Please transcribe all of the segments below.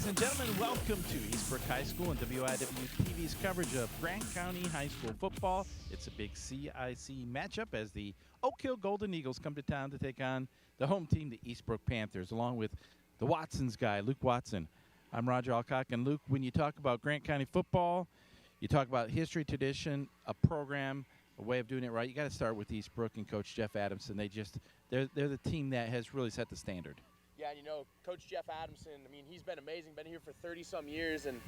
Ladies and gentlemen, welcome to Eastbrook High School and WIW-TV's coverage of Grant County High School football. It's a big CIC matchup as the Oak Hill Golden Eagles come to town to take on the home team, the Eastbrook Panthers, along with the Watson's guy, Luke Watson. I'm Roger Alcock, and Luke, when you talk about Grant County football, you talk about history, tradition, a program, a way of doing it right. You got to start with Eastbrook and Coach Jeff Adamson. They're the team that has really set the standard. Yeah, and Coach Jeff Adamson, he's been amazing, been here for 30-some years, and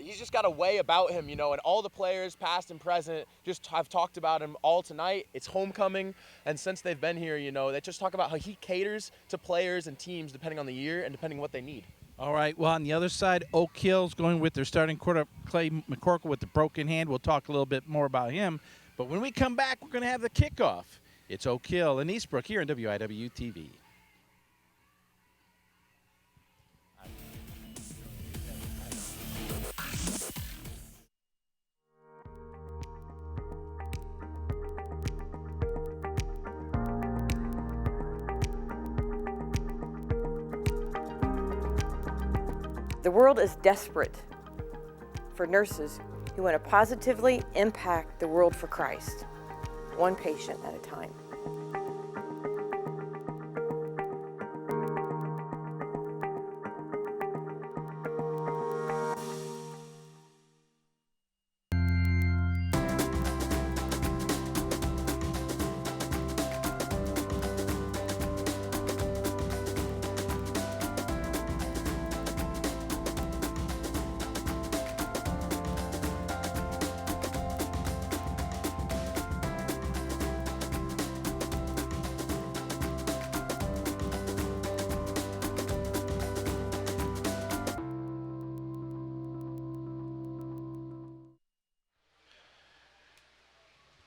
he's just got a way about him, and all the players, past and present, just have talked about him all tonight. It's homecoming, and since they've been here, they just talk about how he caters to players and teams depending on the year and depending on what they need. All right, well, on the other side, Oak Hill's going with their starting quarterback, Clay McCorkle, with the broken hand. We'll talk a little bit more about him, but when we come back, we're going to have the kickoff. It's Oak Hill and Eastbrook here on WIW-TV. The world is desperate for nurses who want to positively impact the world for Christ, one patient at a time.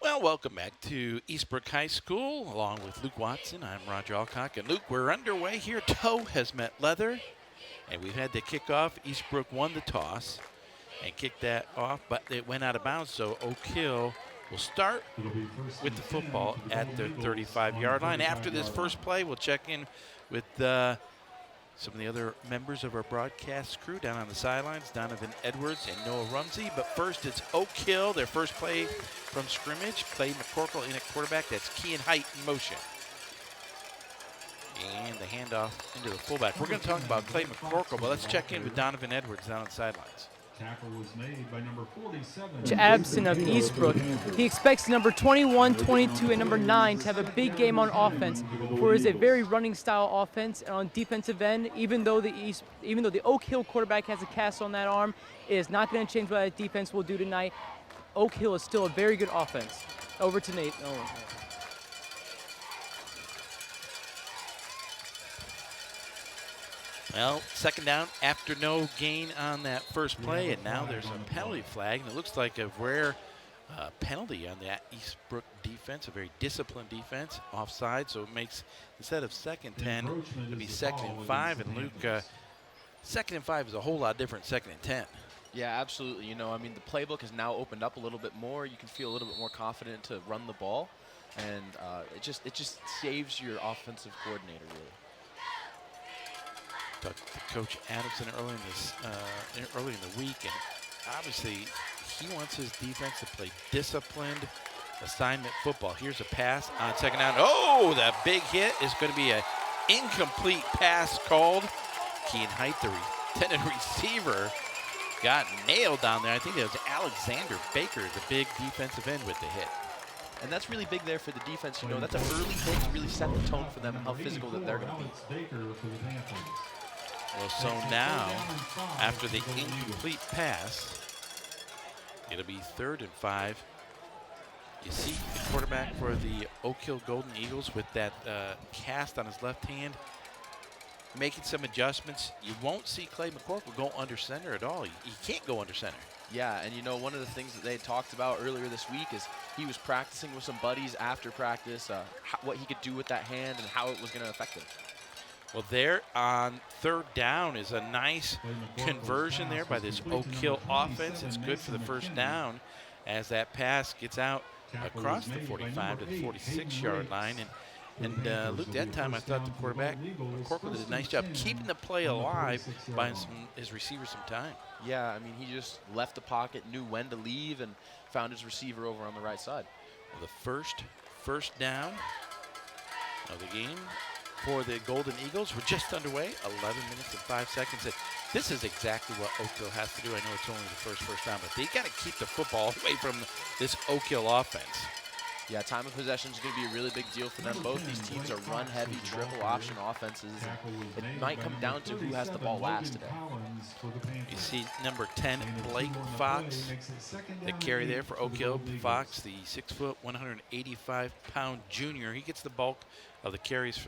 Well, welcome back to Eastbrook High School, along with Luke Watson. I'm Roger Alcock, and Luke, we're underway here. Toe has met leather, and we've had the kickoff. Eastbrook won the toss and kicked that off, but it went out of bounds, so Oak Hill will start with the football at their 35-yard line. After this first play, we'll check in with some of the other members of our broadcast crew down on the sidelines, Donovan Edwards and Noah Rumsey. But first, it's Oak Hill, their first play from scrimmage. Clay McCorkle in at quarterback. That's Kean Height in motion. And the handoff into the fullback. We're going to talk about Clay McCorkle, but let's check in with Donovan Edwards down on the sidelines. Tackle was made by number 47. Absent of Eastbrook. He expects number 21, 22, and number 9 to have a big game on offense, for it's a very running style offense. And on defensive end, even though the Oak Hill quarterback has a cast on that arm, it is not going to change what that defense will do tonight. Oak Hill is still a very good offense. Over to Nate. Well, second down after no gain on that first play, and now there's a penalty flag, and it looks like a rare penalty on that Eastbrook defense, a very disciplined defense, offside, so it makes, instead of 2nd 10, it'll be 2nd and 5, and Luke, 2nd and 5 is a whole lot different 2nd and 10. Yeah, absolutely. The playbook has now opened up a little bit more. You can feel a little bit more confident to run the ball, and it just saves your offensive coordinator, really. Talked to Coach Adamson early in the week, and obviously he wants his defense to play disciplined assignment football. Here's a pass on second down. Oh, that big hit is going to be an incomplete pass called. Kean Height, the intended receiver, got nailed down there. I think it was Alexander Baker, the big defensive end, with the hit. And that's really big there for the defense. That's an early hit to really set the tone for them, how physical that they're going to be. Well, so now, after the incomplete pass, it'll be 3rd and 5. You see the quarterback for the Oak Hill Golden Eagles with that cast on his left hand, making some adjustments. You won't see Clay McCorkle go under center at all. He can't go under center. Yeah, and one of the things that they talked about earlier this week is he was practicing with some buddies after practice, what he could do with that hand and how it was going to affect him. Well, there on 3rd down is a nice conversion there by this Oak Hill offense. It's good for the first down as that pass gets out across the 45 to the 46-yard line. And And Luke, that time I thought the quarterback, McCorkle, did a nice job keeping the play alive, buying his receivers some time. Yeah, I mean, he just left the pocket, knew when to leave, and found his receiver over on the right side. Well, the first down of the game for the Golden Eagles. We're just underway, 11 minutes and 5 seconds. And this is exactly what Oak Hill has to do. I know it's only the first down, but they got to keep the football away from this Oak Hill offense. Yeah, time of possession is going to be a really big deal for them. Both these teams are run-heavy, triple-option offenses. It might come down to who has the ball last today. You see number 10, Blake Fox, the carry there for Oak Hill. Fox, the 6', 185-pound junior. He gets the bulk of the carries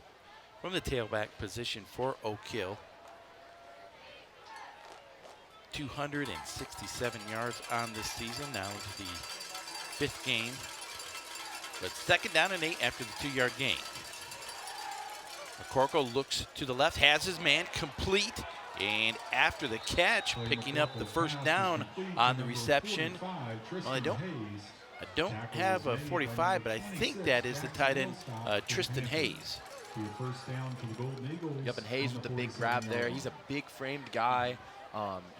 from the tailback position for Oak Hill. 267 yards on this season, now into the 5th game. But 2nd down and 8 after the 2-yard gain. McCorkle looks to the left, has his man complete, and after the catch, picking up the 1st down on the reception. Well, I don't have a 45, but I think that is the tight end, Tristan Hayes. Yep, and Hayes with the big grab there. He's a big-framed guy.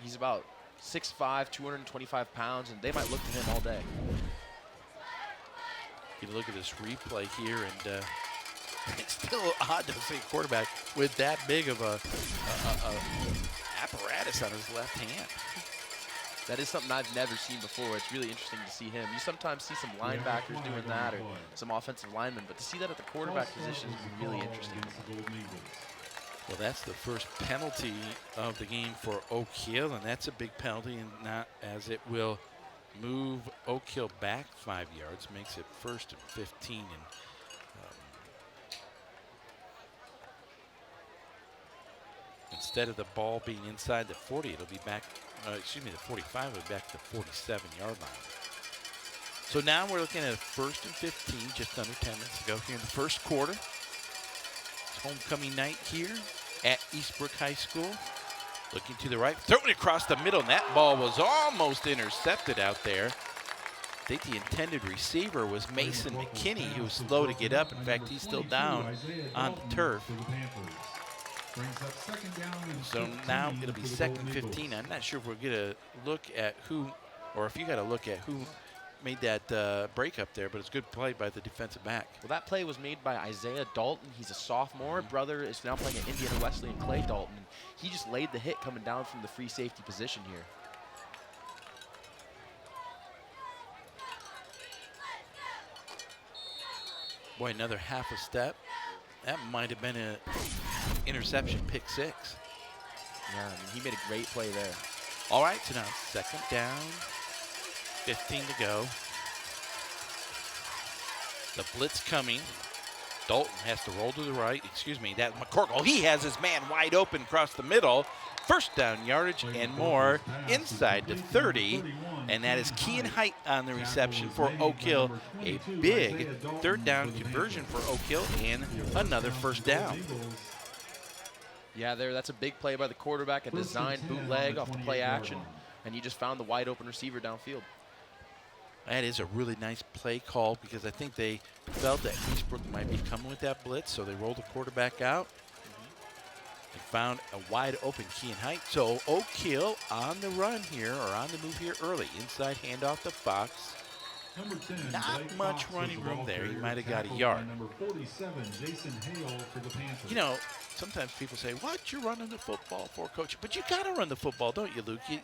He's about 6'5", 225 pounds, and they might look to him all day. You look at this replay here, and it's still odd to see a quarterback with that big of a apparatus on his left hand. That is something I've never seen before. It's really interesting to see him. You sometimes see some linebackers doing that or some offensive linemen, but to see that at the quarterback position is really interesting. Well, that's the first penalty of the game for Oak Hill, and that's a big penalty, and not as it will move Oak Hill back 5 yards, makes it 1st and 15. And instead of the ball being inside the 40, it'll be back, the 45 will be back to the 47-yard line. So now we're looking at a 1st and 15, just under 10 minutes to go here in the 1st quarter. It's homecoming night here at Eastbrook High School. Looking to the right, throwing across the middle, and that ball was almost intercepted out there. I think the intended receiver was Mason McKinney, who was slow to get up. In fact, he's still down on the turf. So now it'll be 2nd and 15. I'm not sure if we're going to look at who, or if you got to look at who made that break up there, but it's good play by the defensive back. Well, that play was made by Isaiah Dalton. He's a sophomore. Brother is now playing at Indiana Wesleyan, Clay Dalton. He just laid the hit coming down from the free safety position here. Boy, another half a step. That might have been an interception, pick 6. Yeah, I mean, he made a great play there. All right, so now 2nd down, 15 to go. The blitz coming. Dalton has to roll to the right. Excuse me, that's McCorkle. He has his man wide open across the middle. 1st down yardage and more inside to 30. And that is Kean Height on the reception for Oak Hill. A big 3rd down conversion for Oak Hill and another 1st down. Yeah, that's a big play by the quarterback, a designed bootleg off the play action, and he just found the wide open receiver downfield. That is a really nice play call because I think they felt that Eastbrook might be coming with that blitz, so they rolled the quarterback out. They found a wide open Kean Height. So Oak Hill on the run here, or on the move here early. Inside handoff to Fox. Not much running room there. He might have got a yard. You know, sometimes people say, what, you're running the football for, Coach? But you got to run the football, don't you, Luke? You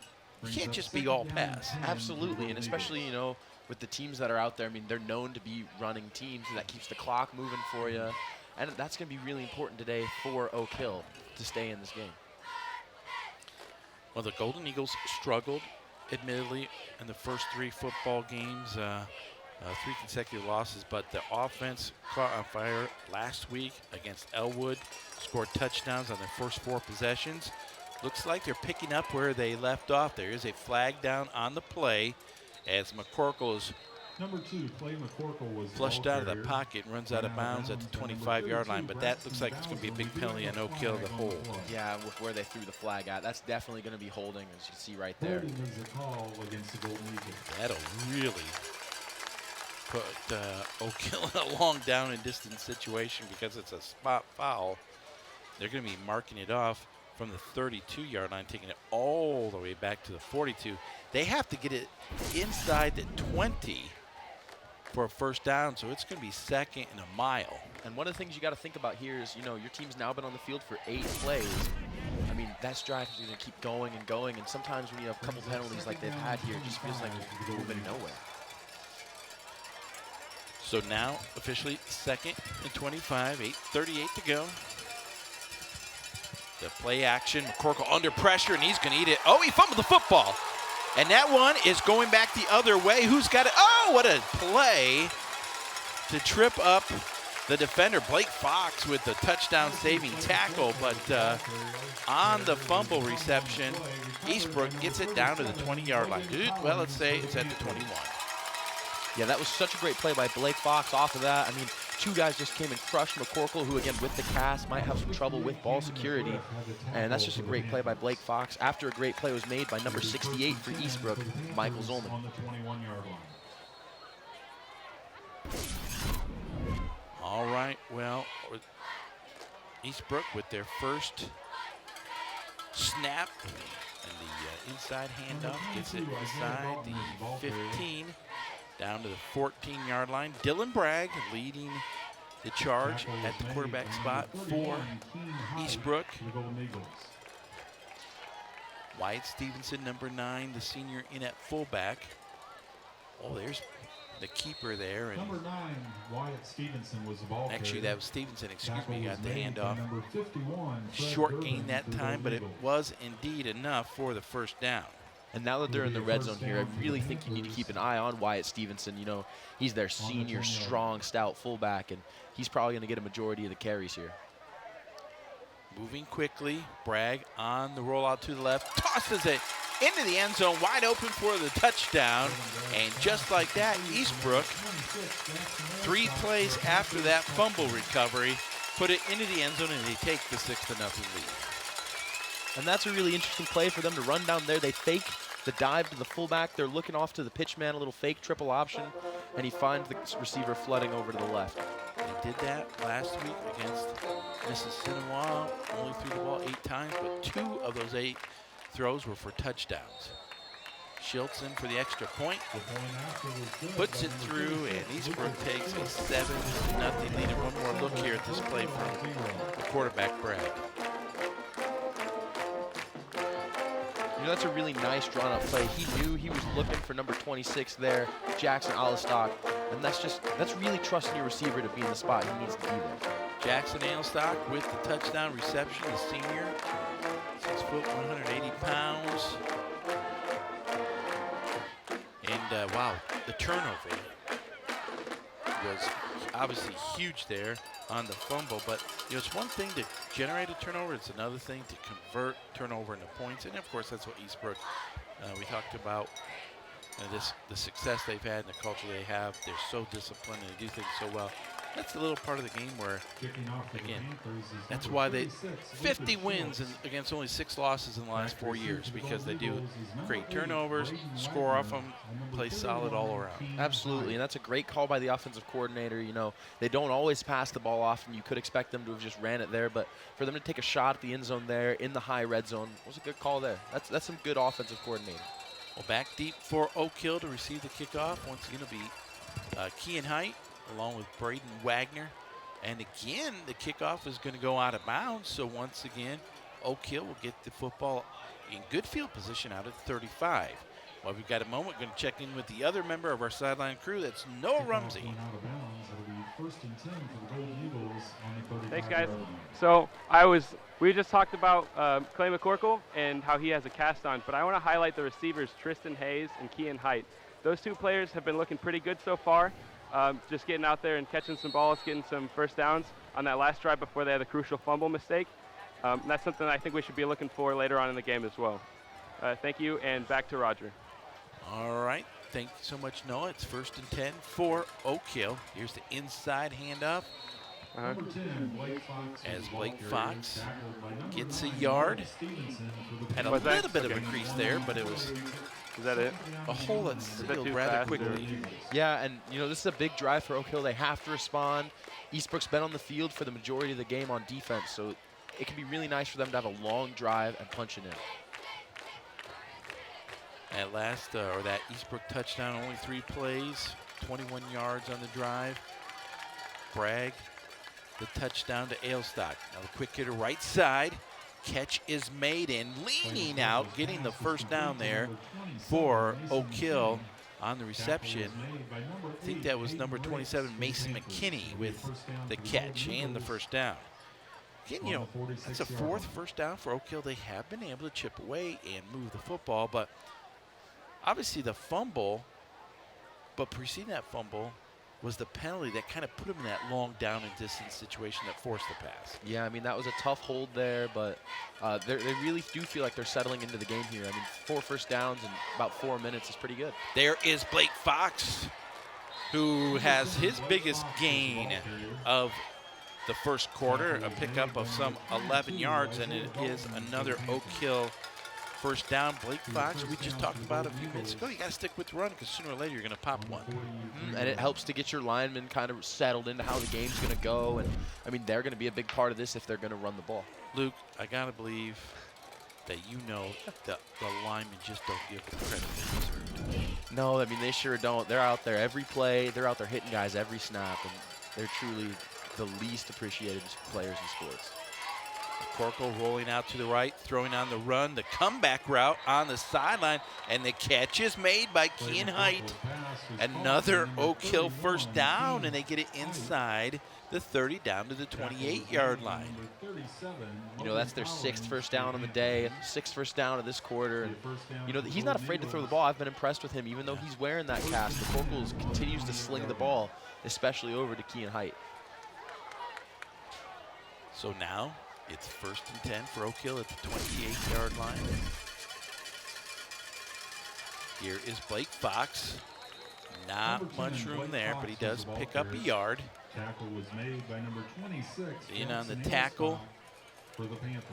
can't just be all pass. Absolutely, and especially, you know, with the teams that are out there, I mean, they're known to be running teams, and that keeps the clock moving for you. And that's going to be really important today for Oak Hill to stay in this game. Well, the Golden Eagles struggled, admittedly, in the first 3 football games, 3 consecutive losses, but the offense caught on fire last week against Elwood, scored touchdowns on their first 4 possessions. Looks like they're picking up where they left off. There is a flag down on the play as McCorkle is flushed out of the pocket and runs out of bounds at the 25-yard line, but that looks like it's going to be a big penalty on Oak Hill, the hold. Yeah, with where they threw the flag at, that's definitely going to be holding, as you see right there. That'll really put Oak Hill in a long down and distance situation because it's a spot foul. They're going to be marking it off from the 32-yard line, taking it all the way back to the 42. They have to get it inside the 20 for a first down, so it's going to be second and a mile. And one of the things you got to think about here is, your team's now been on the field for 8 plays. I mean, that drive is going to keep going and going, and sometimes when you have a couple penalties like they've had here, it just feels like you're moving nowhere. So now, officially, second and 25, 8:38 to go. The play action, McCorkle under pressure, and he's going to eat it. Oh, he fumbled the football. And that one is going back the other way. Who's got it? Oh, what a play to trip up the defender. Blake Fox with the touchdown-saving tackle, but on the fumble reception, Eastbrook gets it down to the 20-yard line. Well, let's say it's at the 21. Yeah, that was such a great play by Blake Fox off of that. I mean, 2 guys just came and crushed McCorkle, who, again, with the cast, might have some trouble with ball security. And that's just a great play by Blake Fox after a great play was made by number 68 for Eastbrook, Michael Zolman. On the 21-yard line. All right, well, Eastbrook with their first snap, and the inside handoff gets it inside the 15, down to the 14-yard line. Dylan Bragg leading the charge at the quarterback spot for Eastbrook. Wyatt Stevenson, number 9, the senior, in at fullback. Oh, there's the keeper there. And number 9, Wyatt Stevenson was the ball carrier. Actually, that was Stevenson, excuse me, got the handoff. Number 51, Short gain that time, but it was indeed enough for the first down. And now that they're in the red zone here, I really think you need to keep an eye on Wyatt Stevenson. He's their senior, strong, stout fullback, and he's probably going to get a majority of the carries here. Moving quickly, Bragg on the rollout to the left, tosses it into the end zone, wide open for the touchdown. And just like that, Eastbrook, 3 plays after that fumble recovery, put it into the end zone, and they take the 6-0 lead. And that's a really interesting play for them to run down there. They fake the dive to the fullback. They're looking off to the pitch man, a little fake triple option, and he finds the receiver flooding over to the left. They did that last week against Mississinawa, only threw the ball 8 times, but 2 of those 8 throws were for touchdowns. Schultz in for the extra point, puts it through, and Eastbrook takes a 7-0 lead. And one more look here at this play from the quarterback, Bragg. That's a really nice drawn-up play. He knew he was looking for number 26 there, Jackson Alistock, and that's really trusting your receiver to be in the spot he needs to be there. Jackson Alistock with the touchdown reception, the senior, 6 foot, 180 pounds. And wow, the turnover was obviously huge there on the fumble, but it's one thing to generate a turnover, it's another thing to convert turnover into points. And of course, that's what Eastbrook, we talked about the success they've had and the culture they have. They're so disciplined and they do things so well. That's a little part of the game where, again, that's why they 50 wins against only 6 losses in the last 4 years, because they do great turnovers, score off them, play solid all around. Absolutely, and that's a great call by the offensive coordinator. They don't always pass the ball off, and you could expect them to have just ran it there, but for them to take a shot at the end zone there in the high red zone was a good call there. That's some good offensive coordinating. Well, back deep for Oak Hill to receive the kickoff. Once again, it'll be Kean Height along with Braden Wagner. And again, the kickoff is going to go out of bounds. So once again, Oak Hill will get the football in good field position out at 35. Well, we've got a moment. We're going to check in with the other member of our sideline crew. That's Noah Rumsey. Thanks, guys. So we just talked about Clay McCorkle and how he has a cast on, but I want to highlight the receivers, Tristan Hayes and Kean Height. Those 2 players have been looking pretty good so far. Just getting out there and catching some balls, getting some first downs on that last drive before they had the crucial fumble mistake. That's something I think we should be looking for later on in the game as well. Thank you, and back to Roger. All right. Thank you so much, Noah. It's 1st and 10 for Oak Hill. Here's the inside handoff. As Blake Fox gets a yard. Had a little bit of a crease there, but it was Is that it? A hole that's that sealed too rather fast, quickly. Yeah, and this is a big drive for Oak Hill. They have to respond. Eastbrook's been on the field for the majority of the game on defense, so it can be really nice for them to have a long drive and punch it in. At last, or that Eastbrook touchdown, only 3 plays, 21 yards on the drive. Bragg, the touchdown to Ailstock. Now the quick hitter right side. Catch is made and leaning out, getting the first down there for Oak Hill on the reception. I think that was number 27, Mason McKinney, with the catch and the first down. Again, that's a 4th first down for Oak Hill. They have been able to chip away and move the football, but obviously the fumble, but preceding that fumble was the penalty that kind of put them in that long down and distance situation that forced the pass. Yeah, I mean, that was a tough hold there, but they really do feel like they're settling into the game here. I mean, 4 first downs in about 4 minutes is pretty good. There is Blake Fox, who has his biggest gain of the first quarter, a pickup of some 11 yards, and it is another Oak Hill first down. Blake Fox, we just talked about a few minutes ago. You got to stick with the run because sooner or later you're going to pop one. And it helps to get your linemen kind of settled into how the game's going to go. And, I mean, they're going to be a big part of this if they're going to run the ball. Luke, I got to believe that the linemen just don't give the credit they deserve. No, I mean, they sure don't. They're out there every play. They're out there hitting guys every snap. And they're truly the least appreciated players in sports. Corkle rolling out to the right, throwing on the run, the comeback route on the sideline, and the catch is made by Kean Height. Another Oak Hill first down, and they get it inside the 30 down to the 28-yard line. That's their 6th first down on the day, 6th first down of this quarter. And, he's not afraid to throw the ball. I've been impressed with him, even though he's wearing that cast. The Corkle continues to sling the ball, especially over to Kean Height. So now it's 1st and 10 for Oak Hill at the 28-yard line. Here is Blake Fox. Not much room there, but he does pick up a yard. Tackle was made by number 26. In on the tackle for the Panthers.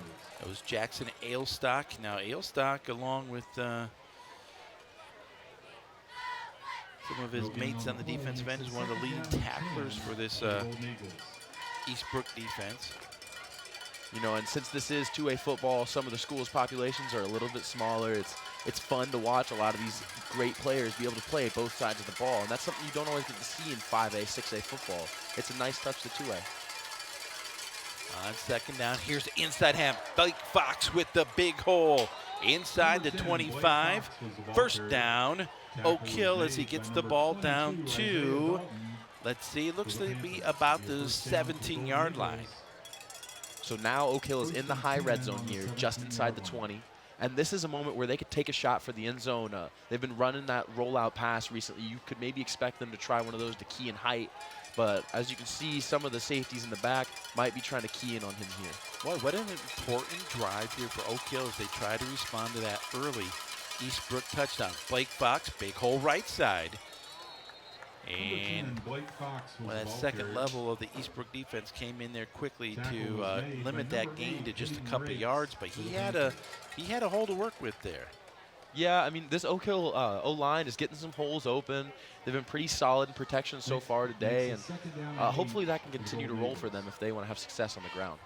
That was Jackson Ailstock. Now Ailstock, along with some of his mates on the defensive end, is one of the leading tacklers for this Eastbrook defense. And since this is 2A football, some of the school's populations are a little bit smaller. It's fun to watch a lot of these great players be able to play both sides of the ball, and that's something you don't always get to see in 5A, 6A football. It's a nice touch to 2A. On 2nd down, here's the inside half. Blake Fox with the big hole inside the 25. First down, Oak Hill as he gets the ball down to, let's see, it looks to be about the 17-yard line. So now Oak Hill is in the high red zone here, just inside the 20. And this is a moment where they could take a shot for the end zone. They've been running that rollout pass recently. You could maybe expect them to try one of those to Kean Height. But as you can see, some of the safeties in the back might be trying to key in on him here. Boy, what an important drive here for Oak Hill as they try to respond to that early Eastbrook touchdown. Blake Fox, big hole right side. And that second level of the Eastbrook defense came in there quickly to limit that gain to just a couple of yards, but he had a hole to work with there. Yeah, I mean, this Oak Hill O-line is getting some holes open. They've been pretty solid in protection so far today, and hopefully that can continue to roll for them if they want to have success on the ground.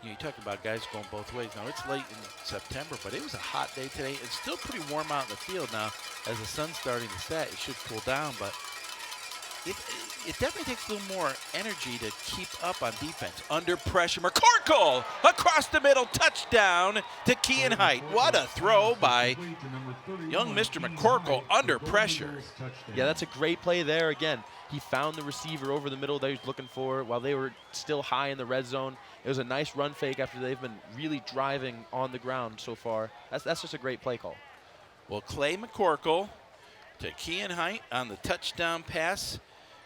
You talk about guys going both ways. Now, it's late in September, but it was a hot day today. It's still pretty warm out in the field now. As the sun's starting to set, it should cool down, but it definitely takes a little more energy to keep up on defense. Under pressure, McCorkle across the middle, touchdown to Kean Height. What a throw by young Mr. McCorkle under pressure. Yeah, that's a great play there. Again, he found the receiver over the middle that he was looking for while they were still high in the red zone. It was a nice run fake after they've been really driving on the ground so far. That's just a great play call. Well, Clay McCorkle to Kean Height on the touchdown pass.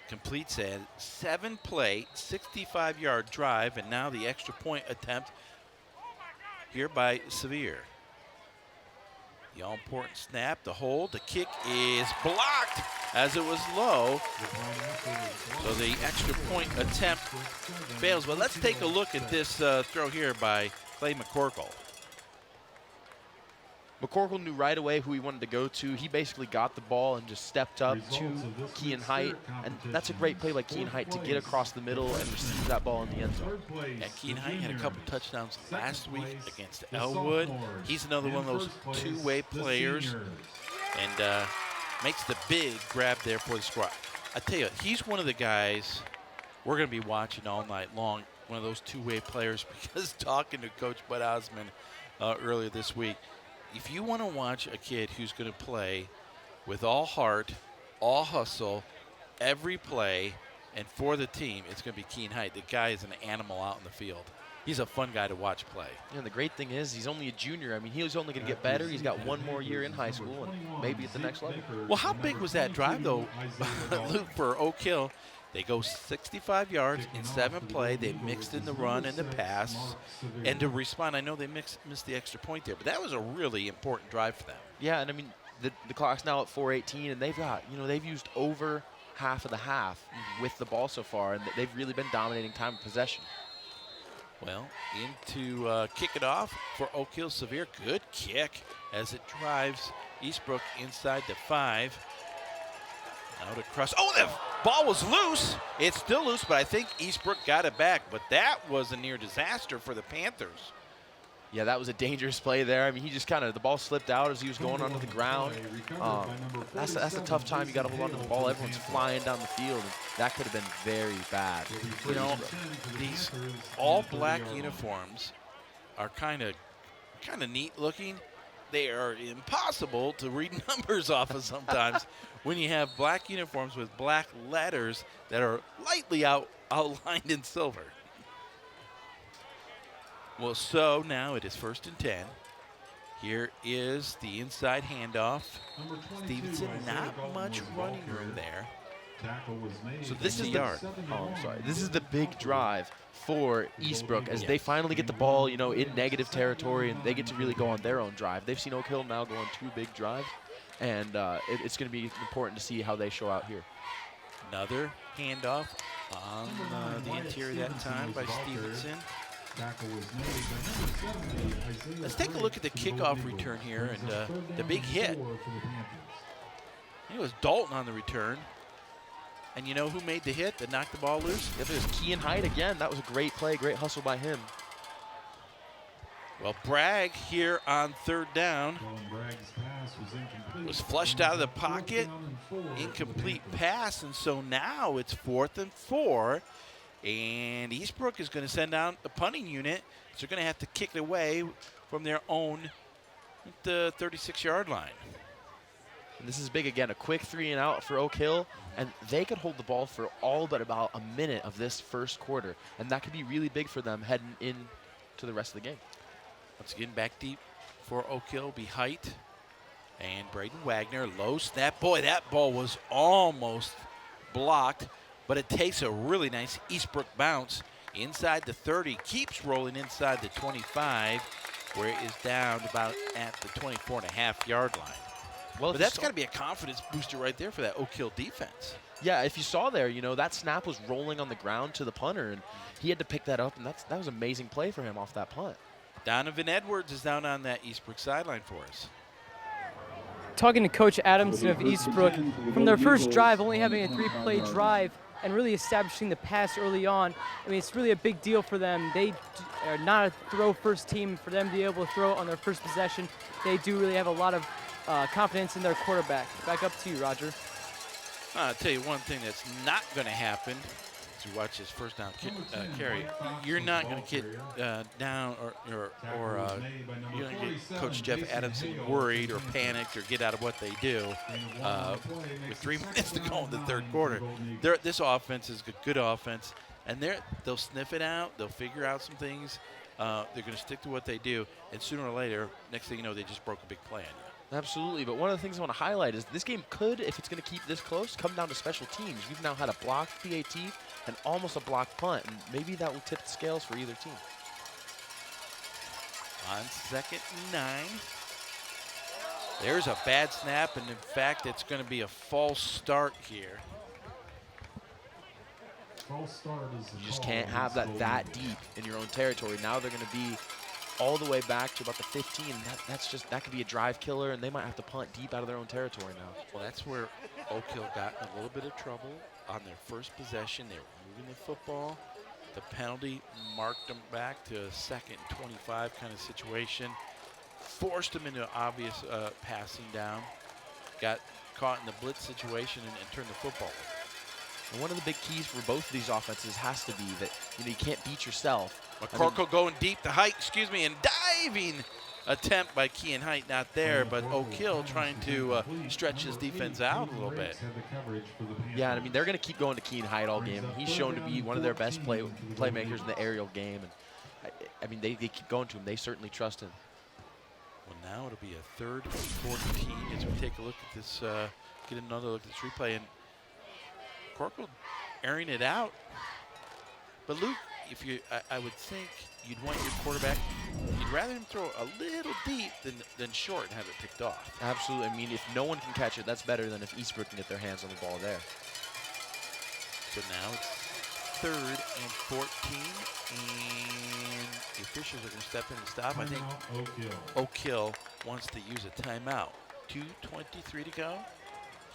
Completes a 7-play, 65-yard drive, and now the extra point attempt here by Sevier. The all-important snap, the hold, the kick is blocked as it was low. So the extra point attempt fails. But let's take a look at this throw here by Clay McCorkle. McCorkle knew right away who he wanted to go to. He basically got the ball and just stepped up to Kean Height. And that's a great play by Kean Height to get across the middle and receive that ball in the end zone. Yeah, Kean Height had a couple touchdowns last week against Elwood. He's another one of those two-way players and makes the big grab there for the squad. I tell you, he's one of the guys we're going to be watching all night long, one of those two-way players, because talking to Coach Bud Osmond earlier this week, if you want to watch a kid who's going to play with all heart, all hustle, every play, and for the team, it's going to be Kean Height. The guy is an animal out in the field. He's a fun guy to watch play. Yeah, and the great thing is he's only a junior. I mean, he's only going to get better. He's got one more year in high school and maybe at the next level. Well, how big was that drive, though, Luke, for Oak Hill? They go 65 yards in 7 play. They mixed in the run and the pass. And to respond, I know they missed the extra point there, but that was a really important drive for them. Yeah, and I mean, the clock's now at 4:18, and they've got, they've used over half of the half with the ball so far, and they've really been dominating time of possession. Well, into kick it off for Oak Hill Severe. Good kick as it drives Eastbrook inside the 5. Out across. Oh, the ball was loose. It's still loose, but I think Eastbrook got it back. But that was a near disaster for the Panthers. Yeah, that was a dangerous play there. I mean, he just the ball slipped out as he was going onto the ground. That's a tough time. You got to hold on to the ball. Everyone's flying down the field, and that could have been very bad. These all-black uniforms are kind of neat looking. They are impossible to read numbers off of sometimes when you have black uniforms with black letters that are lightly outlined in silver. Well, so now it is 1st and 10. Here is the inside handoff. Stevenson, not much running room there. So this is This is the big drive for Eastbrook as they finally get the ball, in negative territory, and they get to really go on their own drive. They've seen Oak Hill now go on 2 big drives, and it's going to be important to see how they show out here. Another handoff on the interior that time by Stevenson. Let's take a look at the kickoff return here and the big hit. It was Dalton on the return. And you know who made the hit that knocked the ball loose? Yep, it was Kean Height again. That was a great play, great hustle by him. Well, Bragg here on 3rd down was flushed out of the pocket. Incomplete pass, and so now it's 4th and 4. And Eastbrook is going to send down the punting unit. So they're going to have to kick it away from their own the 36-yard line. And this is big again, a quick 3 and out for Oak Hill, and they could hold the ball for all but about a minute of this first quarter, and that could be really big for them heading into the rest of the game. Once again, back deep for Oak Hill be Height and Braden Wagner. Low snap. Boy, that ball was almost blocked, but it takes a really nice Eastbrook bounce inside the 30, keeps rolling inside the 25, where it is down about at the 24.5-yard line. Well, but that's got to be a confidence booster right there for that Oak Hill defense. Yeah, if you saw there, that snap was rolling on the ground to the punter, and he had to pick that up, and that was an amazing play for him off that punt. Donovan Edwards is down on that Eastbrook sideline for us. Talking to Coach Adamson of Eastbrook, from their first drive, only having a 3-play drive and really establishing the pass early on, I mean, it's really a big deal for them. They are not a throw-first team. For them to be able to throw on their first possession, they do really have a lot of confidence in their quarterback. Back up to you, Roger. I'll tell you one thing that's not going to happen as you watch this first down carry. You're not going to get down or you're going to get Coach Jeff Adamson worried or panicked or get out of what they do with 3 minutes to go in the third quarter. This offense is a good offense, and they'll sniff it out. They'll figure out some things. They're going to stick to what they do, and sooner or later, next thing you know, they just broke a big play on you. Absolutely, but one of the things I want to highlight is this game could, if it's going to keep this close, come down to special teams. We've now had a blocked PAT and almost a blocked punt, and maybe that will tip the scales for either team. On 2nd and 9. There's a bad snap, and in fact, it's going to be a false start here. You just can't have that deep in your own territory. Now they're going to be all the way back to about the 15. That could be a drive killer, and they might have to punt deep out of their own territory now. Well, that's where Oak Hill got in a little bit of trouble on their first possession. They were moving the football. The penalty marked them back to a 2nd and 25 kind of situation. Forced them into obvious passing down. Got caught in the blitz situation and turned the football over. And one of the big keys for both of these offenses has to be that you can't beat yourself. McCorkle going deep to Height, and diving attempt by Kean Height not there, but Oak Hill trying to stretch his defense out a little bit. Yeah, I mean, they're going to keep going to Kean Height all game. He's shown to be one of their best playmakers in the aerial game. And I mean, they keep going to him. They certainly trust him. Well, now it'll be a 3rd and 14 as we take a look at this, get another look at this replay. And Corkle airing it out. But Luke, if you, I would think you'd want your quarterback, you'd rather him throw a little deep than short and have it picked off. Absolutely. I mean, if no one can catch it, that's better than if Eastbrook can get their hands on the ball there. So now it's 3rd and 14, and the officials are going to step in and stop. I think Oak Hill wants to use a timeout. 2:23 to go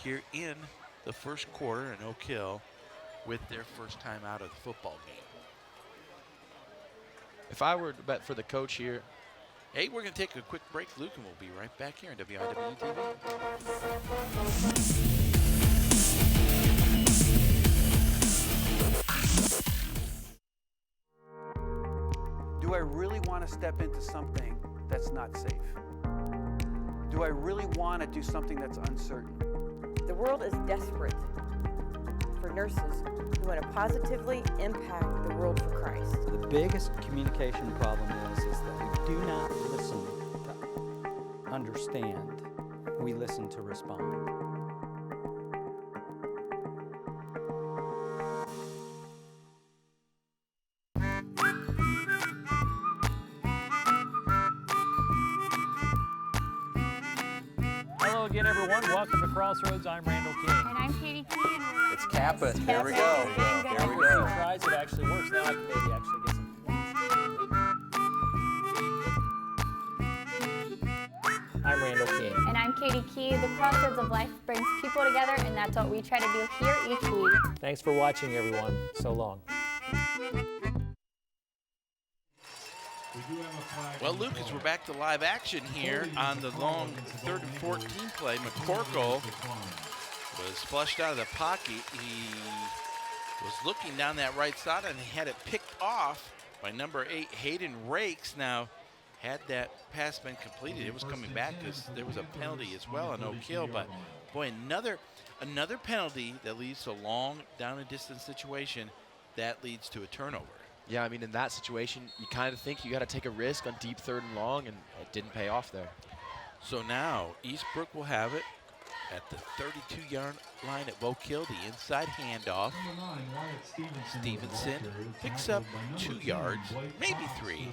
here in the first quarter, and Oak Hill with their first time out of the football game. If I were to bet for the coach here, hey, we're going to take a quick break, Luke, and we'll be right back here on WIW TV. Do I really want to step into something that's not safe? Do I really want to do something that's uncertain? The world is desperate for nurses who want to positively impact the world for Christ. The biggest communication problem is that we do not listen to understand. We listen to respond. Hello again, everyone. Welcome to Crossroads. I'm Randall King. And I'm Katie King. It's Kappa. There we go. There we go. Tries it actually works. Now I can maybe actually get some. I'm Randall King. And I'm Katie Key. The Crossroads of Life brings people together, and that's what we try to do here each week. Thanks for watching, everyone. So long. Well, Lucas, we're back to live action here on the long 3rd and 14 play. McCorkle was flushed out of the pocket. He was looking down that right side, and he had it picked off by number 8, Hayden Rakes. Now, had that pass been completed, it was coming back because there was a penalty as well on Oak Hill. But, boy, another penalty that leads to a long down and distance situation that leads to a turnover. yeah, I mean, in that situation, you kind of think you got to take a risk on deep 3rd and long, and it didn't pay off there. So now Eastbrook will have it at the 32-yard line at Oak Hill, the inside handoff. Stevenson picks up 2 yards, maybe 3,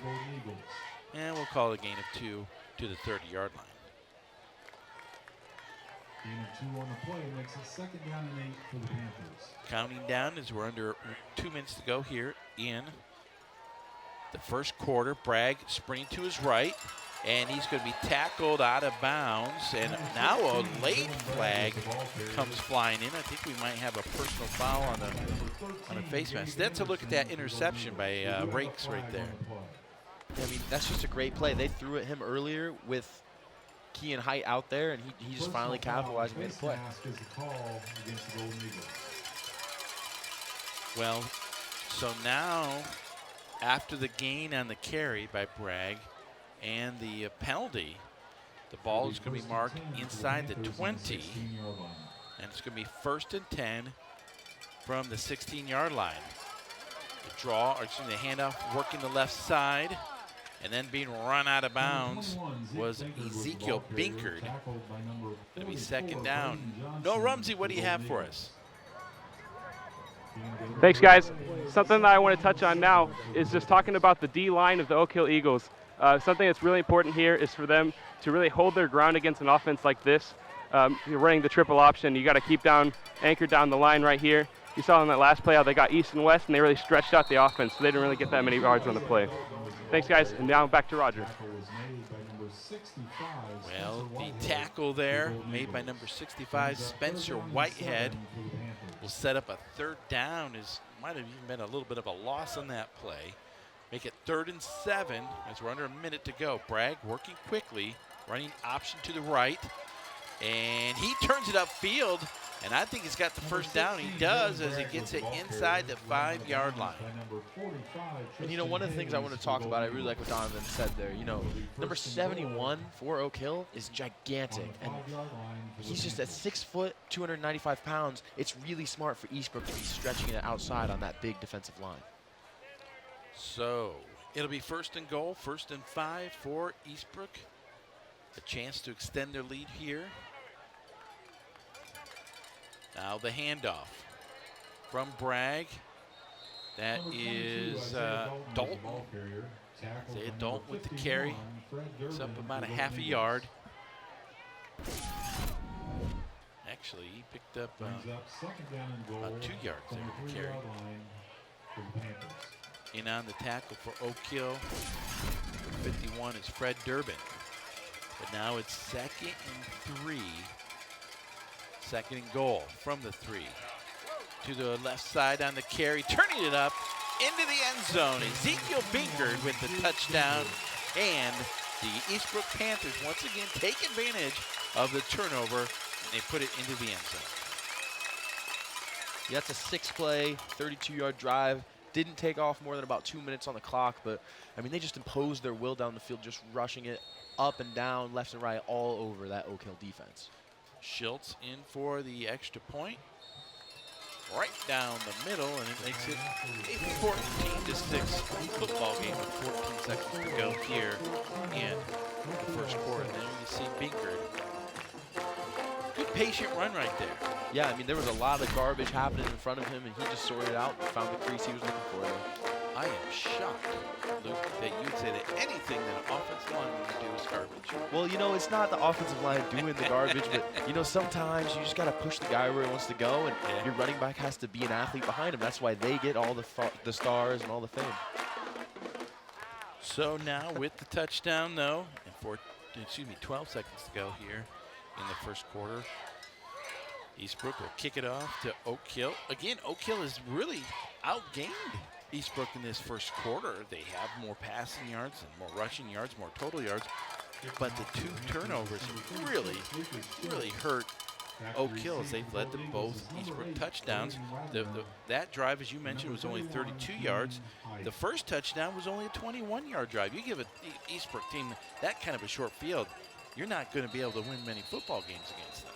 and we'll call it a gain of 2 to the 30-yard line. Gain of 2 on the play makes it 2nd down and 8 for the Panthers. Counting down as we're under 2 minutes to go here in the first quarter. Bragg sprinting to his right, and he's going to be tackled out of bounds. And now a late flag comes flying in. I think we might have a personal foul on a face mask. That's a look at that interception by Rakes right there. Yeah, I mean, that's just a great play. They threw at him earlier with Kean Height out there, and he just finally capitalized and made a play. Well, so now after the gain on the carry by Bragg and the penalty, the ball is going to be marked inside the 20, and it's going to be 1st and 10 from the 16-yard line. The draw, or excuse me, the handoff working the left side, and then being run out of bounds was Ezekiel Binkard. Going to be 2nd down. No, Rumsey, what do you have for us? Thanks, guys. Something that I want to touch on now is just talking about the D-line of the Oak Hill Eagles. Something that's really important here is for them to really hold their ground against an offense like this. You're running the triple option. You got to keep anchored down the line right here. You saw in that last play how they got east and west, and they really stretched out the offense, so they didn't really get that many yards on the play. Thanks, guys. And now back to Roger. Well, the tackle there made by number 65, Spencer Whitehead, will set up a third down. Might have even been a little bit of a loss on that play. Make it 3rd and 7 as we're under a minute to go. Bragg working quickly, running option to the right, and he turns it upfield, and I think he's got the first down. He does as he gets it inside the 5-yard line. And, you know, one of the things I want to talk about, I really like what Donovan said there. You know, number 71 for Oak Hill is gigantic. And he's just at 6 foot, 295 pounds. It's really smart for Eastbrook to be stretching it outside on that big defensive line. So it'll be 1st and goal, 1st and 5 for Eastbrook. A chance to extend their lead here. Now the handoff from Bragg. That is Dalton. Isaiah Dalton with the carry. It's up about a half a yard. Actually, he picked up about 2 yards there with the carry. In on the tackle for Oak Hill. 51 is Fred Durbin. But now it's 2nd and 3. 2nd and goal from the 3. To the left side on the carry, turning it up into the end zone. Ezekiel Binkard with the touchdown. And the Eastbrook Panthers once again take advantage of the turnover, and they put it into the end zone. Yeah, that's a 6-play, 32-yard drive. Didn't take off more than about 2 minutes on the clock, but, I mean, they just imposed their will down the field, just rushing it up and down, left and right, all over that Oak Hill defense. Schultz in for the extra point. Right down the middle, and it makes it a 14-6 football game with 14 seconds to go here in the first quarter. And then you see Binkard. Good patient run right there. Yeah, I mean, there was a lot of garbage happening in front of him, and he just sorted it out and found the crease he was looking for there. I am shocked, Luke, that you'd say that anything that an offensive line would do is garbage. Well, you know, it's not the offensive line doing the garbage, but, you know, sometimes you just got to push the guy where he wants to go, and your running back has to be an athlete behind him. That's why they get all the stars and all the fame. So now with the touchdown, though, and 12 seconds to go here in the first quarter, Eastbrook will kick it off to Oak Hill. Again, Oak Hill has really outgained Eastbrook in this first quarter. They have more passing yards and more rushing yards, more total yards, but the 2 turnovers have really hurt Oak Hill as they've led to both Eastbrook touchdowns. That drive, as you mentioned, was only 32 yards. The first touchdown was only a 21-yard drive. You give an Eastbrook team that kind of a short field, you're not going to be able to win many football games against them.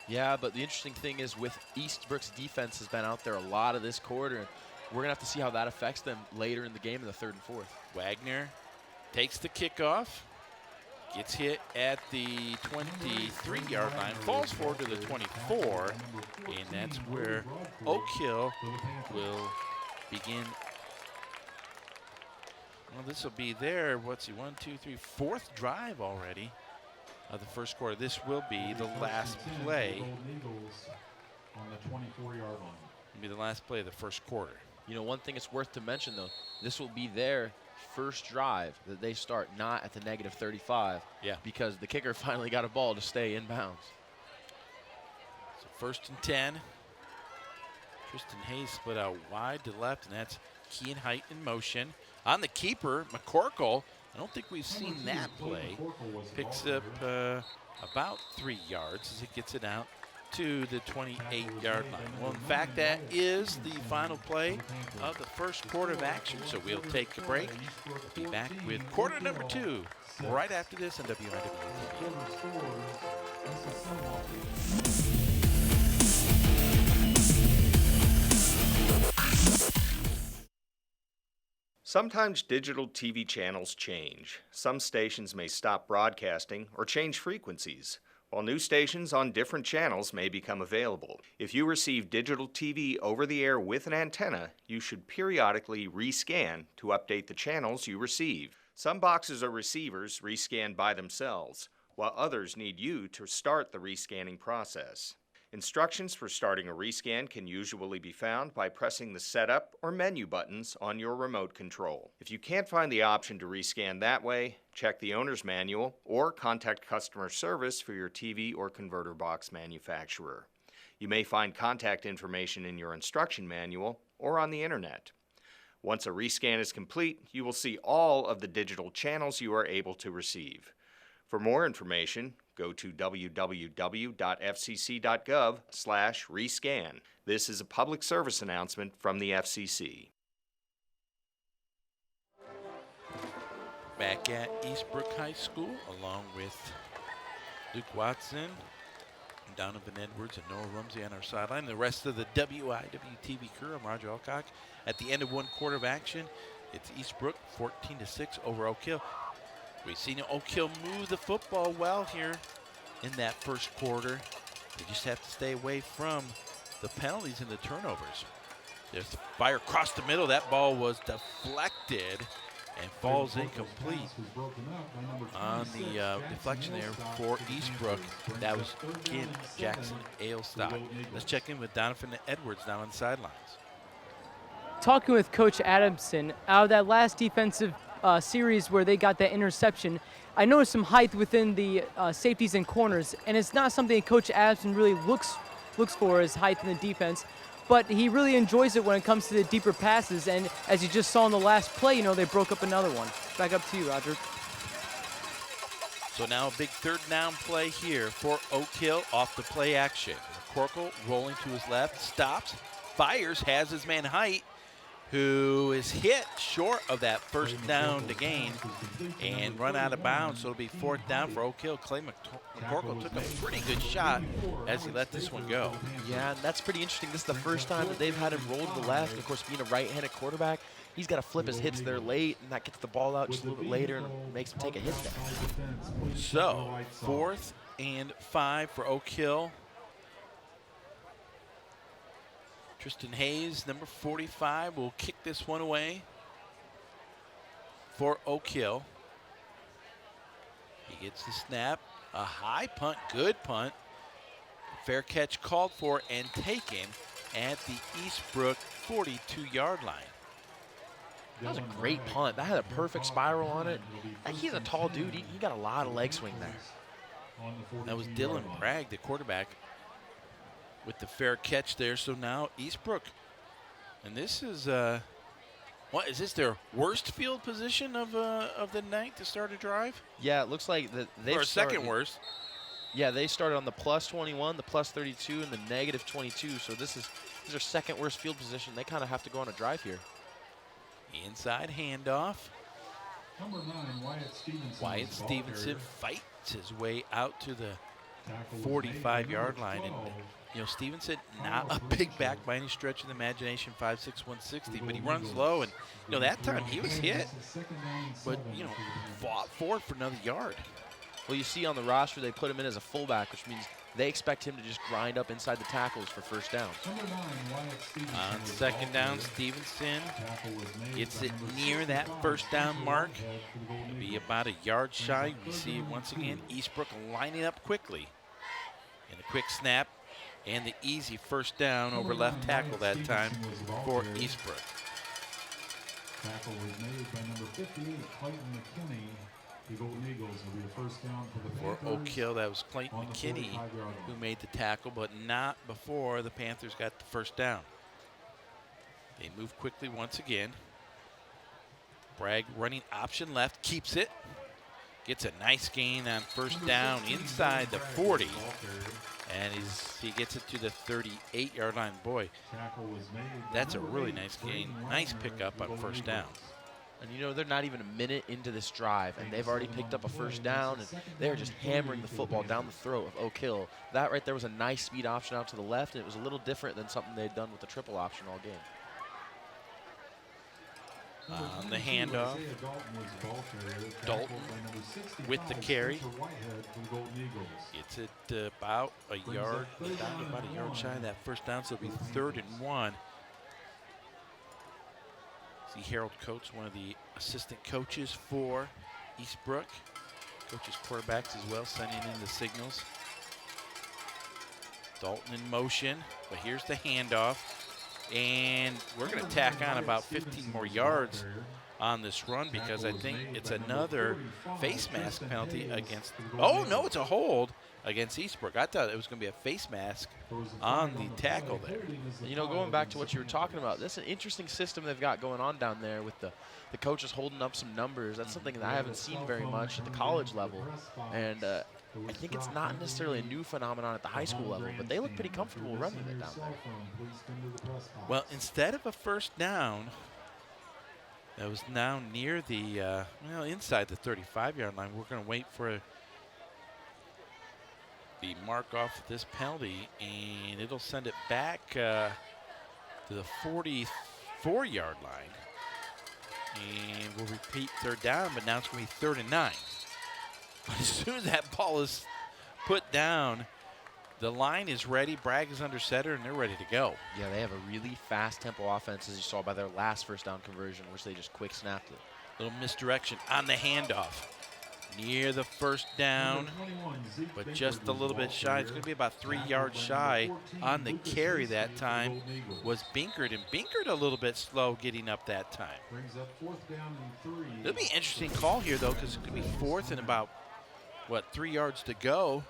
Yeah, but the interesting thing is with Eastbrook's defense has been out there a lot of this quarter, and we're going to have to see how that affects them later in the game in the 3rd and 4th. Wagner takes the kickoff, gets hit at the 23-yard line, falls forward to the 24, and that's where Oak Hill will begin. Well, this will be their, 4th drive already of the first quarter. This will be the last play. On the 24-yard line. It'll be the last play of the first quarter. You know, one thing it's worth to mention, though, this will be their first drive that they start not at the negative 35. Yeah. Because the kicker finally got a ball to stay in bounds. So 1st and 10. Tristan Hayes split out wide to left, and that's Kean Height in motion. On the keeper, McCorkle. I don't think we've seen that play. Picks up about 3 yards as it gets it out to the 28-yard line. Well, in fact, that is the final play of the first quarter of action, so we'll take a break. We'll be back with quarter number 2 right after this on WIW TV. Sometimes digital TV channels change. Some stations may stop broadcasting or change frequencies, while new stations on different channels may become available. If you receive digital TV over the air with an antenna, you should periodically rescan to update the channels you receive. Some boxes or receivers rescan by themselves, while others need you to start the rescanning process. Instructions for starting a rescan can usually be found by pressing the Setup or Menu buttons on your remote control. If you can't find the option to rescan that way, check the owner's manual or contact customer service for your TV or converter box manufacturer. You may find contact information in your instruction manual or on the internet. Once a rescan is complete, you will see all of the digital channels you are able to receive. For more information, go to www.fcc.gov/rescan. This is a public service announcement from the FCC. Back at Eastbrook High School, along with Luke Watson, Donovan Edwards, and Noah Rumsey on our sideline. The rest of the WIWTV crew, I'm Roger Alcock. At the end of one quarter of action, it's Eastbrook 14-6 over Oak Hill. We've seen Oak Hill move the football well here in that first quarter. They just have to stay away from the penalties and the turnovers. There's the fire across the middle. That ball was deflected and falls incomplete on the deflection there for Eastbrook. That was, again, Jackson Ailstock. Let's check in with Donovan Edwards now on the sidelines. Talking with Coach Adamson, out of that last defensive series where they got that interception, I noticed some height within the safeties and corners, and it's not something Coach Adamson really looks for, is height in the defense, but he really enjoys it when it comes to the deeper passes, and as you just saw in the last play, you know, they broke up another one. Back up to you, Roger. So now a big third down play here for Oak Hill off the play action. McCorkle rolling to his left, stops, fires, has his man Height, who is hit short of that first down to gain and run out of bounds. So it'll be fourth down for Oak Hill. Clay McCorkle took a pretty good shot as he let this one go. Yeah, and that's pretty interesting. This is the first time that they've had him roll to the left. And of course, being a right-handed quarterback, he's got to flip his hips there late, and that gets the ball out just a little bit later and makes him take a hit there. So 4th and 5 for Oak Hill. Tristan Hayes, number 45, will kick this one away for Oak Hill. He gets the snap, a high punt, good punt. Fair catch called for and taken at the Eastbrook 42-yard line. That was a great punt. That had a perfect spiral on it. He's a tall dude. He got a lot of leg swing there. That was Dylan Bragg, the quarterback, with the fair catch there. So now Eastbrook, and this is what is this, their worst field position of the night to start a drive? Yeah, it looks like that they've second worst. Yeah, they started on the +21, the +32, and the -22. So this is their second worst field position. They kind of have to go on a drive here. Inside handoff. Number 9, Wyatt Stevenson. Wyatt Stevenson fights his way out to the 45-yard line. And, you know, Stevenson, not a big back by any stretch of the imagination, 5'6", 160, but he runs low. And, you know, that time he was hit, but, you know, fought forward for another yard. Well, you see on the roster they put him in as a fullback, which means they expect him to just grind up inside the tackles for first down. On second down, Stevenson gets it near that first down mark. It'll be about a yard shy. We see once again Eastbrook lining up quickly. And a quick snap and the easy first down over left tackle that time for Eastbrook. Tackle was made by number 58, Clayton McKinney. The Golden Eagles will be the first down for the Panthers. For Oak Hill, that was Clayton McKinney who made the tackle, but not before the Panthers got the first down. They move quickly once again. Bragg running option left, keeps it. Gets a nice gain on first down inside the 40. And he gets it to the 38-yard line. Boy, that's a really nice gain. Nice pickup on first down. And you know, they're not even a minute into this drive, and they've already picked up a first down, and they're just hammering the football down the throat of Oak Hill. That right there was a nice speed option out to the left, and it was a little different than something they'd done with the triple option all game. On the handoff, Dalton with the carry. Gets it about a yard, about a yard shy of that first down, so it'll be 3rd and 1. See Harold Coates, one of the assistant coaches for Eastbrook. Coaches quarterbacks as well, sending in the signals. Dalton in motion, but here's the handoff. And we're going to tack on about 15 more yards on this run because I think it's another face mask penalty against, oh no, it's a hold against Eastbrook. I thought it was going to be a face mask on the tackle there. You know, going back to what you were talking about, this is an interesting system they've got going on down there with the coaches holding up some numbers. That's something that I haven't seen very much at the college level. And I think it's not necessarily a new phenomenon at the high school level, but they look pretty comfortable running it down there. Well, instead of a first down, that was now near the, inside the 35-yard line. We're going to wait for the mark off this penalty, and it'll send it back to the 44-yard line. And we'll repeat third down, but now it's going to be 3rd and 9. As soon as that ball is put down, the line is ready, Bragg is under center, and they're ready to go. Yeah, they have a really fast tempo offense, as you saw by their last first down conversion, which they just quick snapped it. Little misdirection on the handoff. Near the first down, but just a little bit shy. It's going to be about 3 yards shy on the carry that time was Binkert, and Binkert a little bit slow getting up that time. It'll be an interesting call here, though, because it's going to be 4th and about, 3 yards to go.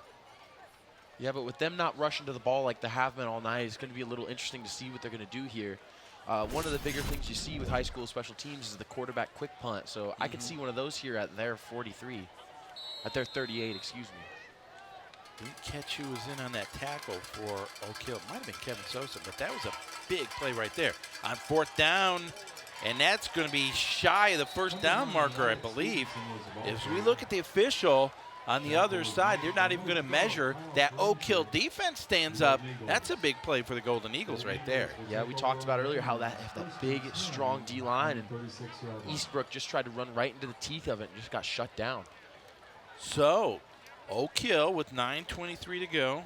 Yeah, but with them not rushing to the ball like they have been all night, it's going to be a little interesting to see what they're going to do here. One of the bigger things you see with high school special teams is the quarterback quick punt. So I could see one of those here at their 43, at their 38, excuse me. Didn't catch who was in on that tackle for Oak Hill. It might have been Kevin Sosa, but that was a big play right there. On 4th down, and that's going to be shy of the first down marker, I believe. As we look at the official, on the other side, they're not even going to measure. That Oak Hill defense stands up. That's a big play for the Golden Eagles right there. Yeah, we talked about earlier how that big, strong D-line, and Eastbrook just tried to run right into the teeth of it and just got shut down. So, Oak Hill with 9:23 to go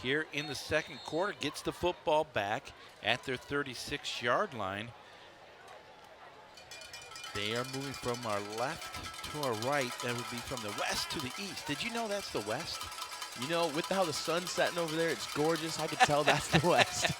here in the second quarter gets the football back at their 36-yard line. They are moving from our left to our right. That would be from the west to the east. Did you know that's the west? You know, with how the sun's setting over there, it's gorgeous. I could tell that's the west.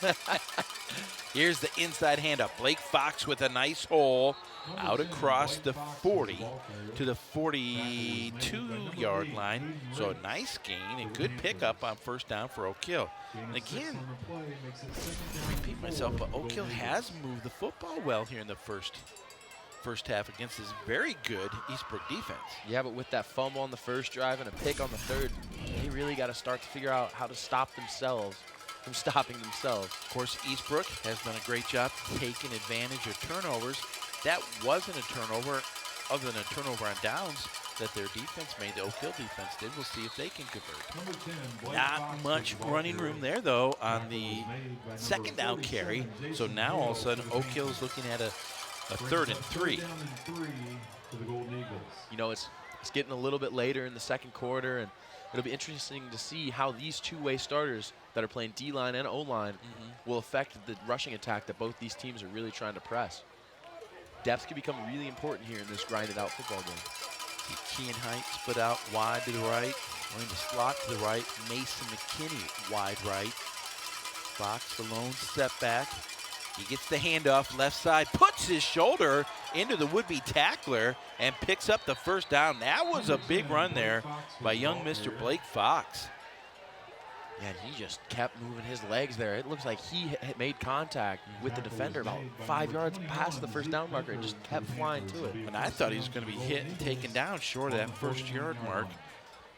Here's the inside handoff. Blake Fox with a nice hole out across the 40 to the 42-yard line. So a nice gain and good pickup on first down for Oak Hill. And again, I repeat myself, but Oak Hill has moved the football well here in the first half against this very good Eastbrook defense. Yeah, but with that fumble on the first drive and a pick on the third, they really got to start to figure out how to stop themselves from stopping themselves. Of course, Eastbrook has done a great job taking advantage of turnovers. That wasn't a turnover, other than a turnover on downs that their defense made, the Oak Hill defense did. We'll see if they can convert. Not much running room there, though, on the second down carry. So now all of a sudden, Oak Hill is looking at a 3rd and 3. You know, it's getting a little bit later in the second quarter, and it'll be interesting to see how these two-way starters that are playing D-line and O-line will affect the rushing attack that both these teams are really trying to press. Depth can become really important here in this grinded-out football game. Key and Height split out wide to the right. Going to slot to the right. Mason McKinney wide right. Fox, the lone step back. He gets the handoff left side, puts his shoulder into the would-be tackler, and picks up the first down. That was a big run there by young Mr. Blake Fox. Yeah, and he just kept moving his legs there. It looks like he had made contact with the defender about 5 yards past the first down marker and just kept flying to it. And I thought he was going to be hit and taken down short of that first yard mark.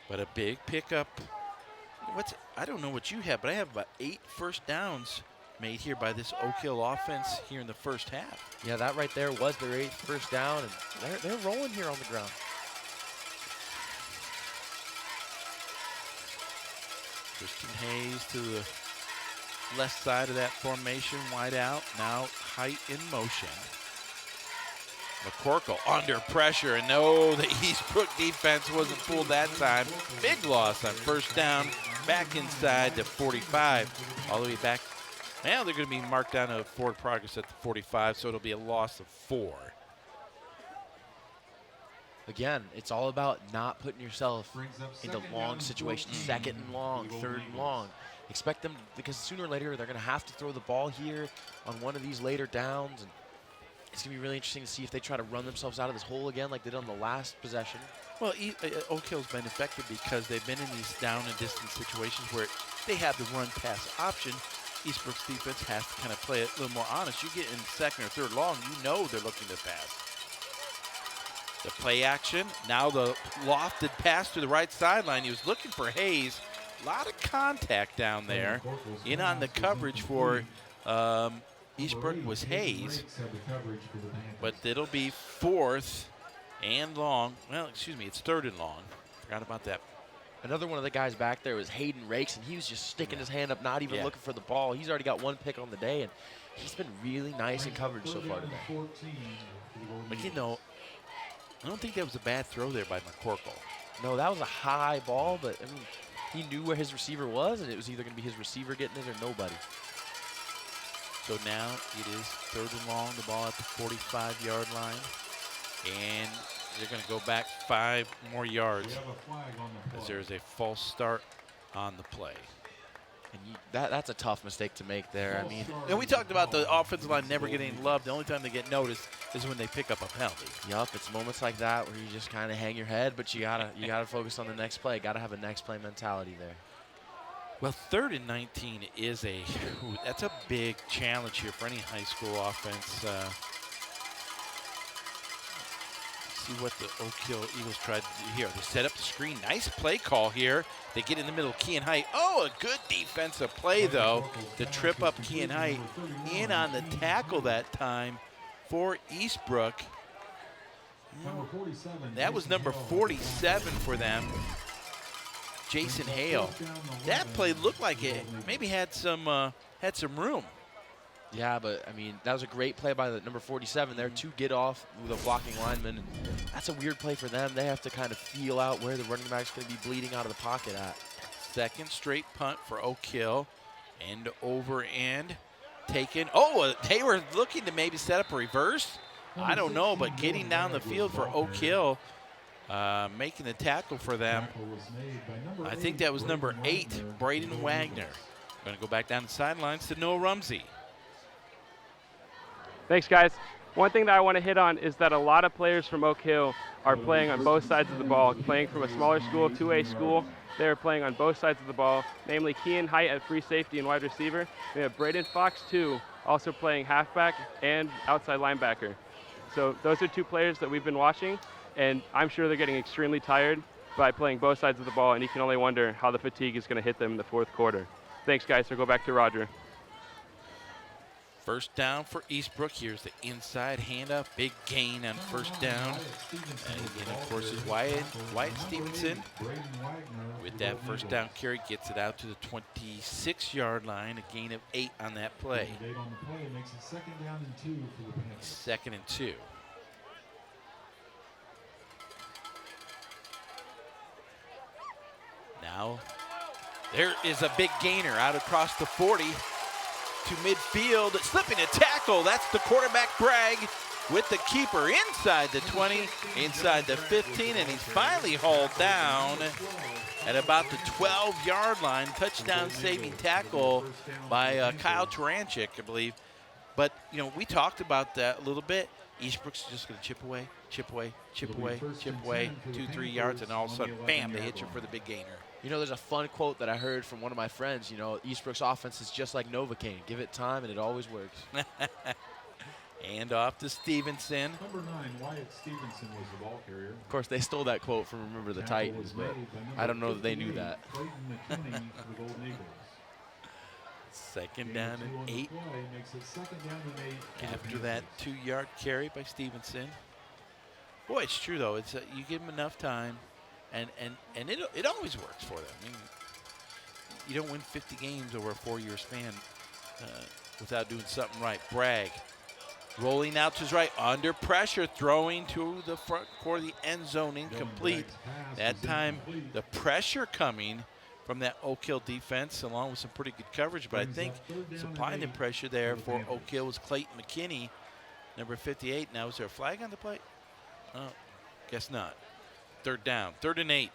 But a big pickup. I don't know what you have, but I have about 8 first downs made here by this Oak Hill offense here in the first half. Yeah, that right there was their 8th first down, and they're rolling here on the ground. Tristan Hayes to the left side of that formation, wide out. Now Height in motion. McCorkle under pressure, and no, the Eastbrook defense wasn't fooled that time. Big loss on first down, back inside the 45, all the way back. Now they're going to be marked down to forward progress at the 45, so it'll be a loss of 4. Again, it's all about not putting yourself into long situations, 2nd and long, 3rd and long. expect them, because sooner or later they're going to have to throw the ball here on one of these later downs. And it's going to be really interesting to see if they try to run themselves out of this hole again like they did on the last possession. Well, Oak Hill's been effective because they've been in these down and distance situations where they have the run-pass option. Eastbrook's defense has to kind of play it a little more honest. You get in second or third long, you know they're looking to pass. The play action, now the lofted pass to the right sideline. He was looking for Hayes. A lot of contact down there. In on the coverage for Eastbrook was Hayes. But it'll be 4th and long. Well, excuse me, it's 3rd and long. Forgot about that. Another one of the guys back there was Hayden Rakes, and he was just sticking his hand up, not even looking for the ball. He's already got 1 pick on the day, and he's been really nice in coverage so far today. But you know, I don't think that was a bad throw there by McCorkle. No, that was a high ball, but I mean, he knew where his receiver was, and it was either going to be his receiver getting it or nobody. So now it is 3rd and long, the ball at the 45-yard line. And they're going to go back 5 more yards as there's a false start on the play. And that's a tough mistake to make there. I mean, and we talked about the offensive line never getting love. The only time they get noticed is when they pick up a penalty. Yup, it's moments like that where you just kind of hang your head, but you gotta focus on the next play. Gotta have a next play mentality there. Well, 3rd and 19 is that's a big challenge here for any high school offense. See what the Oak Hill Eagles tried to do here. They set up the screen. Nice play call here. They get in the middle of Kean Height. Oh, a good defensive play, though, to trip up Kean Height. In on the tackle that time for Eastbrook. That was number 47 for them, Jason Hale. That play looked like it maybe had some room. Yeah, but, I mean, that was a great play by the number 47 there to get off with a blocking lineman. And that's a weird play for them. They have to kind of feel out where the running back's going to be bleeding out of the pocket at. 2nd straight punt for Oak Hill. End over end. Taken. Oh, they were looking to maybe set up a reverse. I don't know, but getting down the field for Oak Hill, making the tackle for them. I think that was number 8, Braden Wagner. Going to go back down the sidelines to Noah Rumsey. Thanks, guys. One thing that I want to hit on is that a lot of players from Oak Hill are playing on both sides of the ball, playing from a smaller school, 2A school. They're playing on both sides of the ball, namely Kean Height at free safety and wide receiver. We have Braden Fox, too, also playing halfback and outside linebacker. So those are 2 players that we've been watching, and I'm sure they're getting extremely tired by playing both sides of the ball, and you can only wonder how the fatigue is going to hit them in the 4th quarter. Thanks, guys. So go back to Roger. 1st down for Eastbrook. Here's the inside handoff. Big gain on 1st down. And again, of course, is Wyatt Stevenson. With that 1st down carry, gets it out to the 26-yard line. A gain of 8 on that play. 2nd and 2. Now, there is a big gainer out across the 40. To midfield, slipping a tackle. That's the quarterback, Bragg, with the keeper inside the 20, inside the 15, and he's finally hauled down at about the 12-yard line. Touchdown-saving tackle by Kyle Taranchik, I believe. But, you know, we talked about that a little bit. Eastbrook's just going to chip away, chip away, chip away, chip away, 2-3 yards, and all of a sudden, bam, they hit you for the big gainer. You know, there's a fun quote that I heard from one of my friends. You know, Eastbrook's offense is just like Novocaine. Give it time, and it always works. And off to Stevenson. Number 9, Wyatt Stevenson was the ball carrier. Of course, they stole that quote from Remember the Titans, but I don't know that they knew that. 2nd down and 8. After that 2-yard carry by Stevenson. Boy, it's true, though. It's you give them enough time. And it always works for them. I mean, you don't win 50 games over a 4-year span without doing something right. Bragg rolling out to his right, under pressure, throwing to the front for the end zone, incomplete. That time, the pressure coming from that Oak Hill defense, along with some pretty good coverage. But I think supplying the pressure there for Oak Hill was Clayton McKinney, number 58. Now, is there a flag on the play? Oh, guess not. 3rd down, 3rd and 8.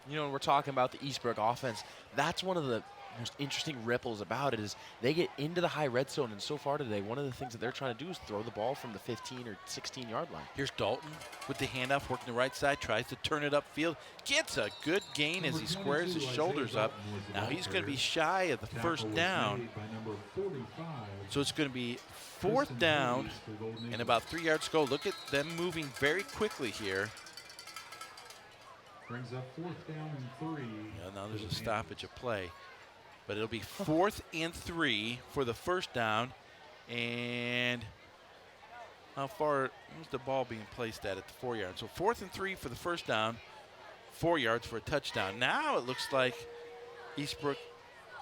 You know, when we're talking about the Eastbrook offense, that's one of the most interesting ripples about it is they get into the high red zone, and so far today, one of the things that they're trying to do is throw the ball from the 15 or 16-yard line. Here's Dalton with the handoff, working the right side, tries to turn it upfield, gets a good gain as he squares his shoulders up. Now he's going to be shy of the first down, so it's going to be 4th down and about 3 yards to go. Look at them moving very quickly here. Brings up 4th down and 3. Yeah, now there's a stoppage of play. But it'll be 4th and 3 for the first down. And how far is the ball being placed at the 4 yards? So 4th and 3 for the first down, 4 yards for a touchdown. Now it looks like Eastbrook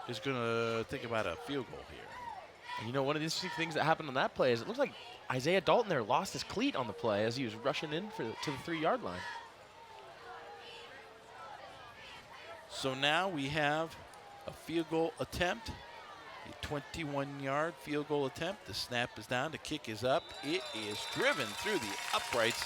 is going to think about a field goal here. And you know, one of the interesting things that happened on that play is it looks like Isaiah Dalton there lost his cleat on the play as he was rushing in to the 3-yard line. So now we have a field goal attempt, a 21-yard field goal attempt. The snap is down, the kick is up. It is driven through the uprights,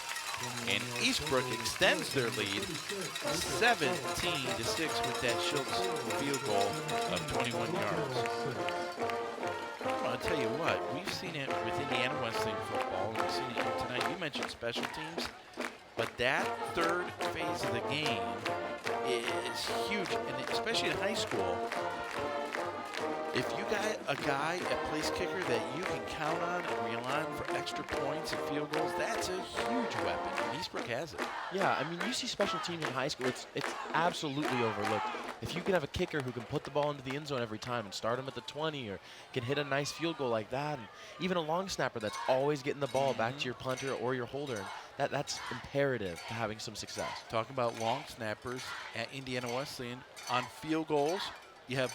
and Eastbrook extends their lead 17-6 with that Schultz field goal of 21 yards. I'll tell you what, we've seen it with Indiana Wesleyan football, and we've seen it here tonight. You mentioned special teams, but that third phase of the game is huge, and especially in high school. If you got a guy at place kicker that you can count on and rely on for extra points and field goals, that's a huge weapon, and Eastbrook has it. Yeah, I mean, you see special teams in high school, it's absolutely overlooked. If you can have a kicker who can put the ball into the end zone every time and start him at the 20, or can hit a nice field goal like that, and even a long snapper that's always getting the ball back to your punter or your holder, that's imperative to having some success. Talking about long snappers at Indiana Wesleyan, on field goals, you have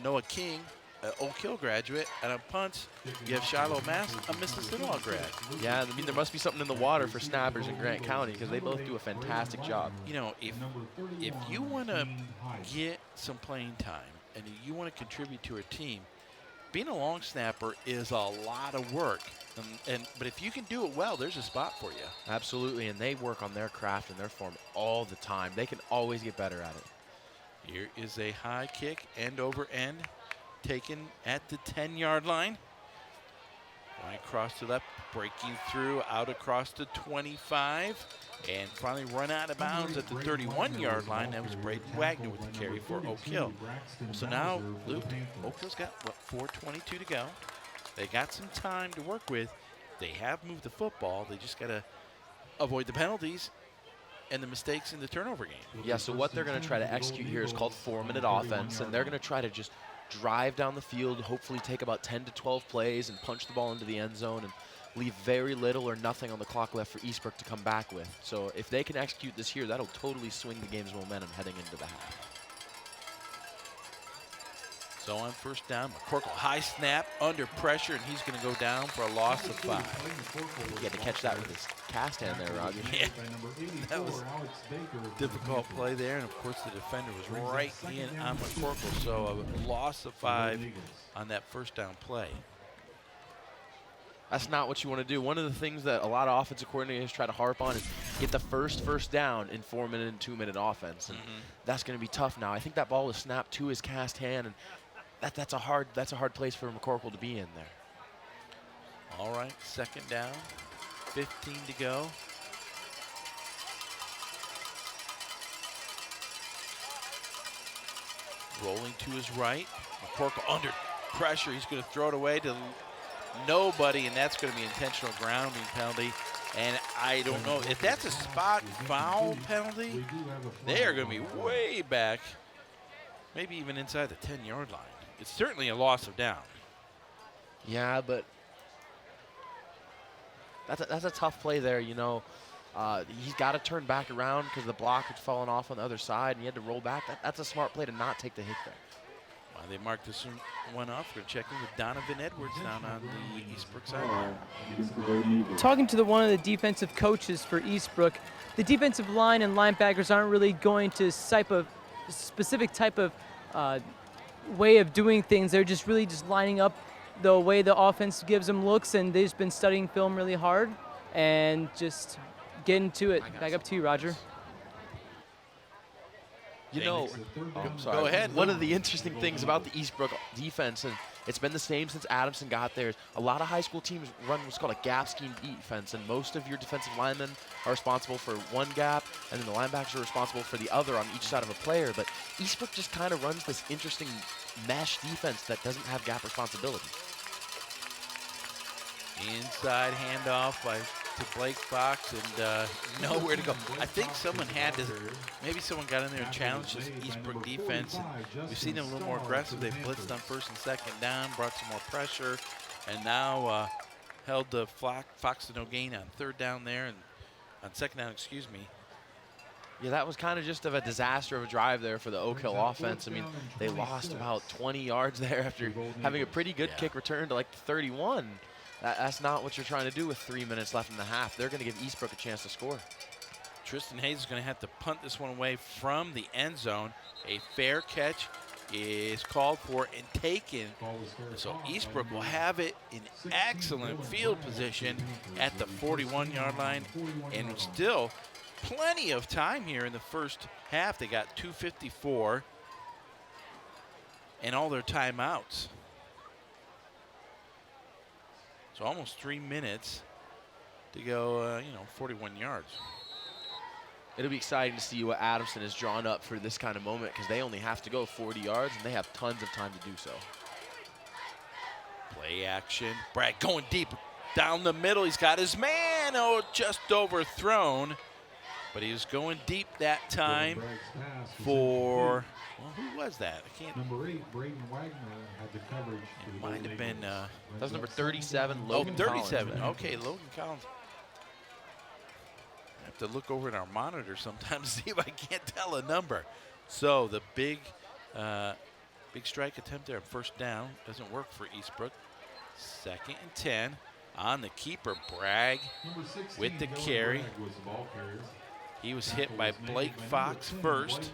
Noah King, an Oak Hill graduate, and on punts, you have Shiloh Mass, a Mississippi Law grad. Yeah, I mean, there must be something in the water for snappers in Grant County because they both do a fantastic job. You know, if you want to get some playing time and you want to contribute to a team, being a long snapper is a lot of work. But if you can do it well, there's a spot for you. Absolutely, and they work on their craft and their form all the time. They can always get better at it. Here is a high kick, end over end, taken at the 10-yard line. Going across to the left, breaking through, out across the 25, and finally run out of bounds at the 31-yard line. That was Braden Wagner with the carry for Oak Hill. So now, Luke, Oak Hill's got, 4:22 to go. They got some time to work with. They have moved the football. They just got to avoid the penalties and the mistakes in the turnover game. Yeah, so what they're going to try to execute here is called 4-minute offense, and they're going to try to just drive down the field, hopefully take about 10 to 12 plays and punch the ball into the end zone and leave very little or nothing on the clock left for Eastbrook to come back with. So if they can execute this here, that'll totally swing the game's momentum heading into the half. So on first down, McCorkle high snap, under pressure, and he's going to go down for a loss of 5. He had to catch that with his cast hand there, Roger. Yeah, that was a difficult play there, and of course the defender was right in on McCorkle, so a loss of 5 on that first down play. That's not what you want to do. One of the things that a lot of offensive coordinators try to harp on is get the first down in 4-minute and 2-minute offense, and that's going to be tough now. I think that ball was snapped to his cast hand, and that's a hard place for McCorkle to be in there. All right, second down, 15 to go. Rolling to his right, McCorkle under pressure. He's going to throw it away to nobody, and that's going to be intentional grounding penalty. And I don't know if that's a spot foul penalty. They are going to be way back, maybe even inside the 10-yard line. It's certainly a loss of down. Yeah, but that's a tough play there, you know. He's got to turn back around because the block had fallen off on the other side, and he had to roll back. That's a smart play to not take the hit there. They marked this one off. We're checking with Donovan Edwards down on the Eastbrook sideline. Talking to one of the defensive coaches for Eastbrook, the defensive line and linebackers aren't really going to specific type of way of doing things. They're just really lining up the way the offense gives them looks, and they've just been studying film really hard and just getting to it. Back up to you, Roger. You know, I'm sorry. Go ahead. One of the interesting things about the Eastbrook defense, and it's been the same since Adamson got there, is a lot of high school teams run what's called a gap scheme defense, and most of your defensive linemen are responsible for one gap, and then the linebackers are responsible for the other on each side of a player. But Eastbrook just kind of runs this interesting mesh defense that doesn't have gap responsibility. Inside handoff to Blake Fox, and nowhere to go. I think someone had to, maybe someone got in there and challenged this Eastbrook defense. And we've seen them a little more aggressive. They've blitzed on 1st and 2nd down, brought some more pressure, and now held the Fox to no gain on 3rd down there, and on 2nd down, excuse me. Yeah, that was kind of just of a disaster of a drive there for the Oak Hill offense. I mean, they lost about 20 yards there after having a pretty good kick return to like 31. That's not what you're trying to do with 3 minutes left in the half. They're going to give Eastbrook a chance to score. Tristan Hayes is going to have to punt this one away from the end zone. A fair catch is called for and taken. So Eastbrook will have it in excellent field position at the 41-yard line. And still plenty of time here in the first half. They got 2:54 and all their timeouts. So almost 3 minutes to go, 41 yards. It'll be exciting to see what Adamson has drawn up for this kind of moment, because they only have to go 40 yards, and they have tons of time to do so. Play action. Bragg going deep down the middle. He's got his man. Oh, just overthrown. But he was going deep that time for, well, who was that? I can't. Number 8, Braden Wagner had the coverage. It might have been. That was number 37, Logan Collins. 37. Okay, Logan Collins. I have to look over at our monitor sometimes to see if I can't tell a number. So the big strike attempt there, 1st down, doesn't work for Eastbrook. 2nd and 10 on the keeper, Bragg with the carry. He was hit by Blake Fox first.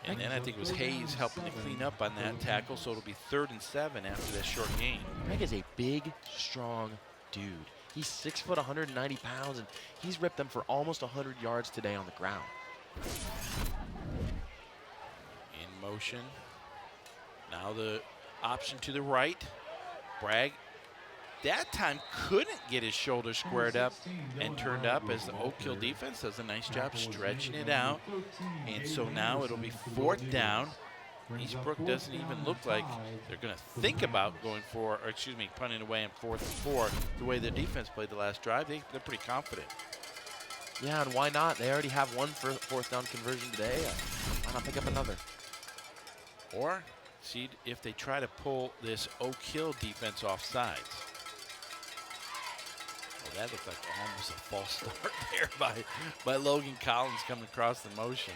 And then I think it was Hayes helping to clean up on that tackle, so it'll be 3rd and 7 after that short gain. Bragg is a big, strong dude. He's 6 foot, 190 pounds, and he's ripped them for almost 100 yards today on the ground. In motion. Now the option to the right. Bragg that time couldn't get his shoulder squared up and turned up, as the Oak Hill defense does a nice job stretching it out. And so now it'll be 4th down. Eastbrook doesn't even look like they're going to think about going for, or excuse me, punting away in 4th and 4. The way their defense played the last drive, they're pretty confident. Yeah, and why not? They already have one 4th down conversion today. Why not pick up another? Or see if they try to pull this Oak Hill defense off sides. Well, that looked like almost a false start there by Logan Collins coming across the motion.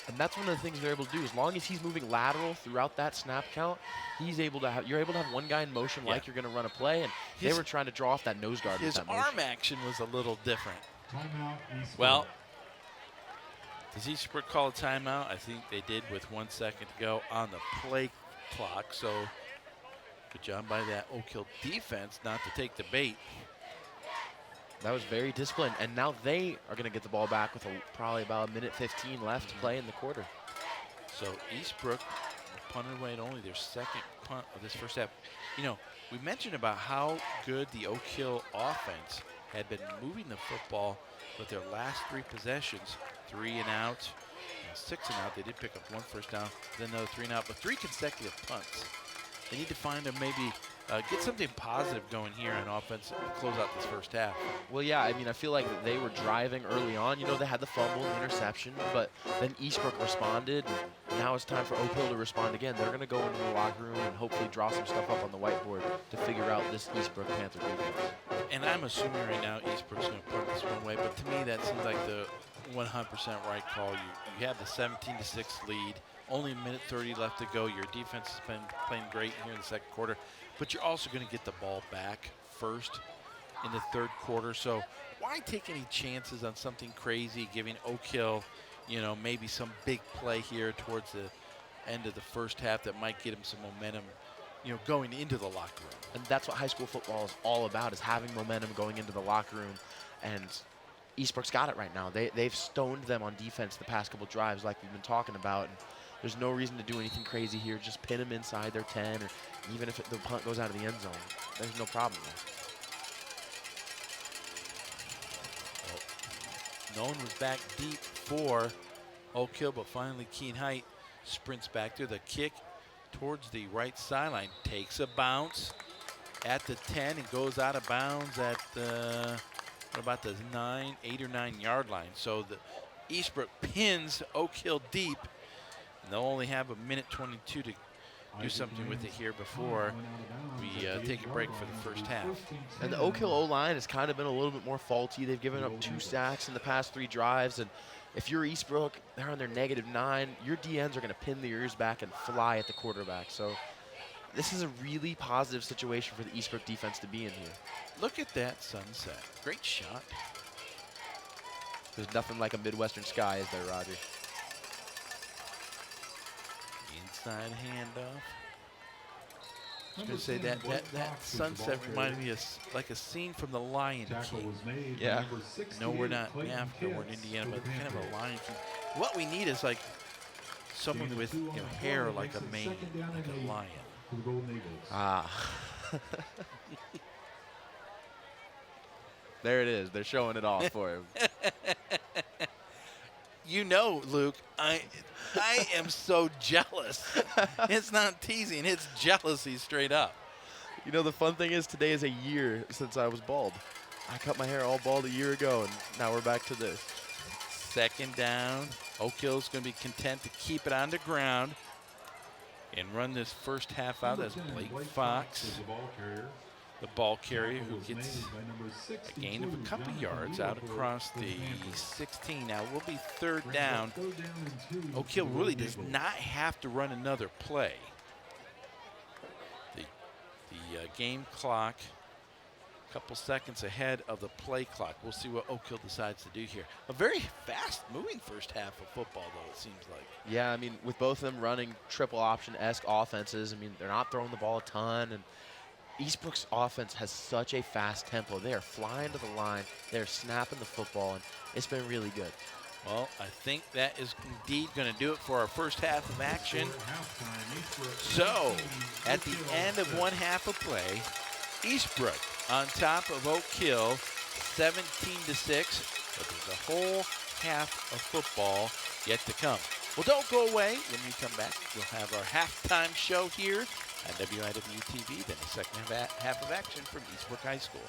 And that's one of the things they're able to do. As long as he's moving lateral throughout that snap count, you're able to have one guy in motion like you're going to run a play, and they were trying to draw off that nose guard. His with that arm motion. action was a little different. Timeout, well, does Eastbrook call a timeout? I think they did with 1 second to go on the play clock. So good job by that Oak Hill defense not to take the bait. That was very disciplined, and now they are going to get the ball back with probably about 1:15 left to play in the quarter. So Eastbrook punted away at only their 2nd punt of this first half. You know, we mentioned about how good the Oak Hill offense had been moving the football with their last 3 possessions, 3 and out, 6 and out. They did pick up 1 first down, then another 3 and out, but 3 consecutive punts. They need to find a maybe get something positive going here on offense and close out this first half. Well, yeah, I mean, I feel like they were driving early on. You know, they had the fumble and interception, but then Eastbrook responded. And now it's time for Oak Hill to respond again. They're going to go into the locker room and hopefully draw some stuff up on the whiteboard to figure out this Eastbrook Panther defense. And I'm assuming right now Eastbrook's going to put this one away, but to me that seems like the 100% right call. You have the 17-6 lead. Only 1:30 left to go. Your defense has been playing great here in the 2nd quarter, but you're also going to get the ball back first in the 3rd quarter. So why take any chances on something crazy, giving Oak Hill, maybe some big play here towards the end of the first half that might get them some momentum, going into the locker room. And that's what high school football is all about, is having momentum going into the locker room. And Eastbrook's got it right now. They've stoned them on defense the past couple drives like we've been talking about. And there's no reason to do anything crazy here. Just pin them inside their 10, or even if the punt goes out of the end zone, there's no problem there. No one was back deep for Oak Hill, but finally Keene Height sprints back there. The kick towards the right sideline takes a bounce at the 10 and goes out of bounds at what about the 8 or 9 yard line. So the Eastbrook pins Oak Hill deep, and they'll only have a minute 22 to do something with it here before we take a break for the first half. And the Oak Hill O-line has kind of been a little bit more faulty. They've given up 2 sacks in the past 3 drives, and if you're Eastbrook, they're on their -9. Your DNs are going to pin the ears back and fly at the quarterback. So this is a really positive situation for the Eastbrook defense to be in here. Look at that sunset. Great shot. There's nothing like a Midwestern sky, is there, Roger? Inside handoff. I was going to say that sunset reminded me of like a scene from The Lion King. Yeah. No, we're not in Africa, we're in Indiana, but kind of a Lion King. What we need is like someone with hair like a mane, like a lion. Ah. There it is. They're showing it off for him. You know, Luke, I am so jealous. It's not teasing, it's jealousy straight up. You know, the fun thing is today is a year since I was bald. I cut my hair all bald a year ago, and now we're back to this. Second down. Oak Hill's going to be content to keep it on the ground and run this first half out. That's Blake Fox, the ball carrier, who gets a gain of a couple yards out across the 16. Now we'll be third down. Oak Hill really does not have to run another play. The game clock, a couple seconds ahead of the play clock. We'll see what Oak Hill decides to do here. A very fast-moving first half of football, though, it seems like. Yeah, I mean, with both of them running triple option-esque offenses, I mean, they're not throwing the ball a ton, and Eastbrook's offense has such a fast tempo. They are flying to the line. They're snapping the football, and it's been really good. Well, I think that is indeed going to do it for our first half of action. So, at the end of one half of play, Eastbrook on top of Oak Hill, 17-6. But there's a whole half of football yet to come. Well, don't go away. When we come back, we'll have our halftime show here at WIW-TV, then the second half of action from Eastbrook High School.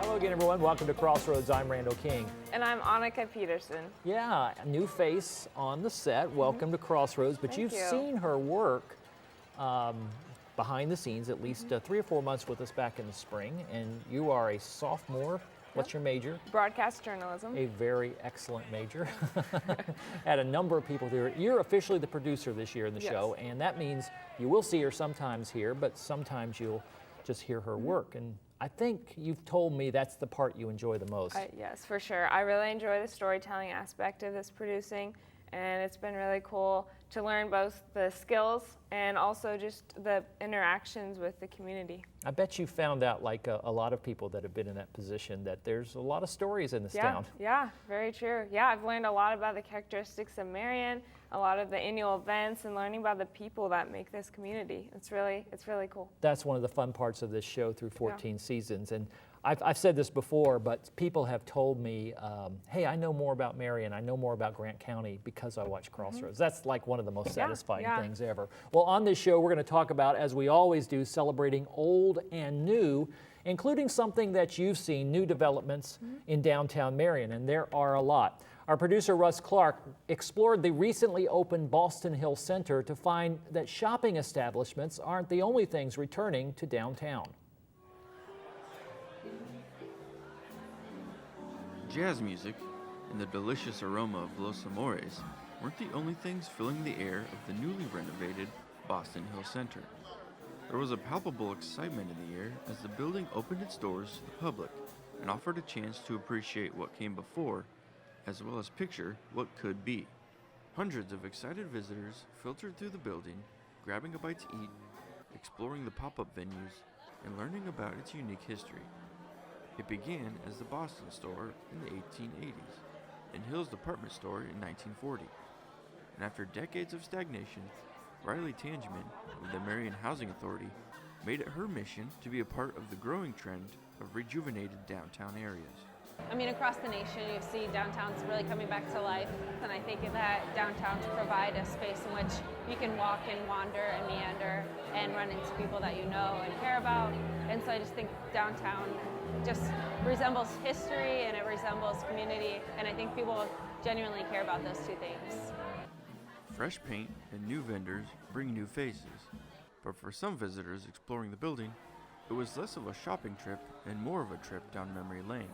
Hello again, everyone. Welcome to Crossroads. I'm Randall King. And I'm Annika Peterson. Yeah, a new face on the set. Welcome to Crossroads. But you've seen her work behind the scenes, at least 3 or 4 months with us back in the spring. And you are a sophomore. What's your major? Broadcast journalism. A very excellent major. Had a number of people there. You're officially the producer this year in the show, and that means you will see her sometimes here, but sometimes you'll just hear her work. And I think you've told me that's the part you enjoy the most. Yes, for sure. I really enjoy the storytelling aspect of this producing, and it's been really cool to learn both the skills and also just the interactions with the community. I bet you found out, like a lot of people that have been in that position, that there's a lot of stories in this town. Yeah, very true. Yeah, I've learned a lot about the characteristics of Marion, a lot of the annual events, and learning about the people that make this community. It's really cool. That's one of the fun parts of this show through 14 seasons. And I've said this before, but people have told me, hey, I know more about Marion, I know more about Grant County because I watch Crossroads. That's like one of the most satisfying things ever. Well, on this show, we're going to talk about, as we always do, celebrating old and new, including something that you've seen, new developments in downtown Marion, and there are a lot. Our producer, Russ Clark, explored the recently opened Boston Hill Center to find that shopping establishments aren't the only things returning to downtown. Jazz music and the delicious aroma of Los Amores weren't the only things filling the air of the newly renovated Boston Hill Center. There was a palpable excitement in the air as the building opened its doors to the public and offered a chance to appreciate what came before, as well as picture what could be. Hundreds of excited visitors filtered through the building, grabbing a bite to eat, exploring the pop-up venues, and learning about its unique history. It began as the Boston store in the 1880s and Hill's department store in 1940. And after decades of stagnation, Riley Tangeman of the Marion Housing Authority made it her mission to be a part of the growing trend of rejuvenated downtown areas. I mean, across the nation, you see downtowns really coming back to life, and I think that downtowns provide a space in which you can walk and wander and meander and run into people that you know and care about. And so I just think downtown just resembles history and it resembles community, and I think people genuinely care about those two things. Fresh paint and new vendors bring new faces, but for some visitors exploring the building, it was less of a shopping trip and more of a trip down memory lane.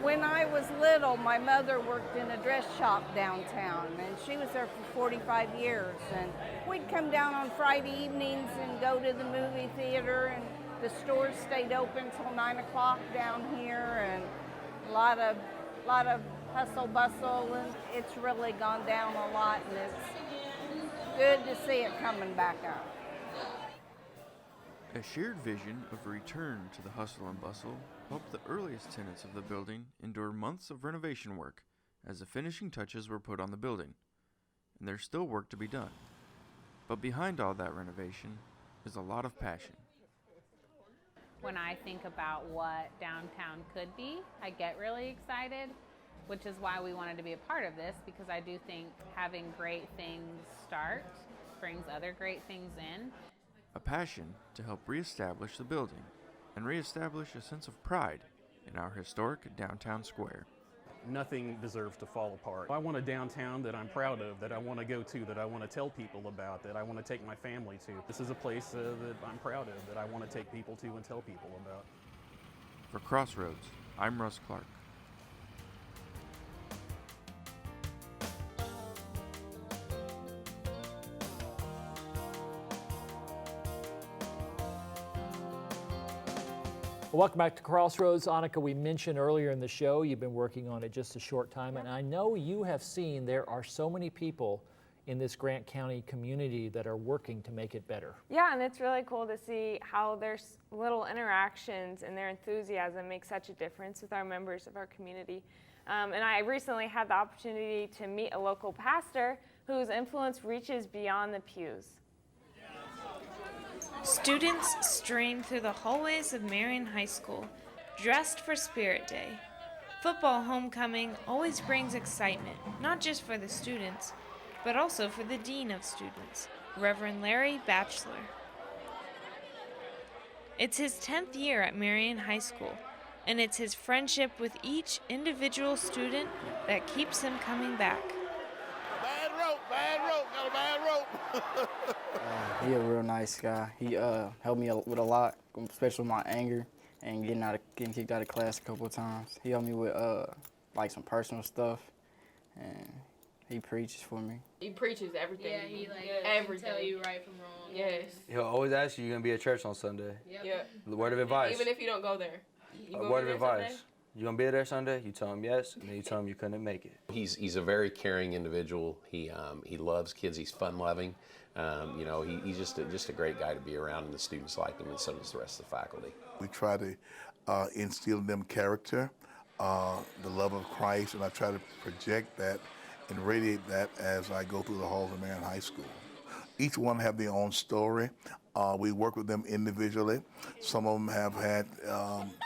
When I was little, my mother worked in a dress shop downtown, and she was there for 45 years. And we'd come down on Friday evenings and go to the movie theater, and the stores stayed open till 9 o'clock down here, and a lot of hustle bustle, and it's really gone down a lot, and it's good to see it coming back up. A shared vision of a return to the hustle and bustle helped the earliest tenants of the building endure months of renovation work as the finishing touches were put on the building, and there's still work to be done. But behind all that renovation is a lot of passion. When I think about what downtown could be, I get really excited, which is why we wanted to be a part of this, because I do think having great things start brings other great things in. A passion to help reestablish the building and reestablish a sense of pride in our historic downtown square. Nothing deserves to fall apart. I want a downtown that I'm proud of, that I want to go to, that I want to tell people about, that I want to take my family to. This is a place that I'm proud of, that I want to take people to and tell people about. For Crossroads, I'm Russ Clark. Well, welcome back to Crossroads. Annika, we mentioned earlier in the show you've been working on it just a short time, and I know you have seen there are so many people in this Grant County community that are working to make it better. Yeah, and it's really cool to see how there's little interactions and their enthusiasm make such a difference with our members of our community. And I recently had the opportunity to meet a local pastor whose influence reaches beyond the pews. Students stream through the hallways of Marion High School, dressed for Spirit Day. Football homecoming always brings excitement, not just for the students, but also for the Dean of Students, Reverend Larry Batchelor. It's his 10th year at Marion High School, and it's his friendship with each individual student that keeps him coming back. Bad rope, got a bad rope. He's a real nice guy. He helped me with a lot, especially with my anger and getting kicked out of class a couple of times. He helped me with like some personal stuff, and he preaches for me. He preaches everything. Yeah, he everything. Tell you right from wrong. Yes. He'll always ask you gonna be at church on Sunday. Yep. Yeah. The word of advice. Even if you don't go there. Word of advice. You gonna be there Sunday? You tell him yes, and then you tell him you couldn't make it. He's a very caring individual. He loves kids. He's fun loving. He's just a great guy to be around, and the students like him, and so does the rest of the faculty. We try to instill in them character, the love of Christ, and I try to project that and radiate that as I go through the halls of Marion High School. Each one have their own story. We work with them individually. Some of them have had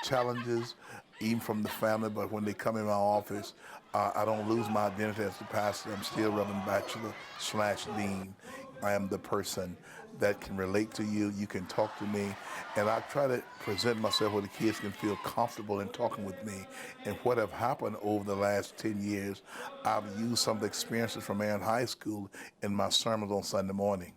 challenges, even from the family, but when they come in my office, I don't lose my identity as the pastor. I'm still Reverend Batchelor/Dean. I am the person that can relate to you. You can talk to me, and I try to present myself where the kids can feel comfortable in talking with me. And what have happened over the last 10 years, I've used some of the experiences from Marion High School in my sermons on Sunday morning.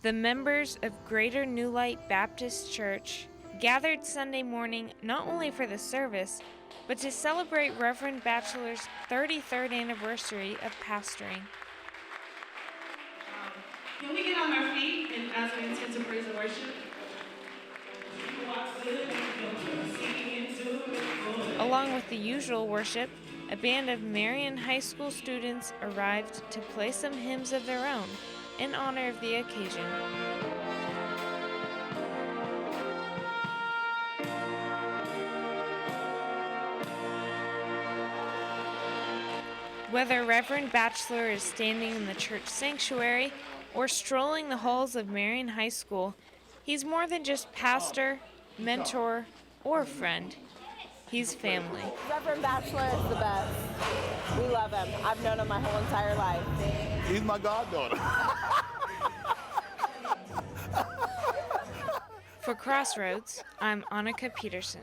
The members of Greater New Light Baptist Church gathered Sunday morning not only for the service, but to celebrate Reverend Batchelor's 33rd anniversary of pastoring. Can we get on our feet and as we intend to praise and worship? Along with the usual worship, a band of Marion High School students arrived to play some hymns of their own in honor of the occasion. Whether Reverend Batchelor is standing in the church sanctuary or strolling the halls of Marion High School, he's more than just pastor, mentor, or friend. He's family. Reverend Batchelor is the best. We love him. I've known him my whole entire life. He's my goddaughter. For Crossroads, I'm Annika Peterson.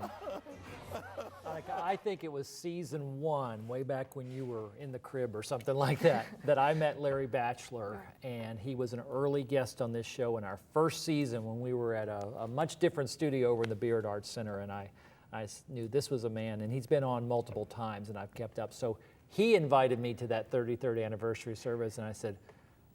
I think it was season 1, way back when you were in the crib or something like that, that I met Larry Batchelor, and he was an early guest on this show in our first season when we were at a much different studio over in the Beard Arts Center, and I knew this was a man, and he's been on multiple times, and I've kept up. So he invited me to that 33rd anniversary service, and I said,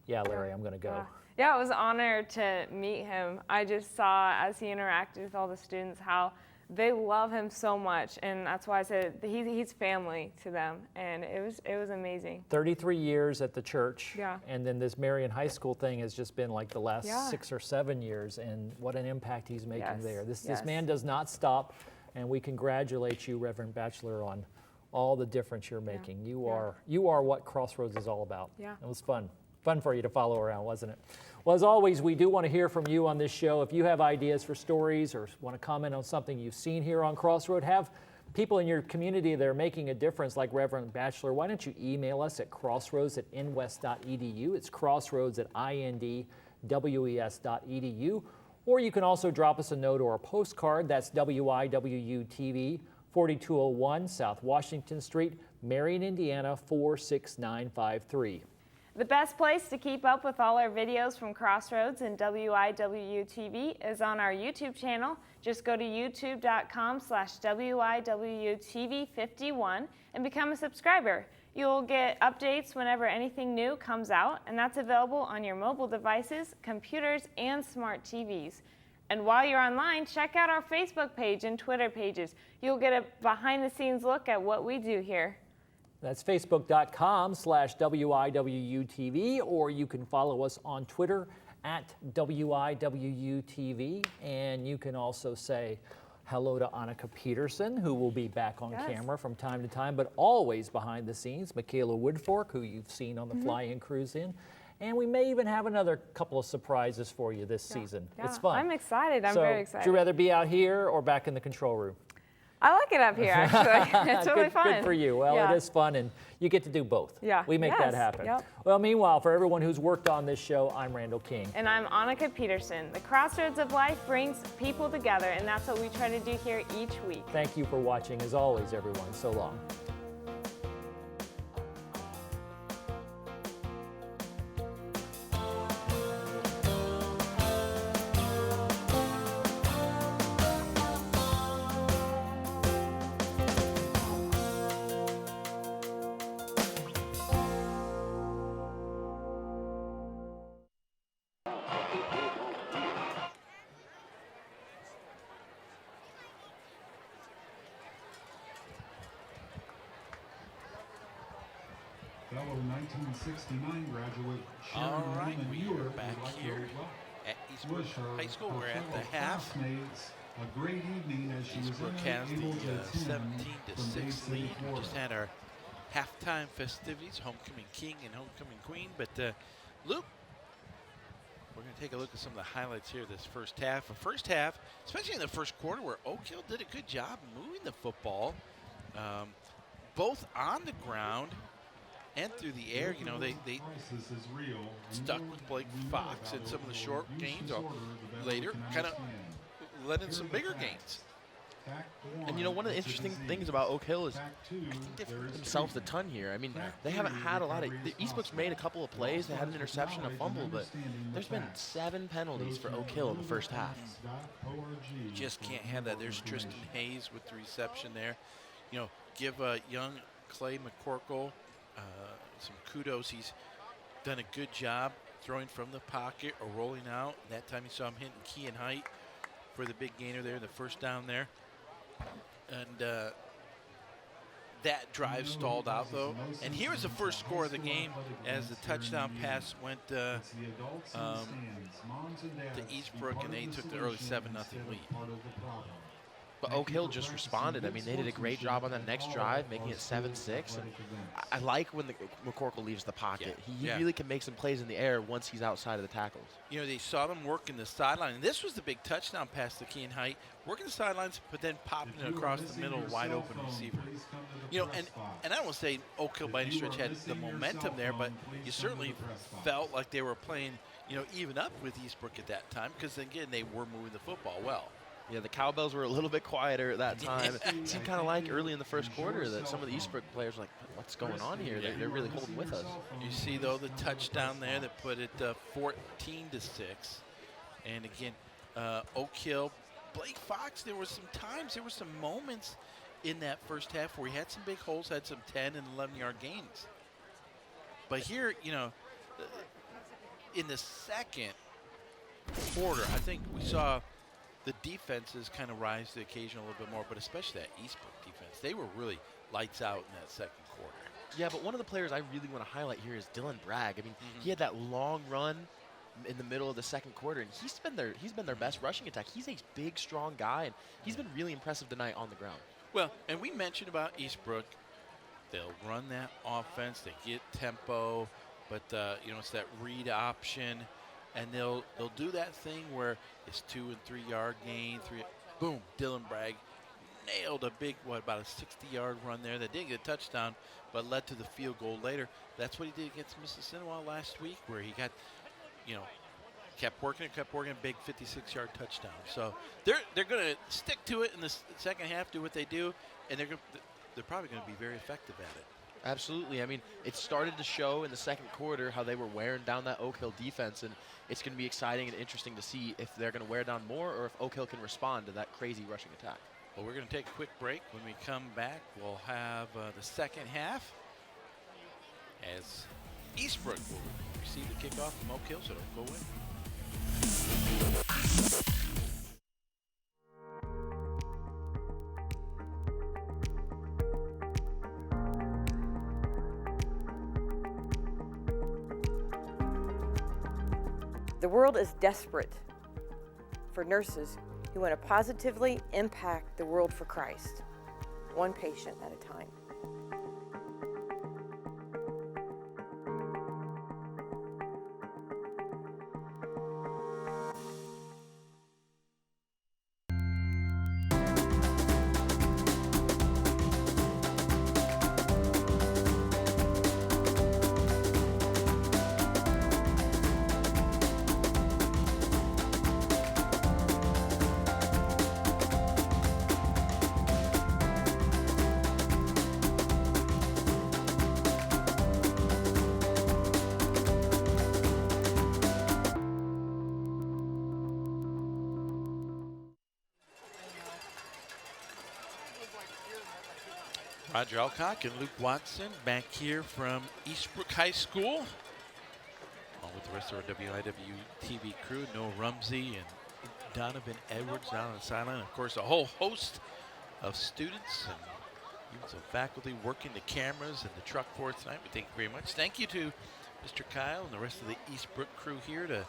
yeah, Larry, I'm going to go. Yeah, it was an honor to meet him. I just saw, as he interacted with all the students, how they love him so much, and that's why I said he's family to them, and it was amazing. 33 years at the church, Yeah. and then this Marion High School thing has just been like the last Yeah. 6 or 7 years, and what an impact he's making Yes, there. This yes. man does not stop, and we congratulate you, Reverend Batchelor, on all the difference you're making. You are what Crossroads is all about. Yeah. It was fun for you to follow around, wasn't it? Well, as always, we do want to hear from you on this show. If you have ideas for stories or want to comment on something you've seen here on Crossroad, have people in your community that are making a difference like Reverend Batchelor, why don't you email us at crossroads@nwest.edu. It's crossroads@indwes.edu. Or you can also drop us a note or a postcard. That's WIWU-TV, 4201 South Washington Street, Marion, Indiana, 46953. The best place to keep up with all our videos from Crossroads and WIWU-TV is on our YouTube channel. Just go to youtube.com/WIWU-TV51 and become a subscriber. You'll get updates whenever anything new comes out, and that's available on your mobile devices, computers, and smart TVs. And while you're online, check out our Facebook page and Twitter pages. You'll get a behind-the-scenes look at what we do here. That's facebook.com/WIWU-TV, or you can follow us on Twitter at WIWU-TV, and you can also say hello to Annika Peterson, who will be back on camera from time to time, but always behind the scenes, Michaela Woodfork, who you've seen on the fly-in cruise in, and we may even have another couple of surprises for you this season. Yeah. It's fun. I'm excited. I'm very excited. Would you rather be out here or back in the control room? I like it up here, actually. It's really fun. Good for you. Well, Yeah. it is fun, and you get to do both. Yeah. We make that happen. Yep. Well, meanwhile, for everyone who's worked on this show, I'm Randall King. And I'm Annika Peterson. The Crossroads of Life brings people together, and that's what we try to do here each week. Thank you for watching, as always, everyone. So long. Fellow 1969 graduate Sharon All right, Newman we Muir are back would like to here at Eastbrook High School. We're at the half. Classmates a great evening as she Eastbrook was has able to the attend 17-6 lead. We just had our halftime festivities, homecoming king and homecoming queen. But Luke, we're going to take a look at some of the highlights here this first half. The first half, especially in the first quarter, where Oak Hill did a good job moving the football, both on the ground and through the air. You know, they stuck with Blake Fox in some of the short games. Later, kind of led in some bigger gains. And you know, one of the interesting things about Oak Hill is I think they've hurt themselves a ton here. I mean, they haven't had a lot of Eastbrook's made a couple of plays. They had an interception, a fumble, but there's been 7 penalties for Oak Hill in the first half. You just can't have that. There's Tristan Hayes with the reception there. You know, give young Clay McCorkle some kudos. He's done a good job throwing from the pocket or rolling out. That time you saw him hitting key and height for the big gainer there, the first down there. And that drive stalled out, though. And here was the first score of the game as the touchdown pass went to Eastbrook, and they took the early 7-0 lead. But Oak Hill just responded. I mean, they did a great job on that next drive, making it 7-6. And I like when McCorkle leaves the pocket. He really can make some plays in the air once he's outside of the tackles. You know, they saw them working the sideline. And this was the big touchdown pass to Kean Height, working the sidelines, but then popping it across the middle, wide open receiver. You know, and I don't want to say Oak Hill by any stretch had the momentum there, but you certainly felt like they were playing, you know, even up with Eastbrook at that time, because, again, they were moving the football well. Yeah, the cowbells were a little bit quieter at that time. It seemed kind of like early in the first quarter that some of the Eastbrook players were like, what's going on here? They're really holding with us. You see, though, the touchdown there that put it 14-6. And, again, Oak Hill, Blake Fox, there were some moments in that first half where he had some big holes, had some 10 and 11-yard gains. But here, you know, in the second quarter, I think we saw the defenses kind of rise to the occasion a little bit more, but especially that Eastbrook defense. They were really lights out in that second quarter. Yeah, but one of the players I really want to highlight here is Dylan Bragg. I mean, he had that long run in the middle of the second quarter, and he's been their best rushing attack. He's a big, strong guy, and he's been really impressive tonight on the ground. Well, and we mentioned about Eastbrook. They'll run that offense. They get tempo, but, you know, it's that read option. And they'll do that thing where it's 2- and 3-yard gain. Boom, Dylan Bragg nailed a big, about a 60-yard run there. That didn't get a touchdown, but led to the field goal later. That's what he did against Mississippi last week, where he got, you know, kept working, big 56-yard touchdown. So they're going to stick to it in the second half, do what they do, and they're probably going to be very effective at it. Absolutely. I mean, it started to show in the second quarter how they were wearing down that Oak Hill defense, and it's going to be exciting and interesting to see if they're going to wear down more or if Oak Hill can respond to that crazy rushing attack. Well, we're going to take a quick break. When we come back, we'll have the second half as Eastbrook will receive the kickoff from Oak Hill, so don't go away. The world is desperate for nurses who want to positively impact the world for Christ, one patient at a time. Roger Alcock and Luke Watson back here from Eastbrook High School, along with the rest of our WIW TV crew, Noah Rumsey and Donovan Edwards down on the sideline. Of course, a whole host of students and even some faculty working the cameras and the truck for us tonight. We thank you very much. Thank you to Mr. Kyle and the rest of the Eastbrook crew here to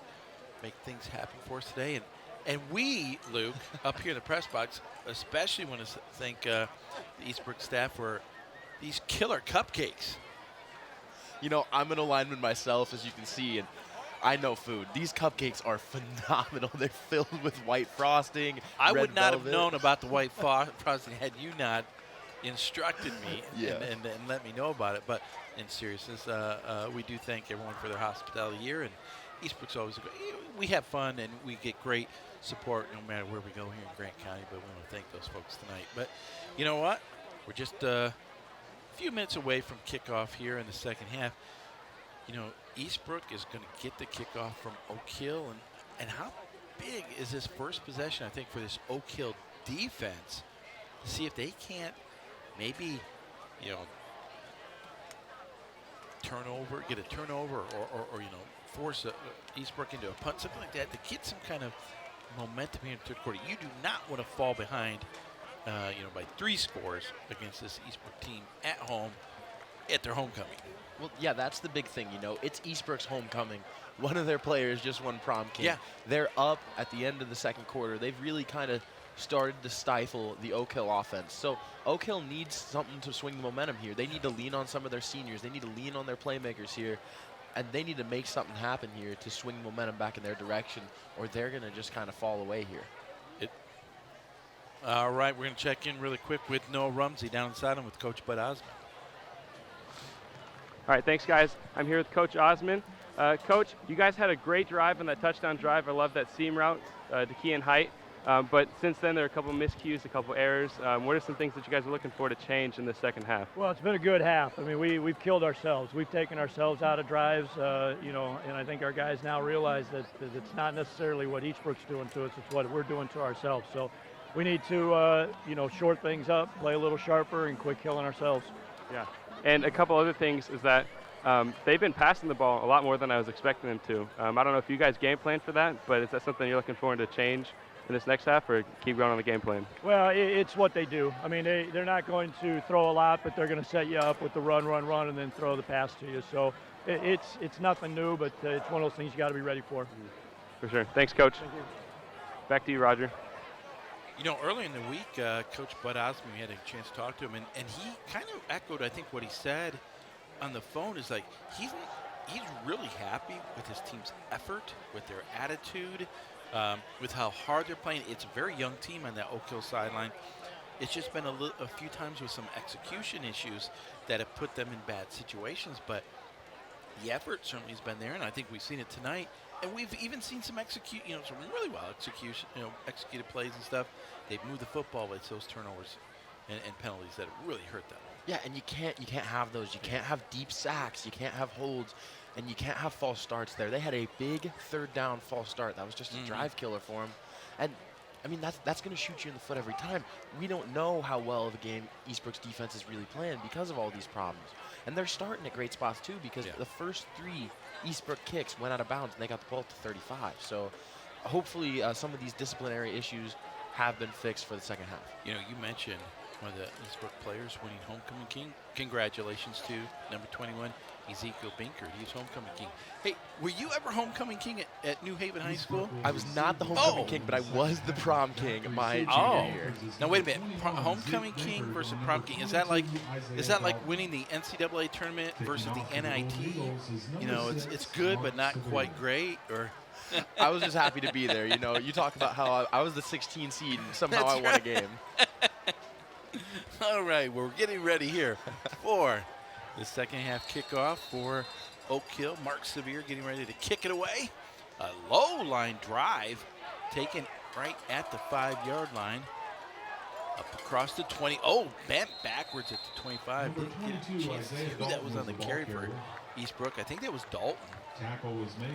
make things happen for us today. And we, Luke, up here in the press box, especially want to thank the Eastbrook staff for these killer cupcakes. You know, I'm an lineman myself, as you can see, and I know food. These cupcakes are phenomenal. They're filled with white frosting. I would not have known about the white frosting had you not instructed me and let me know about it. But in seriousness, we do thank everyone for their hospitality here. And Eastbrook's always we have fun and we get great support no matter where we go here in Grant County, but we want to thank those folks tonight. But you know what? We're just a few minutes away from kickoff here in the second half. You know, Eastbrook is going to get the kickoff from Oak Hill, and how big is this first possession, I think, for this Oak Hill defense to see if they can't maybe, you know, get a turnover or you know, force Eastbrook into a punt, something like that, to get some kind of momentum here in the third quarter. You do not want to fall behind by 3 scores against this Eastbrook team at home at their homecoming. Well, yeah, that's the big thing. It's Eastbrook's homecoming. One of their players just won prom king. Yeah. They're up at the end of the second quarter. They've really kind of started to stifle the Oak Hill offense. So Oak Hill needs something to swing the momentum here. They need to lean on some of their seniors. They need to lean on their playmakers here. And they need to make something happen here to swing momentum back in their direction, or they're going to just kind of fall away here. All right, we're going to check in really quick with Noah Rumsey down inside him with Coach Bud Osmond. All right, thanks, guys. I'm here with Coach Osmond. Coach, you guys had a great drive on that touchdown drive. I love that seam route to key in height. But since then, there are a couple miscues, a couple errors. What are some things that you guys are looking for to change in the second half? Well, it's been a good half. I mean, we've killed ourselves. We've taken ourselves out of drives, and I think our guys now realize that it's not necessarily what Eastbrook's doing to us, it's what we're doing to ourselves. So we need to, short things up, play a little sharper, and quit killing ourselves. Yeah. And a couple other things is that they've been passing the ball a lot more than I was expecting them to. I don't know if you guys game plan for that, but is that something you're looking forward to change in this next half, or keep going on the game plan? Well, it's what they do. I mean, they're not going to throw a lot, but they're going to set you up with the run, and then throw the pass to you. So it's nothing new, but it's one of those things you got to be ready for. For sure. Thanks, Coach. Thank you. Back to you, Roger. Early in the week, Coach Bud Osmond, we had a chance to talk to him, and he kind of echoed, I think, what he said on the phone is like he's really happy with his team's effort, with their attitude, with how hard they're playing. It's a very young team on that Oak Hill sideline. It's just been a few times with some execution issues that have put them in bad situations, but the effort certainly has been there, and I think we've seen it tonight. And we've even seen some some really well executed plays and stuff. They've moved the football, but it's those turnovers and penalties that have really hurt them. Yeah, and you can't have those. You can't have deep sacks. You can't have holds, and you can't have false starts there. They had a big third down false start. That was just a drive killer for them. And I mean, that's going to shoot you in the foot every time. We don't know how well of a game Eastbrook's defense is really playing because of all these problems. And they're starting at great spots, too, because the first 3 Eastbrook kicks went out of bounds, and they got the ball to 35. So hopefully some of these disciplinary issues have been fixed for the second half. You mentioned one of the Eastbrook players winning Homecoming King. Congratulations to number 21, Ezekiel Binkert. He's Homecoming King. Hey, were you ever Homecoming King at New Haven High School? I was not the Homecoming King, but I was the prom king my junior year. Now wait a minute. Homecoming King versus prom king. Is that like winning the NCAA tournament versus the NIT? It's good but not quite great, or I was just happy to be there. You talk about how I was the 16 seed and somehow I won a game. All right, we're getting ready here for the second half kickoff for Oak Hill. Mark Sevier getting ready to kick it away. A low line drive taken right at the 5-yard line. Up across the 20. Oh, bent backwards at the 25. Didn't get a chance to see who that was on the carry for Eastbrook. I think that was Dalton.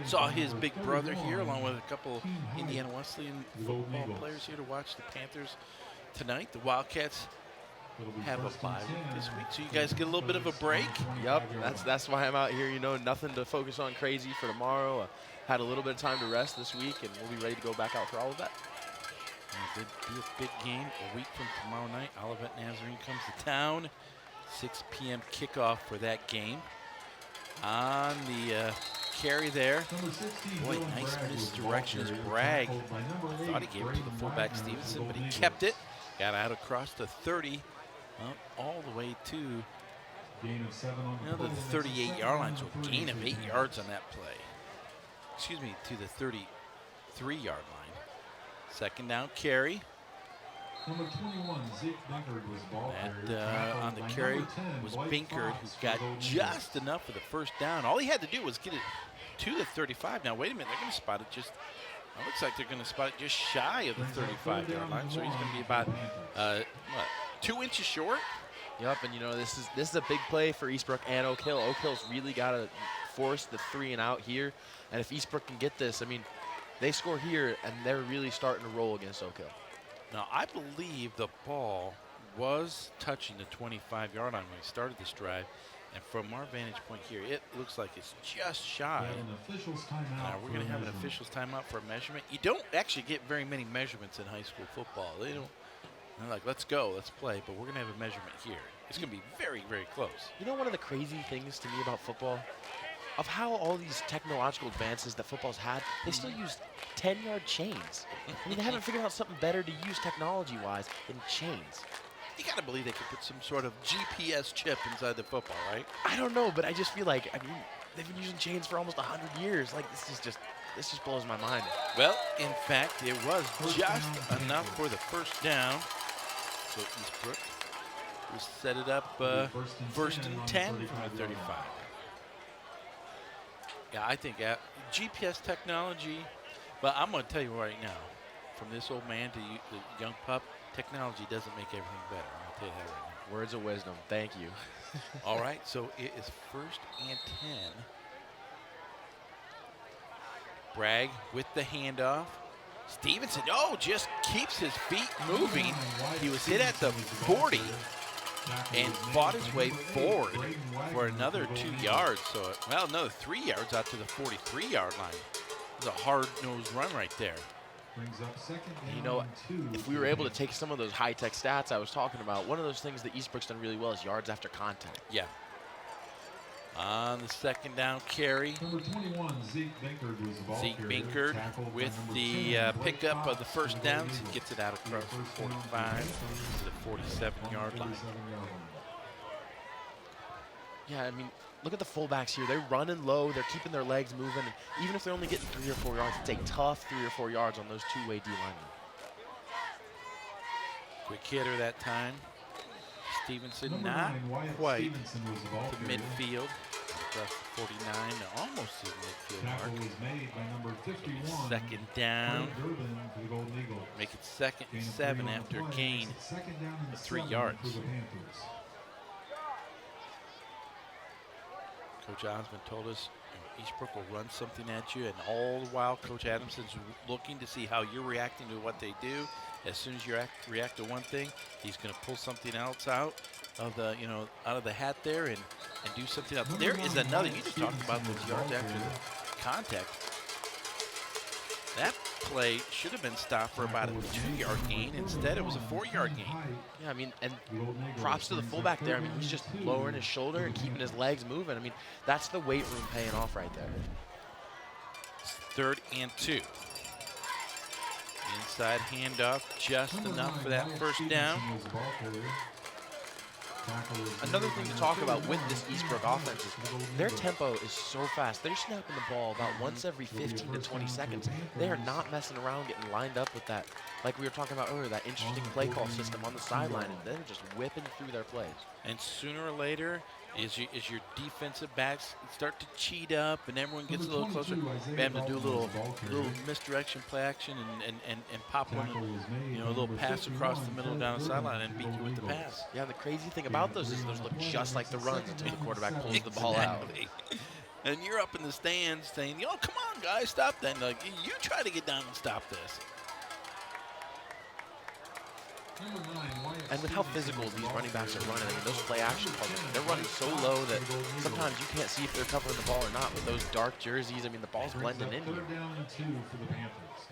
Saw his big brother here along with a couple Indiana Wesleyan football players here to watch the Panthers tonight. The Wildcats have a bye week this week, so you guys get a little bit of a break. Yep, that's why I'm out here. Nothing to focus on crazy for tomorrow. Had a little bit of time to rest this week, and we'll be ready to go back out for all of that. It'll be a big game a week from tomorrow night. Olivet Nazarene comes to town. 6 p.m. kickoff for that game. On the carry there. Boy, nice misdirection as Bragg. Thought he gave it to the fullback Stevenson, but he kept it. Got out across the 30, all the way to the 38-yard line. So a gain of 8 yards on that play. Excuse me, to the 33-yard line. Second down carry. Number 21, Zeke Binkert was ball carrier. On the carry was Binkert, who got just enough for the first down. All he had to do was get it to the 35. Now, wait a minute, they're going to spot it just, it looks like they're going to spot it just shy of the 35-yard line. So he's going to be about, 2 inches short. Yep, and this is a big play for Eastbrook and Oak Hill. Oak Hill's really got to force the 3 and out here. And if Eastbrook can get this, I mean, they score here, and they're really starting to roll against Oak Hill. Now, I believe the ball was touching the 25-yard line when we started this drive. And from our vantage point here, it looks like it's just shy. We're going to have an official's timeout for a measurement. You don't actually get very many measurements in high school football. They don't And they're like, let's go, let's play, but we're going to have a measurement here. It's going to be very, very close. You know one of the crazy things to me about football? Of how all these technological advances that football's had, they still use 10-yard chains. I mean, they haven't figured out something better to use technology-wise than chains. You got to believe they could put some sort of GPS chip inside the football, right? I don't know, but I just feel like, I mean, they've been using chains for almost 100 years. Like, this just blows my mind. Well, in fact, it was just enough for the first down. So Eastbrook will set it up first and 10 from the 35. Yeah, I think GPS technology, but I'm going to tell you right now, from this old man to the young pup, technology doesn't make everything better. I'll tell you that right now. Words of wisdom. Thank you. All right, so it is first and 10. Bragg with the handoff. Stevenson, just keeps his feet moving. He was hit at the 40 and fought his way forward for another 2 yards. So, well, another 3 yards out to the 43-yard line. It was a hard-nosed run right there. You know, if we were able to take some of those high-tech stats I was talking about, one of those things that Eastbrook's done really well is yards after contact. Yeah. On the second down carry, Number 21, Zeke Binkard was the ball Zeke carrier. Binkard Tackled with by the number 10, pickup Blake of the first Fox, downs. Golden Gets it out across the 45 to the 47-yard line. Yeah, I mean, look at the fullbacks here. They're running low. They're keeping their legs moving. And even if they're only getting 3 or 4 yards, it's a tough 3 or 4 yards on those two-way D linemen. Quick hitter that time. Stevenson Number not 9, Wyatt quite Stevenson was the ball to carrier. midfield. Across the 49, almost to the midfield Tackle mark. was made by number 51. Second down. Fred Durbin for the Golden Eagles. Make it second and Gain of 7 3 on the after a play. gain Makes it second down and of 3 7 yards. for the Panthers. Coach Osmond told us Eastbrook will run something at you, and all the while Coach Adamson's looking to see how you're reacting to what they do. As soon as you react to one thing, he's going to pull something else out of the out of the hat there and do something else. There is another. You just talked about those yards after the contact. That play should have been stopped for about a 2-yard gain. Instead, it was a 4-yard gain. Yeah, I mean, and props to the fullback there. I mean, he's just lowering his shoulder and keeping his legs moving. I mean, that's the weight room paying off right there. Third and 2. Inside handoff, just enough for that first down. Another thing to talk about with this Eastbrook offense is their tempo is so fast. They're snapping the ball about once every 15 to 20 seconds. They are not messing around getting lined up with that, like we were talking about earlier, that interesting play call system on the sideline, and they're just whipping through their plays. And sooner or later, as your defensive backs start to cheat up and everyone gets a little closer, they have to do a little misdirection play action and pop one, a little pass across the middle down the sideline and beat you with the pass. Yeah, the crazy thing about those is those look just like the runs until the quarterback pulls the ball out. And you're up in the stands saying, come on, guys, stop that. Like, you try to get down and stop this. And with how physical these running backs are running, I mean, those play action calls, they're running so low that sometimes you can't see if they're covering the ball or not. With those dark jerseys, I mean, the ball's blending in here.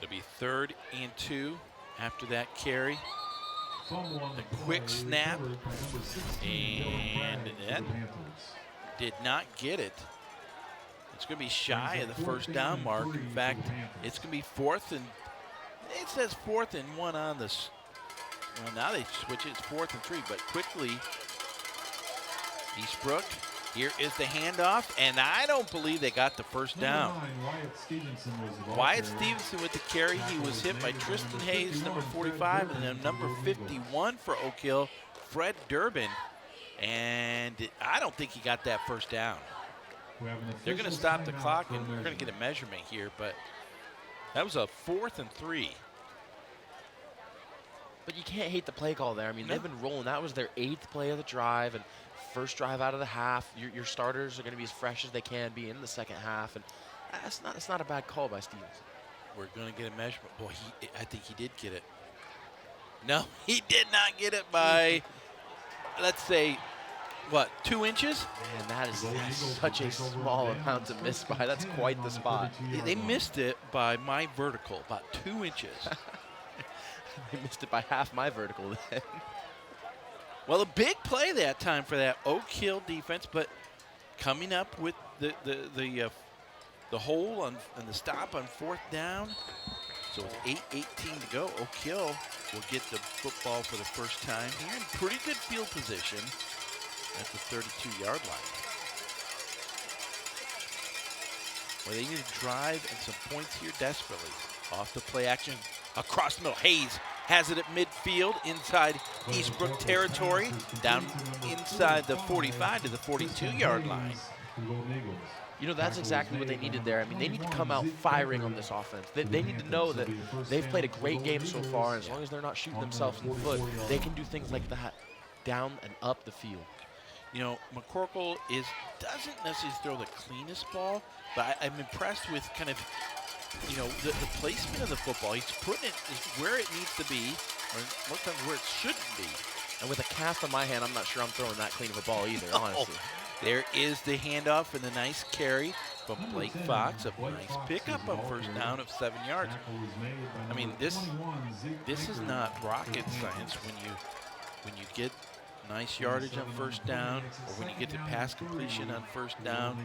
It'll be 3rd and 2 after that carry. The quick snap, and that did not get it. It's going to be shy of the first down mark. In fact, it's going to be 4th and, it says 4th and 1 on this. Well, now they switch it. It's 4th and 3, but quickly, Eastbrook, here is the handoff, and I don't believe they got the first down. Wyatt Stevenson with the carry. He was hit by Tristan Hayes, number 45, and then number 51 for Oak Hill, Fred Durbin. And I don't think he got that first down. They're going to stop the clock, and we're going to get a measurement here, but that was a 4th and 3. But you can't hate the play call there. I mean, they've been rolling. That was their 8th play of the drive, and first drive out of the half. Your starters are going to be as fresh as they can be in the second half, and that's not a bad call by Stevenson. We're going to get a measurement. Boy, I think he did get it. No, he did not get it by, let's say, what, 2 inches? Man, that is such a small amount to miss by. That's quite the spot. They missed it by my vertical, about 2 inches. I missed it by half my vertical then. Well, a big play that time for that Oak Hill defense, but coming up with the hole and the stop on 4th down. So with 8:18 to go, Oak Hill will get the football for the first time here in pretty good field position at the 32-yard line. Well, they need to drive and some points here desperately. Off the play action, across the middle. Hayes has it at midfield inside Eastbrook territory, down inside the 45 to the 42-yard line. You know, that's exactly what they needed there. I mean, they need to come out firing on this offense. They need to know that they've played a great game so far, and as long as they're not shooting themselves in the foot, they can do things like that down and up the field. You know, McCorkle doesn't necessarily throw the cleanest ball, but I'm impressed with kind of, you know, the placement of the football. He's putting it where it needs to be, or most times where it shouldn't be. And with a cast on my hand, I'm not sure I'm throwing that clean of a ball either, honestly. There is the handoff and the nice carry from Blake Fox. A nice pickup on first down of 7 yards. I mean, this is not rocket science when you get nice yardage on first down, or when you get to pass completion on first down.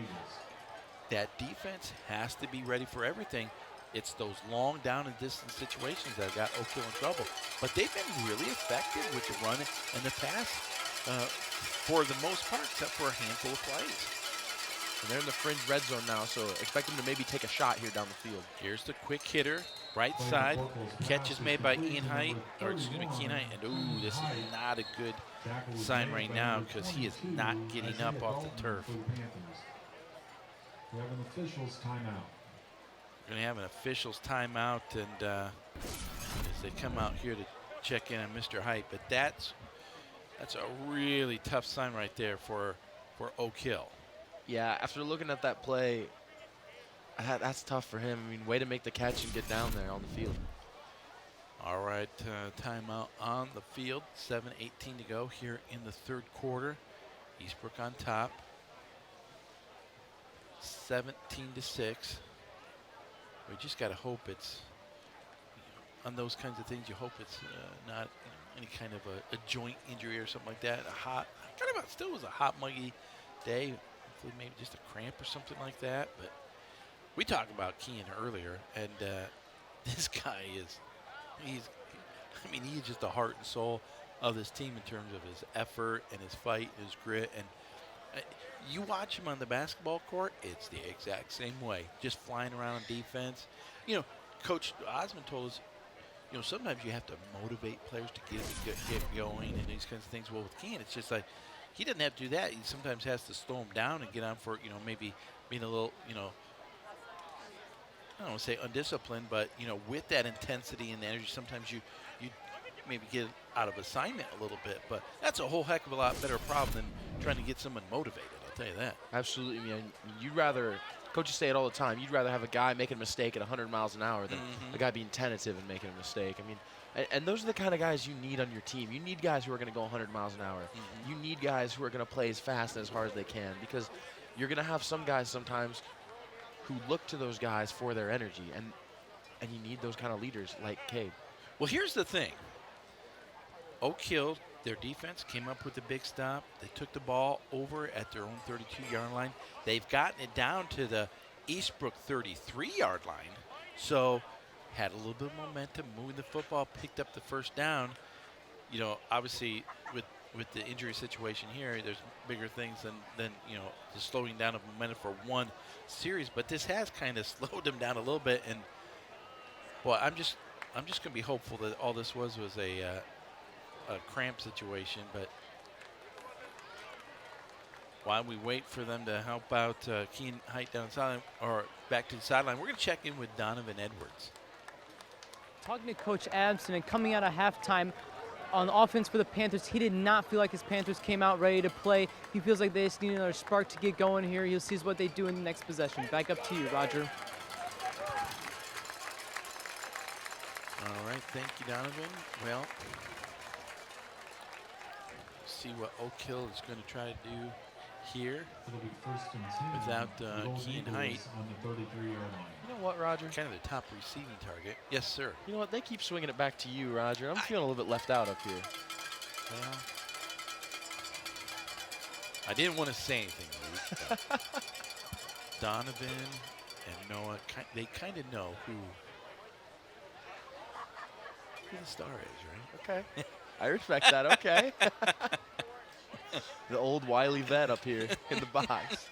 That defense has to be ready for everything. It's those long down and distance situations that got Oak Hill in trouble. But they've been really effective with the run and the pass for the most part, except for a handful of plays. And they're in the fringe red zone now, so expect them to maybe take a shot here down the field. Here's the quick hitter, right side. Catch is made by Keen Height, and ooh, this is not a good sign right now because he is not getting up off the turf. We have an official's timeout. We're going to have an official's timeout, and as they come out here to check in on Mr. Height, but that's a really tough sign right there for Oak Hill. Yeah, after looking at that play, that's tough for him. I mean, way to make the catch and get down there on the field. All right, timeout on the field. 7:18 to go here in the third quarter. Eastbrook on top. 17-6. We just got to hope it's, on those kinds of things, you hope it's not any kind of a joint injury or something like that. Still was a hot, muggy day. Hopefully maybe just a cramp or something like that. But we talked about Kean earlier, and this guy he's just the heart and soul of this team in terms of his effort and his fight, his grit. And you watch him on the basketball court, it's the exact same way, just flying around on defense. You know, Coach Osmond told us, you know, sometimes you have to motivate players to get going and these kinds of things. Well, with Kean, it's just like he doesn't have to do that. He sometimes has to slow him down and get on for, you know, maybe being a little, you know, I don't want to say undisciplined, but, you know, with that intensity and energy, sometimes you maybe get out of assignment a little bit. But that's a whole heck of a lot better problem than trying to get someone motivated, I'll tell you that. Absolutely. I mean, you'd rather, coaches say it all the time, you'd rather have a guy making a mistake at 100 miles an hour than a guy being tentative and making a mistake. I mean, and those are the kind of guys you need on your team. You need guys who are going to go 100 miles an hour. You need guys who are going to play as fast and as hard as they can, because you're going to have some guys sometimes who look to those guys for their energy, and you need those kind of leaders like Cade. Well, here's the thing. Oak Hill, their defense came up with a big stop. They took the ball over at their own 32-yard line. They've gotten it down to the Eastbrook 33-yard line. So had a little bit of momentum, moving the football, picked up the first down. You know, obviously with the injury situation here, there's bigger things than you know, the slowing down of momentum for one series. But this has kind of slowed them down a little bit. And well, I'm just going to be hopeful that all this was a cramp situation. But while we wait for them to help out Kean Height down the sideline, or back to the sideline, we're going to check in with Donovan Edwards. Talking to Coach Adamson, and coming out of halftime on offense for the Panthers, he did not feel like his Panthers came out ready to play. He feels like they just need another spark to get going here. He'll see what they do in the next possession. Back up to you, Roger. All right, thank you, Donovan. Well, see what Oak Hill is going to try to do here It'll be 1st and 10. without The Golden Keane Eagles Height. on the 33-yard line. You know what, Roger? Kind of the top receiving target. Yes, sir. You know what? They keep swinging it back to you, Roger. I'm feeling a little bit left out up here. Well, I didn't want to say anything, Luke, but Donovan and Noah, they kind of know who the star is, right? Okay. I respect that. Okay. The old wily vet up here in the box.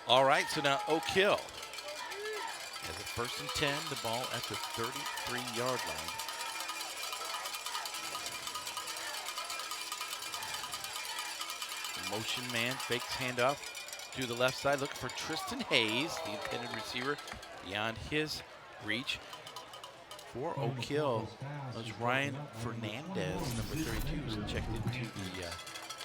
All right, so now Oak Hill has a 1st and 10, the ball at the 33-yard line. Motion man fakes handoff to the left side, looking for Tristan Hayes, the intended receiver, beyond his reach. For Oak Hill was Ryan Fernandez, number 32, who's checked into the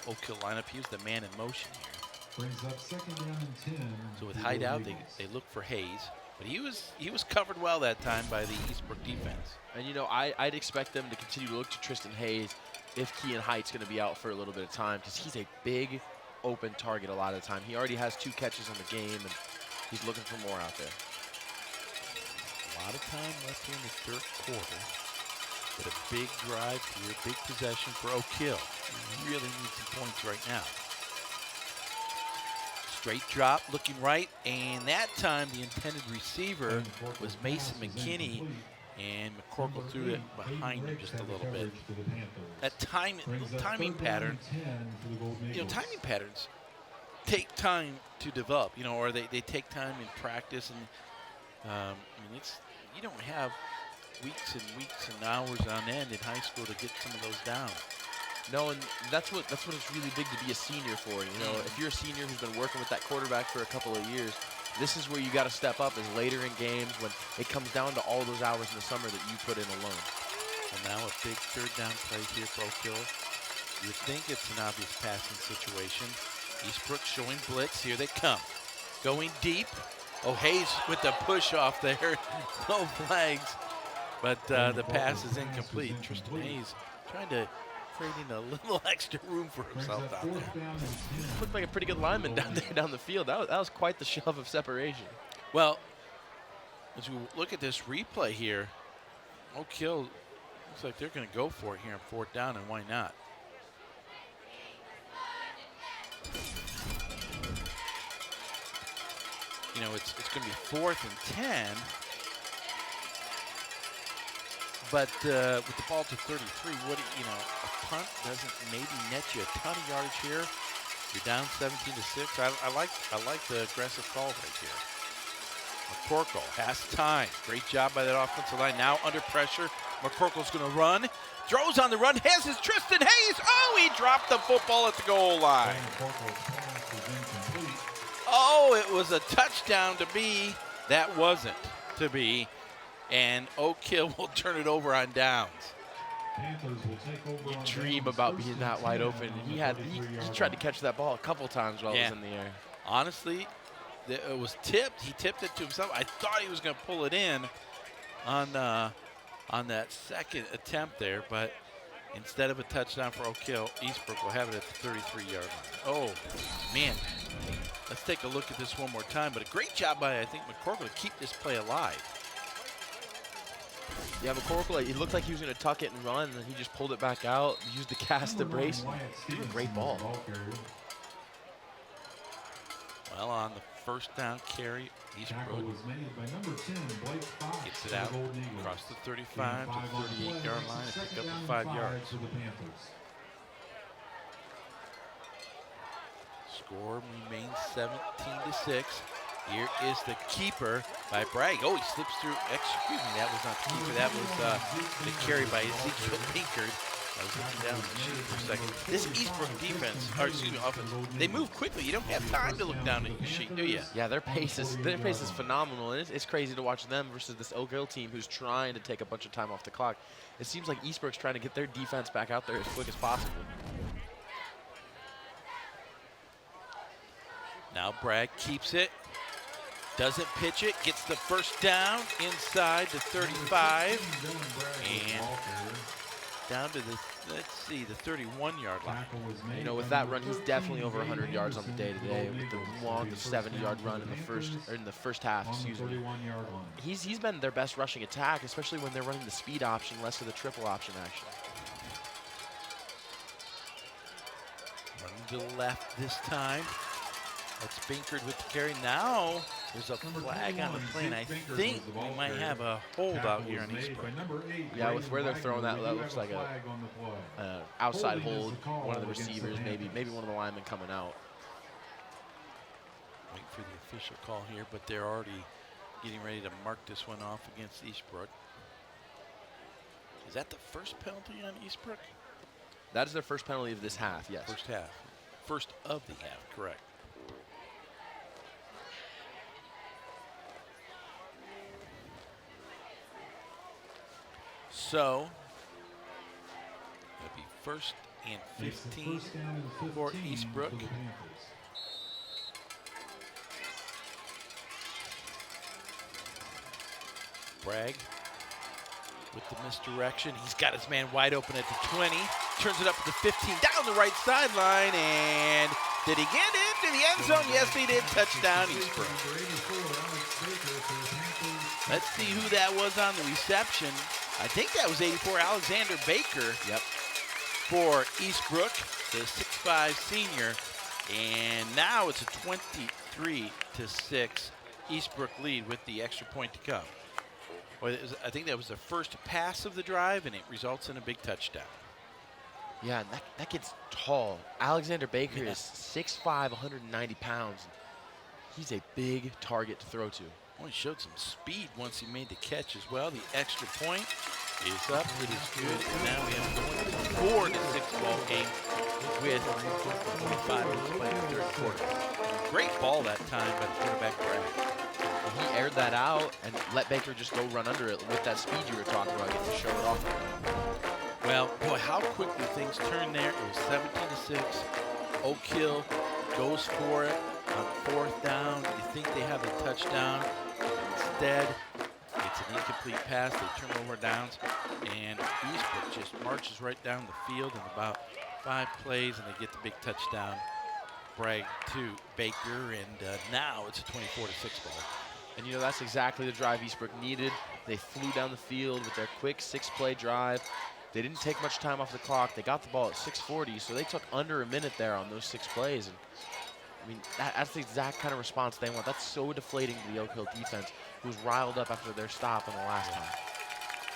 Oak Hill lineup. He was the man in motion here. Brings up 2nd down and 10. So with hideout, they look for Hayes, but he was covered well that time by the Eastbrook defense. And you know, I'd expect them to continue to look to Tristan Hayes if Keane Height's going to be out for a little bit of time, because he's a big open target a lot of the time. He already has 2 catches on the game, and he's looking for more out there. A lot of time left here in the 3rd quarter, but a big drive here, big possession for Oak Hill. Really need some points right now. Straight drop, looking right, and that time the intended receiver was Mason McKinney, and McCorkle threw it behind him just a little bit. That timing pattern, timing patterns take time to develop, or they take time in practice, and you don't have weeks and hours on end in high school to get some of those down. No, and that's what it's really big to be a senior for. If you're a senior who's been working with that quarterback for a couple of years, this is where you got to step up, is later in games when it comes down to all those hours in the summer that you put in alone. And now a big 3rd down play here for Oak Hill. You would think it's an obvious passing situation. Eastbrook showing blitz. Here they come. Going deep. Oh, Hayes with the push off there. No flags. But the pass is incomplete. Tristan Hayes trying to creating a little extra room for himself out there. Looked like a pretty good lineman down there down the field. That was quite the shove of separation. Well, as we look at this replay here, Oak Hill looks like they're going to go for it here on 4th down, and why not? It's going to be 4th and 10. But with the ball to 33, a punt doesn't maybe net you a ton of yardage here. You're down 17-6. I like the aggressive call right here. McCorkle has time. Great job by that offensive line. Now under pressure. McCorkle's going to run. Throws on the run. Has his Tristan Hayes. Oh, he dropped the football at the goal line. Oh, it was a touchdown to be. That wasn't to be. And Oak Hill will turn it over on downs. You dream about being that wide open. He tried to catch that ball a couple times while it was in the air. Honestly, it was tipped. He tipped it to himself. I thought he was going to pull it in on that 2nd attempt there, but instead of a touchdown for Oak Hill, Eastbrook will have it at the 33-yard line. Oh, man. Let's take a look at this one more time. But a great job by, I think, McCorkle to keep this play alive. Yeah, McCorkle, it looked like he was going to tuck it and run, and then he just pulled it back out, used the cast to brace. Threw a great ball. Well, on the 1st down carry, Eastbrook gets it out across the 35 to the 38-yard line and pick up the 5 yards. Score remains 17-6. Here is the keeper by Bragg. Oh, he slips through. Excuse me, that was not the keeper. That was the carry by Ezekiel Pinkard. I was looking down the sheet for a second. This Eastbrook defense, or excuse me, offense, they move quickly. You don't have time to look down at your sheet, do you? Yeah, their pace is phenomenal, and it's crazy to watch them versus this Oak Hill team who's trying to take a bunch of time off the clock. It seems like Eastbrook's trying to get their defense back out there as quick as possible. Now Bragg keeps it. Doesn't pitch it, gets the 1st down inside the 35, and down to the, let's see, the 31-yard line. You know, with that run, he's definitely over 100 yards on the day today. With the long 70-yard run in the first half, excuse me. He's been their best rushing attack, especially when they're running the speed option, less of the triple option action. Running to the left this time. That's Binkard with the carry. Now there's a flag on the play, and I think we might have a holdout here on Eastbrook. Yeah, with where they're throwing that looks like a outside hold. One of the receivers, maybe one of the linemen coming out. Wait for the official call here, but they're already getting ready to mark this one off against Eastbrook. Is that the first penalty on Eastbrook? That is their first penalty of this half, yes. First half. First of the half, correct. So, it'll be 1st and 15 for Eastbrook. Bragg with the misdirection. He's got his man wide open at the 20. Turns it up to the 15, down the right sideline, and did he get into the end zone? Yes, he did. Touchdown, Eastbrook. Let's see who that was on the reception. I think that was 84, Alexander Baker. Yep. For Eastbrook, the 6'5" senior. And now it's a 23-6 Eastbrook lead with the extra point to come. Well, I think that was the first pass of the drive, and it results in a big touchdown. Yeah, and that kid's tall. Alexander Baker is 6'5", 190 pounds. He's a big target to throw to. Well, he showed some speed once he made the catch as well. The extra point is up. It is good. And now we have a 4-6 ball game with 25 minutes playing the third quarter. Great ball that time by the quarterback, Bragg. He aired that out and let Baker just go run under it with that speed you were talking about, getting to show it off. Well, boy, how quickly things turned there. It was 17-6. Oak Hill goes for it on 4th down. You think they have a touchdown. Instead, it's an incomplete pass. They turn over downs, and Eastbrook just marches right down the field in about 5 plays, and they get the big touchdown. Bragg to Baker, and now it's a 24-6 ball. And you know, that's exactly the drive Eastbrook needed. They flew down the field with their quick 6-play drive. They didn't take much time off the clock. They got the ball at 6:40, so they took under a minute there on those 6 plays. And I mean, that's the exact kind of response they want. That's so deflating to the Oak Hill defense, who was riled up after their stop in the last time.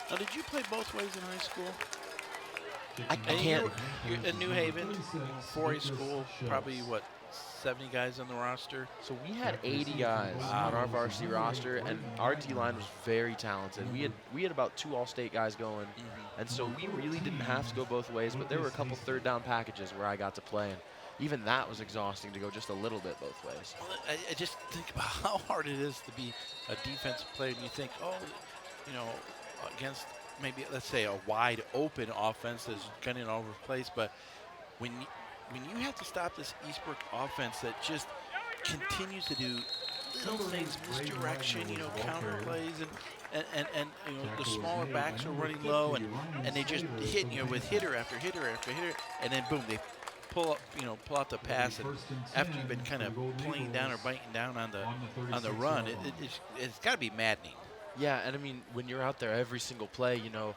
Now, did you play both ways in high school? I can't. You're in New Haven, 4A school, probably, what, 70 guys on the roster? So we had 80 guys on our varsity roster, and our D-line was very talented. We had about 2 All-State guys going, and so we really didn't have to go both ways, but there were a couple third down packages where I got to play, and even that was exhausting to go just a little bit both ways. Well, I just think about how hard it is to be a defensive player, and you think, oh, you know, against maybe, let's say, a wide open offense that's gunning all over the place, but when you have to stop this Eastbrook offense that just continues to do little things, misdirection, you know, counter plays, and you know, the smaller backs are running low, and they just hit you with hitter after hitter after hitter, and then boom, they pull out the pass, and after you've been kind of playing down or biting down on the run, it's got to be maddening. Yeah, and I mean, when you're out there every single play, you know,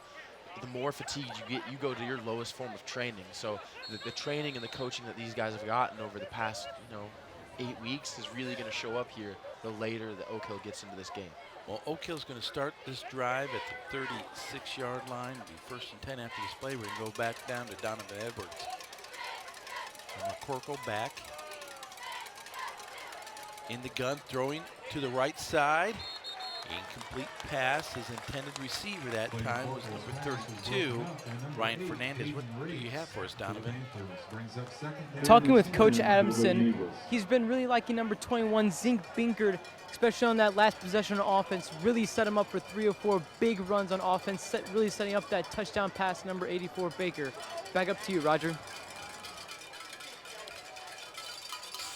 the more fatigued you get, you go to your lowest form of training. So the training and the coaching that these guys have gotten over the past, you know, 8 weeks is really going to show up here the later that Oak Hill gets into this game. Well, Oak Hill's going to start this drive at the 36-yard line. It'll be 1st and 10 after this play. We're going to go back down to Donovan Edwards. And McCorkle back in the gun, throwing to the right side. Incomplete pass. His intended receiver that time was number 32, Ryan Fernandez. What do you have for us, Donovan? Talking with Coach Adamson, he's been really liking number 21, Zink Binkard, especially on that last possession on offense. Really set him up for 3 or 4 big runs on offense, really setting up that touchdown pass, number 84, Baker. Back up to you, Roger.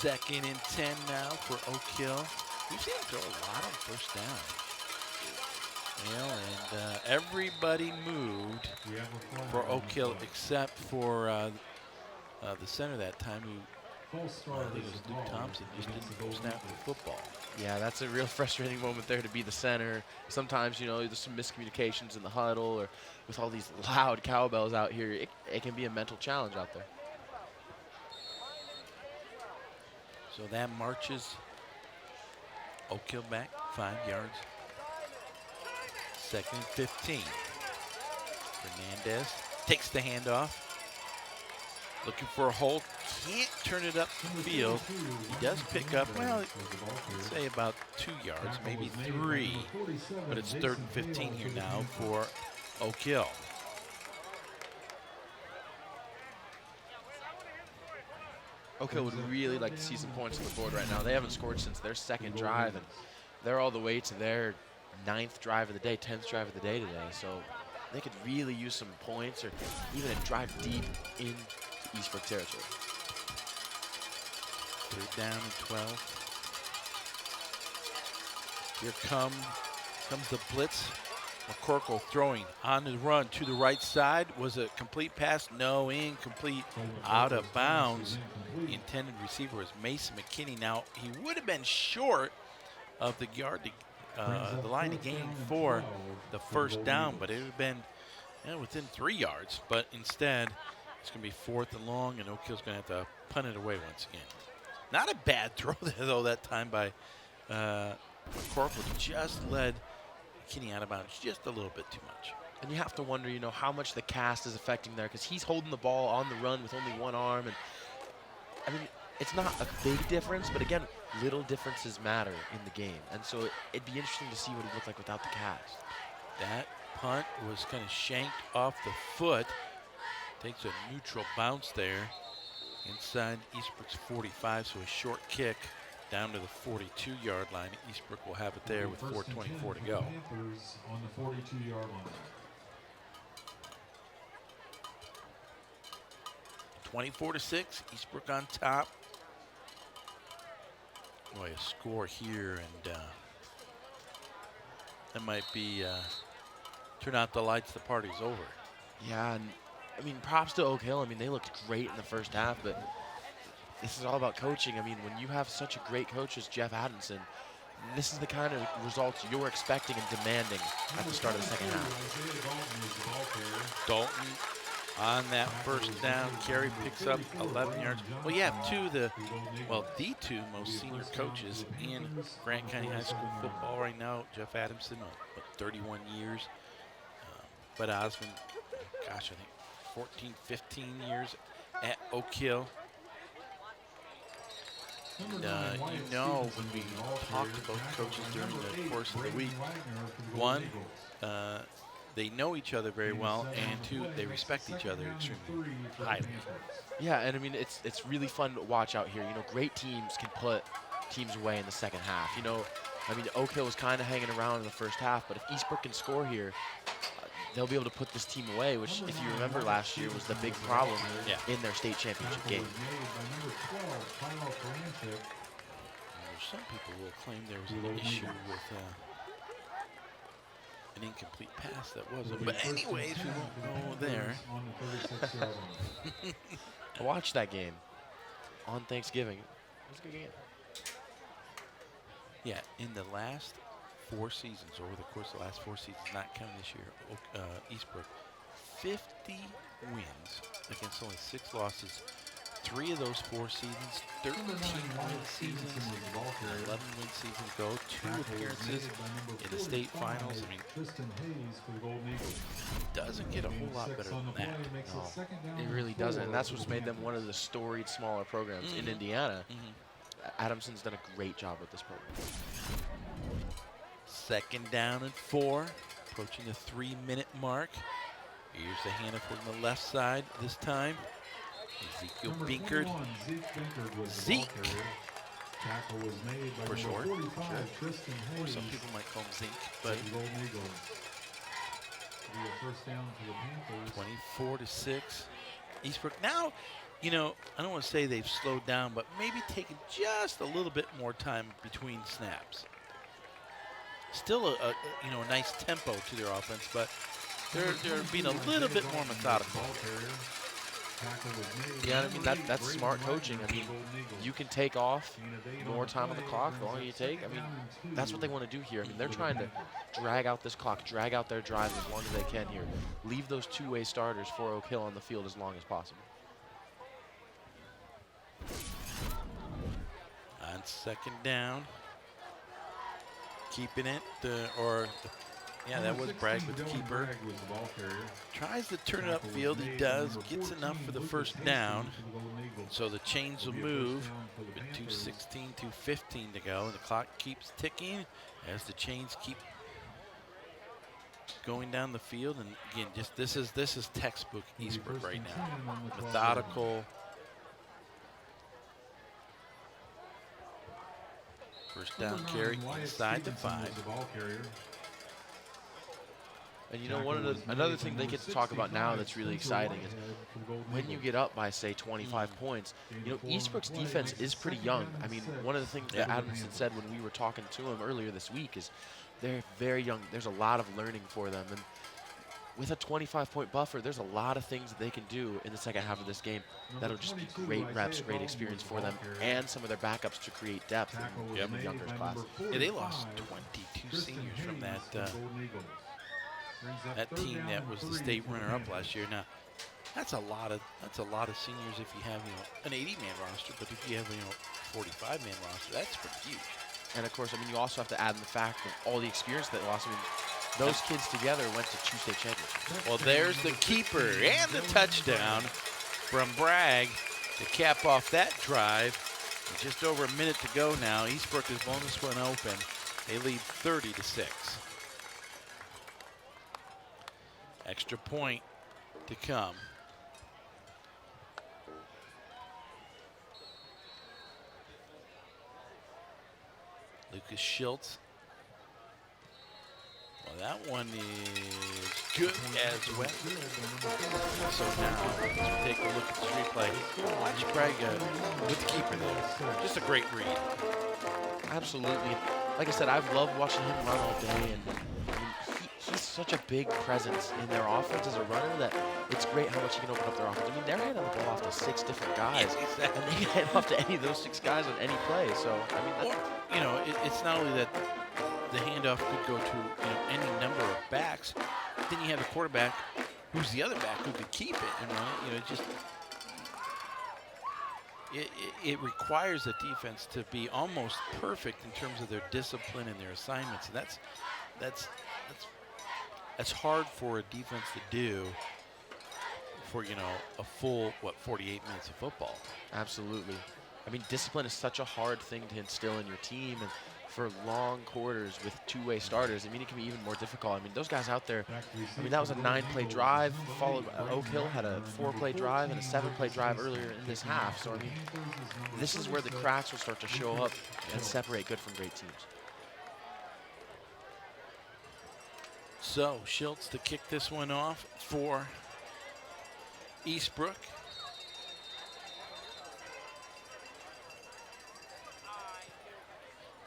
2nd and 10 now for Oak Hill. We've seen him throw a lot on 1st down. Well, and everybody moved for Oak Hill, except for the center that time, who I think it was Luke Thompson, just didn't snap the football. Yeah, that's a real frustrating moment there to be the center. Sometimes, you know, there's some miscommunications in the huddle, or with all these loud cowbells out here, it can be a mental challenge out there. So that marches Oak Hill back 5 yards. 2nd and 15. Fernandez takes the handoff. Looking for a hold. Can't turn it up the field. He does pick up, well, let's say about 2 yards, maybe 3. But it's 3rd and 15 here now for Oak Hill. Oak Hill would really like to see some points on the board right now. They haven't scored since their 2nd drive, and they're all the way to their 9th drive of the day, 10th drive of the day today. So they could really use some points, or even a drive deep into Eastbrook territory. 3rd down and 12. Here comes the blitz. McCorkle throwing on the run to the right side. Was a complete pass? No, incomplete. Out of bounds. The intended receiver was Mason McKinney. Now, he would have been short of the the line to gain for the 1st down, but it would have been within 3 yards. But instead, it's going to be 4th and long, and Oak Hill's going to have to punt it away once again. Not a bad throw there, though, that time by McCorkle. Just led McKinney out of bounds just a little bit too much. And you have to wonder, you know, how much the cast is affecting there, because he's holding the ball on the run with only one arm. And I mean, it's not a big difference, but again, little differences matter in the game. And so it'd be interesting to see what he looked like without the cast. That punt was kind of shanked off the foot. Takes a neutral bounce there inside Eastbrook's 45, so a short kick down to the 42-yard line. Eastbrook will have it there with 4:24 to go. On the 42-yard line. 24-6, Eastbrook on top. Boy, a score here, and that might be turn out the lights, the party's over. Yeah, and I mean, props to Oak Hill. I mean, they looked great in the 1st half, but this is all about coaching. I mean, when you have such a great coach as Jeff Adamson, this is the kind of results you're expecting and demanding at the start of the 2nd half. Dalton on that 1st down carry picks up 11 yards. Well, you have the two most senior coaches in Grant County High School football right now. Jeff Adamson, 31 years. Bud Osmond, gosh, I think 14, 15 years at Oak Hill. And you know, when we talked to both coaches during the course of the week, one, they know each other very well, and 2, they respect each other extremely highly. Yeah, and I mean, it's really fun to watch out here. You know, great teams can put teams away in the 2nd half. You know, I mean, Oak Hill was kind of hanging around in the 1st half, but if Eastbrook can score here, they'll be able to put this team away, which, if you remember last year, was the big problem in their state championship game. Some people will claim there was an issue with an incomplete pass that wasn't. But anyways, we won't go there. I watched that game on Thanksgiving. It was a good game. Yeah, in the last 4 seasons, over the course of the last 4 seasons, not counting this year, Eastbrook, 50 wins against only 6 losses. 3 of those 4 seasons, 13 win seasons, 11 win seasons ago, 2 appearances in the state finals. I mean, it doesn't get a whole lot better than that. No, it really doesn't. And that's what's made them one of the storied smaller programs in Indiana. Adamson's done a great job with this program. 2nd down and 4, approaching the 3-minute mark. Here's the handoff from the left side this time. Ezekiel Binkard. Zeke. For short. Or some people might call him Zeke, but 24-6. Eastbrook. Now, you know, I don't want to say they've slowed down, but maybe taken just a little bit more time between snaps. Still a nice tempo to their offense, but They're being a little bit more methodical. Yeah, I mean, that's smart coaching. I mean, you can take off more time on the clock, the longer you take. I mean, that's what they want to do here. I mean, they're trying to drag out this clock, drag out their drives as long as they can here. Leave those two-way starters for Oak Hill on the field as long as possible. On second down, keeping it, yeah, that was Bragg with the keeper. Tries to turn it upfield. He does. Gets enough for the first down. So the chains will move with 2:16, 2:15 to go. And the clock keeps ticking as the chains keep going down the field. And again, just this is textbook Eastbrook right now. Methodical. First down carry inside the 5. And you know, another thing they get to talk about now that's really exciting is when you get up by, say, 25 points, you know, Eastbrook's defense is pretty young. I mean, one of the things that Adamson said when we were talking to him earlier this week is they're very young. There's a lot of learning for them. And with a 25-point buffer, there's a lot of things that they can do in the second half of this game that'll just be great reps, great experience for them, and some of their backups to create depth in the younger class. Yeah, they lost 22 seniors from that team that was the state runner-up last year. Now, that's a lot of seniors if you have an 80-man roster, but if you have 45-man roster, that's pretty huge. And of course, I mean, you also have to add in the fact of all the experience they lost. I mean, those kids together went to 2 state championships. Well, there's the keeper and the touchdown from Bragg to cap off that drive. With just over a minute to go now. Eastbrook has blown this one open. They lead 30-6. Extra point to come. Lucas Schultz. Well, that one is good as well. So now, as we take a look at the replay, watch Bragg with the keeper there. Just a great read. Absolutely. Like I said, I've loved watching him run all day, and he's such a big presence in their offense as a runner that it's great how much he can open up their offense. I mean, they're handing the ball off to 6 different guys, and they can hand off to any of those 6 guys on any play. So, I mean, it's not only that the handoff could go to any number of backs, then you have the quarterback who's the other back who could keep it and run it. It requires the defense to be almost perfect in terms of their discipline and their assignments, and that's hard for a defense to do for a full 48 minutes of football. Absolutely. I mean, discipline is such a hard thing to instill in your team, and for long quarters with 2-way starters, I mean, it can be even more difficult. I mean, those guys out there, I mean, that was a 9-play drive, followed by Oak Hill had a 4-play drive and a 7-play drive earlier in this half. So, I mean, this is where the cracks will start to show up and separate good from great teams. So, Schultz to kick this one off for Eastbrook.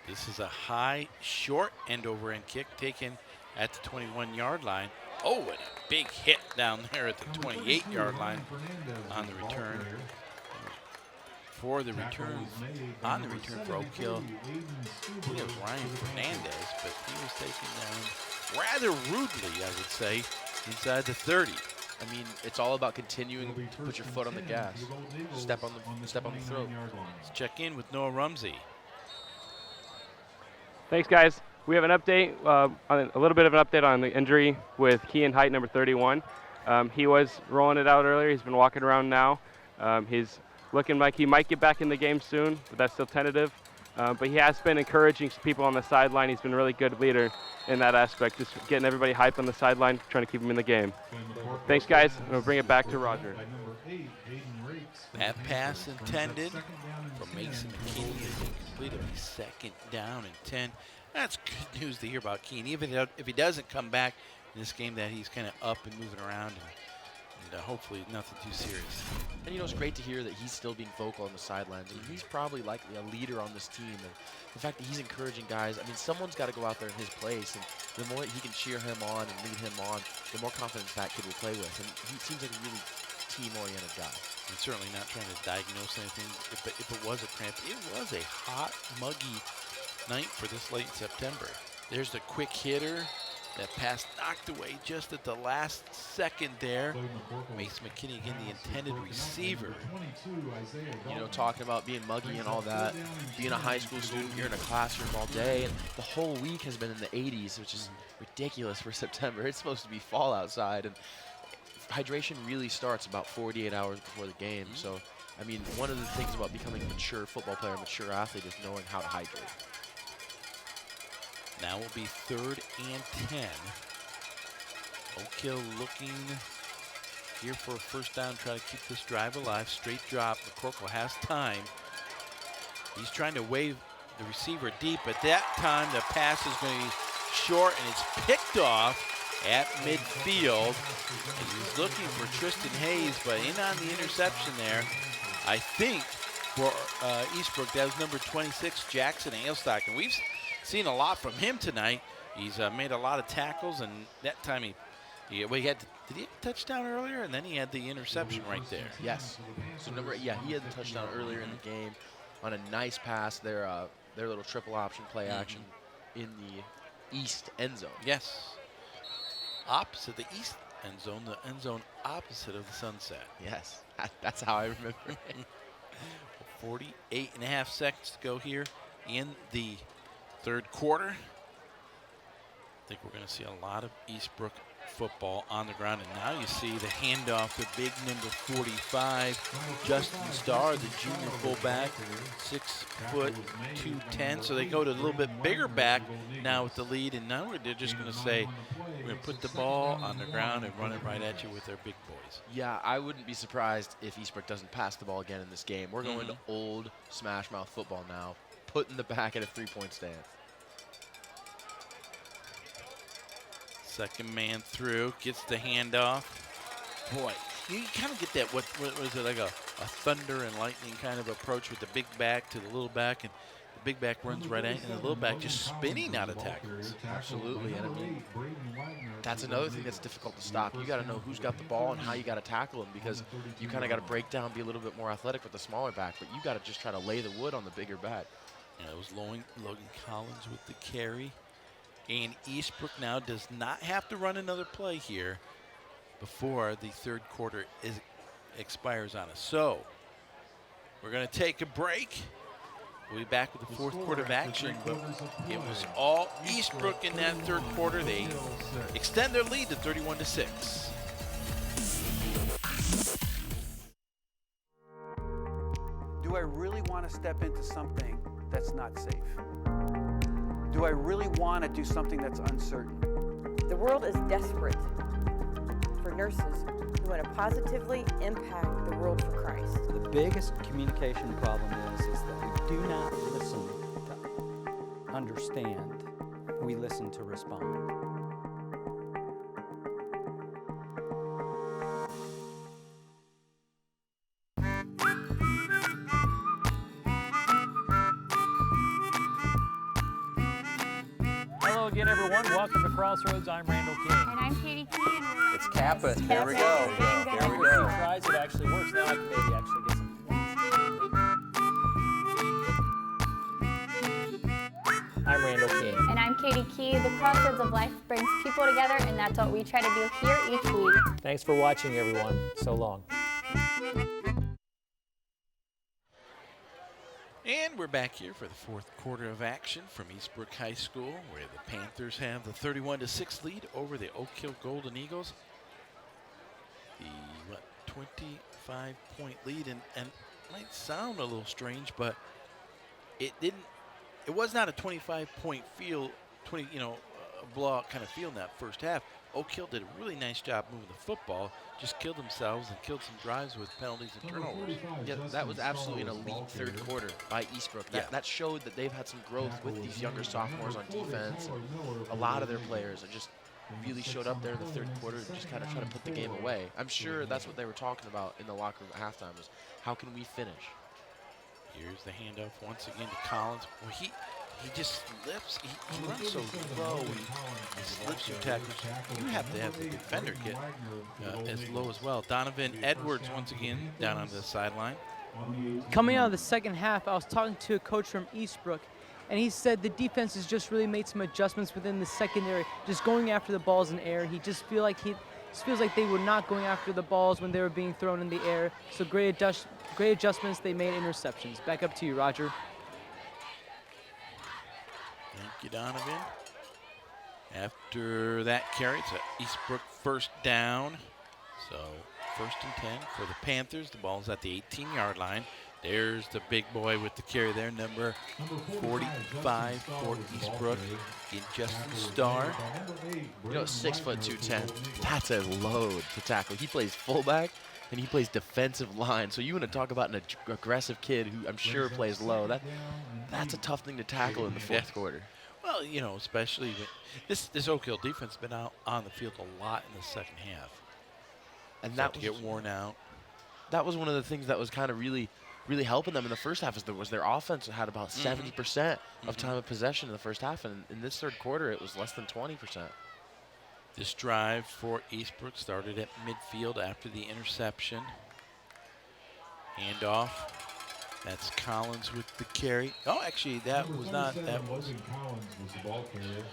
This is a high, short end-over-end kick taken at the 21-yard line. Oh, and a big hit down there at the 28-yard line on the return. For the return, on the return for Oak Hill, it was Ryan Fernandez, but he was taken down rather rudely, I would say, inside the 30. I mean, it's all about continuing to put your foot on the gas, step on the throat. Let's check in with Noah Rumsey. Thanks, guys. We have an update, a little bit of an update on the injury with Kean Height, number 31. He was rolling it out earlier. He's been walking around now. He's looking like he might get back in the game soon, but that's still tentative. But he has been encouraging some people on the sideline. He's been a really good leader in that aspect, just getting everybody hyped on the sideline, trying to keep him in the game. Thanks, guys, and we'll bring it back to Roger. That pass intended from Mason McKinney is completed. Second down and 10. That's good news to hear about Kean. Even if he doesn't come back in this game, that he's kind of up and moving around and hopefully nothing too serious. And you know, it's great to hear that he's still being vocal on the sidelines. I mean, he's probably likely a leader on this team. And the fact that he's encouraging guys, I mean, someone's got to go out there in his place. And the more that he can cheer him on and lead him on, the more confidence that kid will play with. And he seems like a really team-oriented guy. And certainly not trying to diagnose anything. If it was a cramp, it was a hot, muggy night for this late September. There's the quick hitter. That pass knocked away just at the last second there. Mason McKinney again, the intended receiver. You know, talking about being muggy and all that, being a high school student, you're in a classroom all day, and the whole week has been in the 80s, which is ridiculous for September. It's supposed to be fall outside, and hydration really starts about 48 hours before the game. So, I mean, one of the things about becoming a mature football player, a mature athlete, is knowing how to hydrate. Now will be 3rd and 10. Oak Hill looking here for a first down, try to keep this drive alive. Straight drop. McCorkle has time. He's trying to wave the receiver deep. At that time, the pass is going to be short, and it's picked off at midfield. And he's looking for Tristan Hayes, but in on the interception there. I think for Eastbrook, that was number 26, Jackson Ailstock. And we've seen a lot from him tonight. He's made a lot of tackles, and that time did he have a touchdown earlier? And then he had the interception right there. Yes. So he had the touchdown earlier in the game on a nice pass. Their little triple option play action in the east end zone. Yes. Opposite the east end zone, the end zone opposite of the sunset. Yes, that's how I remember it. 48.5 seconds to go here in the 3rd quarter. I think we're going to see a lot of Eastbrook football on the ground. And now you see the handoff to big number 45, Justin Starr, the junior fullback, 6 foot 210. So they go to a little bit bigger back now with the lead. And now they're just going to say, we're going to put the ball on the ground and run it right at you with their big boys. Yeah, I wouldn't be surprised if Eastbrook doesn't pass the ball again in this game. We're going to old smash mouth football now. Put in the back at a 3-point stance. Second man through, gets the handoff. Boy, you kind of get that, what was it, like a thunder and lightning kind of approach with the big back to the little back, and the big back runs right at, and the little back just spinning out of tackles. Absolutely, and I mean, that's another thing that's difficult to stop. You got to know who's got the ball and how you got to tackle him, because you kind of got to break down, be a little bit more athletic with the smaller back, but you got to just try to lay the wood on the bigger back. Yeah, it was Logan Collins with the carry. And Eastbrook now does not have to run another play here before the 3rd quarter expires on us. So we're going to take a break. We'll be back with the 4th quarter of action, but it was all Eastbrook in that 3rd quarter. They extend their lead to 31-6. Do I really want to step into something that's not safe? Do I really want to do something that's uncertain? The world is desperate for nurses who want to positively impact the world for Christ. The biggest communication problem is that we do not listen to understand, we listen to respond. Hello again, everyone. Welcome to Crossroads. I'm Randall King. And I'm Katie King. It's Kappa. Here we go. Here we go. Tries it actually works. Now I can maybe actually get some points. I'm Randall King. And I'm Katie Key. The Crossroads of Life brings people together, and that's what we try to do here each week. Thanks for watching, everyone. So long. And we're back here for the 4th quarter of action from Eastbrook High School, where the Panthers have the 31-6 lead over the Oak Hill Golden Eagles. The 25-point lead, and it might sound a little strange, but it was not a 25-point blowout kind of feel in that first half. Oak Hill did a really nice job moving the football, just killed themselves and killed some drives with penalties and turnovers. Yeah, that was absolutely an elite 3rd quarter by Eastbrook. That showed that they've had some growth with these younger sophomores on defense. And a lot of their players are just really showed up there in the third quarter and just kind of try to put the game away. I'm sure that's what they were talking about in the locker room at halftime was how can we finish? Here's the handoff once again to Collins. Well, he just slips. He runs so low. He slips through tackles. You have to have the defender get as low as well. Donovan Edwards once again down on the sideline. Coming out of the second half, I was talking to a coach from Eastbrook, and he said the defense has just really made some adjustments within the secondary, just going after the balls in the air. He just feels like they were not going after the balls when they were being thrown in the air. So great adjustments. They made interceptions. Back up to you, Roger. Thank you, Donovan. After that carry, it's a Eastbrook first down. So 1st and 10 for the Panthers. The ball's at the 18-yard line. There's the big boy with the carry there, number 45 for Eastbrook in Justin Starr. You know, 6'2", 210. That's a load to tackle. He plays fullback and he plays defensive line. So you want to talk about an aggressive kid who I'm sure plays low. That's a tough thing to tackle in the fourth quarter. Well, you know, especially when this Oak Hill defense has been out on the field a lot in the second half. And that to get worn out. That was one of the things that was kind of really helping them in the first half was their offense had about 70% of time of possession in the first half, and in this third quarter it was less than 20%. This drive for Eastbrook started at midfield after the interception. Handoff. That's Collins with the carry. Oh, actually, that was not. That was Collins was the ball carrier.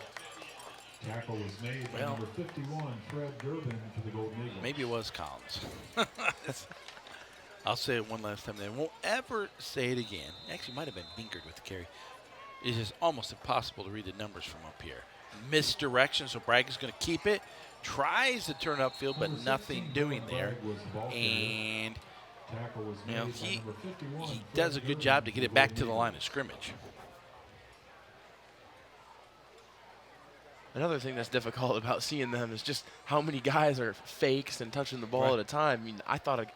Tackle was made by number 51, Fred Durbin, for the Golden Eagles. Maybe it was Collins. I'll say it one last time. They won't ever say it again. Actually, it might have been Binkard with the carry. It is almost impossible to read the numbers from up here. Misdirection, so Bragg is going to keep it. Tries to turn upfield, but nothing doing there. And you know, he does a good job to get it back to the line of scrimmage. Another thing that's difficult about seeing them is just how many guys are fakes and touching the ball at a time. I mean,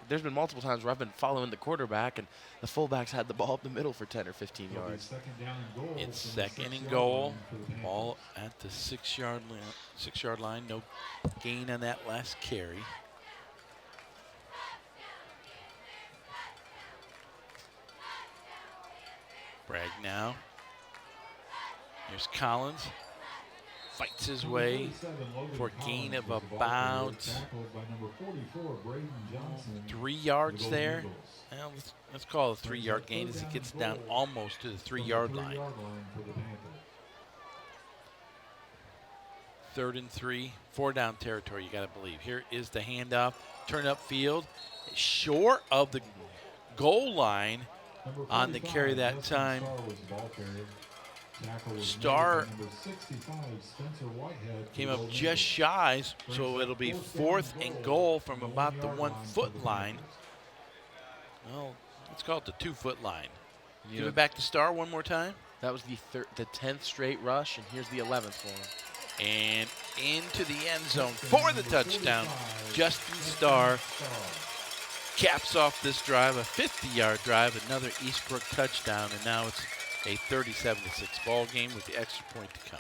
there's been multiple times where I've been following the quarterback and the fullbacks had the ball up the middle for 10 or 15 yards. It's 2nd and goal. Ball at the 6-yard line. No gain on that last carry. Bragg now. Here's Collins. Fights his way for a gain of about 3 yards there. Well, let's call it a 3-yard gain as he gets down almost to the 3-yard line. 3rd and 3, 4-down territory, you got to believe. Here is the handoff, turn up field, short of the goal line on the carry that time. Starr came up just shy, so it'll be 4th and goal from about the 1-foot line. Well, let's call it the 2-foot line. Give it back to Starr one more time. That was the 10th straight rush, and here's the 11th for him. And into the end zone for the touchdown. Justin Starr caps off this drive, a 50-yard drive, another Eastbrook touchdown, and now it's a 37-6 ball game with the extra point to come.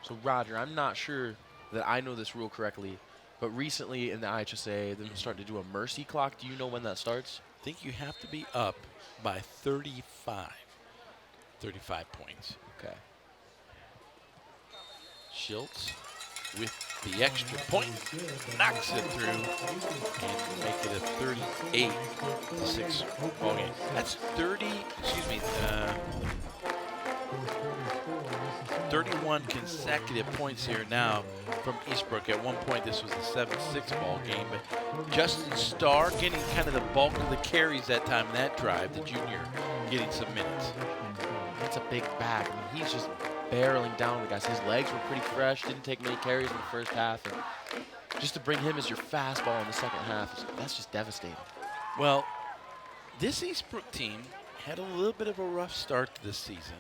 So, Roger, I'm not sure that I know this rule correctly, but recently in the IHSA, they're starting to do a mercy clock. Do you know when that starts? I think you have to be up by 35 points. Okay. Schultz with the extra point, knocks it through, and make it a 38-6 ball game. That's 31 consecutive points here now from Eastbrook. At one point, this was a 7-6 ball game, but Justin Starr getting kind of the bulk of the carries that time in that drive, the junior getting some minutes. That's a big back. I mean, he's just barreling down the guys. His legs were pretty fresh, didn't take many carries in the first half. And just to bring him as your fastball in the second half, that's just devastating. Well, this Eastbrook team had a little bit of a rough start to this season.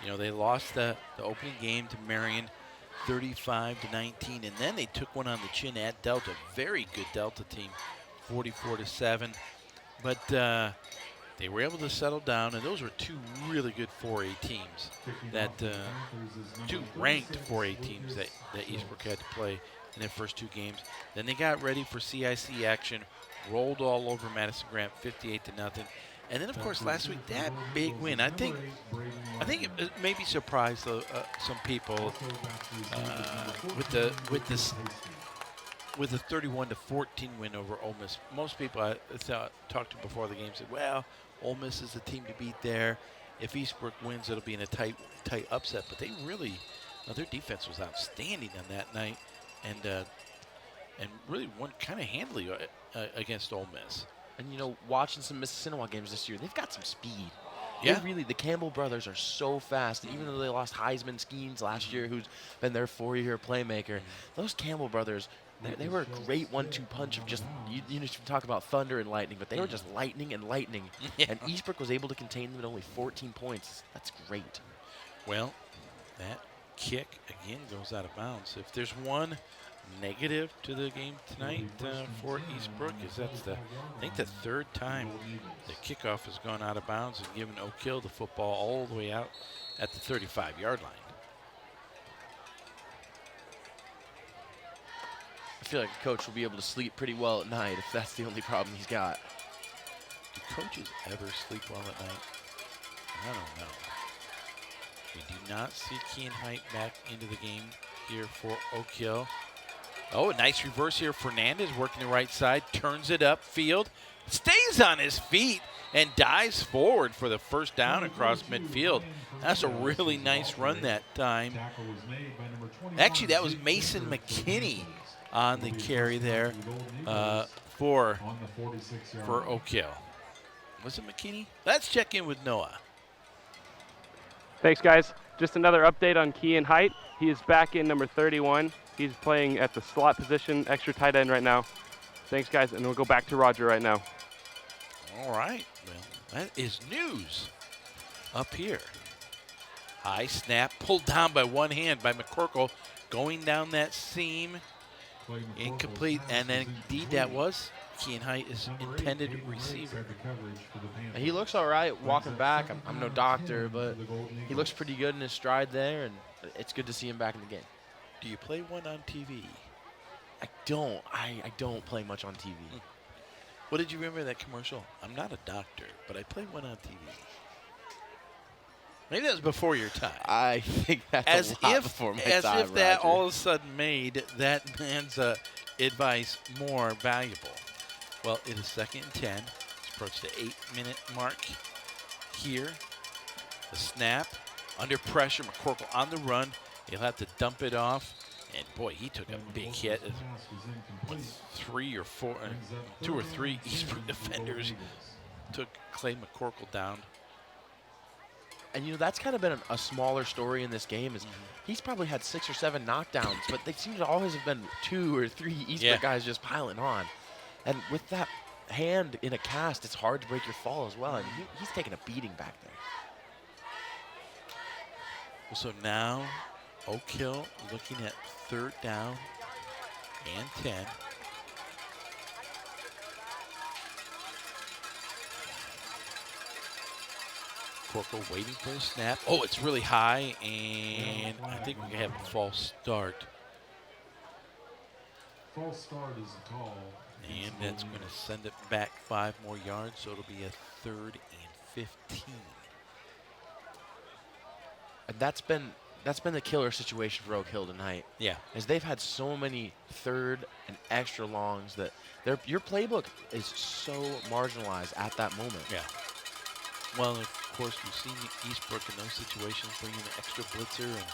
You know, they lost the opening game to Marion 35-19, and then they took one on the chin at Delta. Very good Delta team, 44-7. But they were able to settle down, and those were two really good 4A teams, that two ranked 4A teams that Eastbrook had to play in their first 2 games. Then they got ready for CIC action, rolled all over Madison Grant 58-0. And then, of course, last week, that big win. I think it maybe surprised some people with the 31-14 win over Ole Miss. Most people I talked to before the game said, well, Ole Miss is the team to beat there. If Eastbrook wins, it'll be in a tight upset. But they really, their defense was outstanding on that night, and really won kind of handily against Ole Miss. And, you know, watching some Mississinawa games this year, they've got some speed. Yeah. The Campbell brothers are so fast. Even though they lost Heisman Skeens last year, who's been their 4-year playmaker, those Campbell brothers, they were a great 1-2 punch of just, you talk about thunder and lightning, but they were just lightning and lightning. Yeah. And Eastbrook was able to contain them at only 14 points. That's great. Well, that kick, again, goes out of bounds. If there's one negative to the game tonight for Eastbrook, is that's I think the 3rd time the kickoff has gone out of bounds and given Oak Hill the football all the way out at the 35-yard line. I feel like a coach will be able to sleep pretty well at night if that's the only problem he's got. Do coaches ever sleep well at night? I don't know. We do not see Kean Height back into the game here for Oak Hill. Oh, a nice reverse here. Fernandez working the right side, turns it upfield, stays on his feet, and dives forward for the first down across midfield. That's a really nice run that time. Actually, that was Mason McKinney on the carry there for Oak Hill. Was it McKinney? Let's check in with Noah. Thanks, guys. Just another update on Kean Height. He is back in number 31. He's playing at the slot position, extra tight end right now. Thanks, guys, and we'll go back to Roger right now. All right. Well, that is news up here. High snap, pulled down by one hand by McCorkle, going down that seam. Incomplete, and then indeed that was Kean Height, is intended receiver. He looks all right walking back. I'm no doctor, but he looks pretty good in his stride there, and it's good to see him back in the game. Do you play one on TV? I don't. I don't play much on TV. What did you remember that commercial? I'm not a doctor, but I play one on TV. Maybe that was before your time. I think that's a lot before my time, As if that Roger. all of a sudden made that man's advice more valuable. Well, it is 2nd and 10. Let's approach the 8-minute mark here. The snap, under pressure, McCorkle on the run. He'll have to dump it off. And, boy, he took a big hit. With 2 or 3 Eastbrook defenders took Clay McCorkle down. And, you know, that's kind of been a smaller story in this game. Is he's probably had 6 or 7 knockdowns, but they seem to always have been 2 or 3 Eastbrook guys just piling on. And with that hand in a cast, it's hard to break your fall as well. And he's taking a beating back there. Well, so now Oak Hill looking at 3rd down and 10. Corporal waiting for the snap. Oh, it's really high, and I think we have a false start. False start is the call. And that's going to send it back 5 more yards, so it'll be a 3rd and 15. And that's been the killer situation for Oak Hill tonight. Yeah. As they've had so many 3rd and extra longs that your playbook is so marginalized at that moment. Yeah. Well, of course, we've seen Eastbrook in those situations bringing an extra blitzer and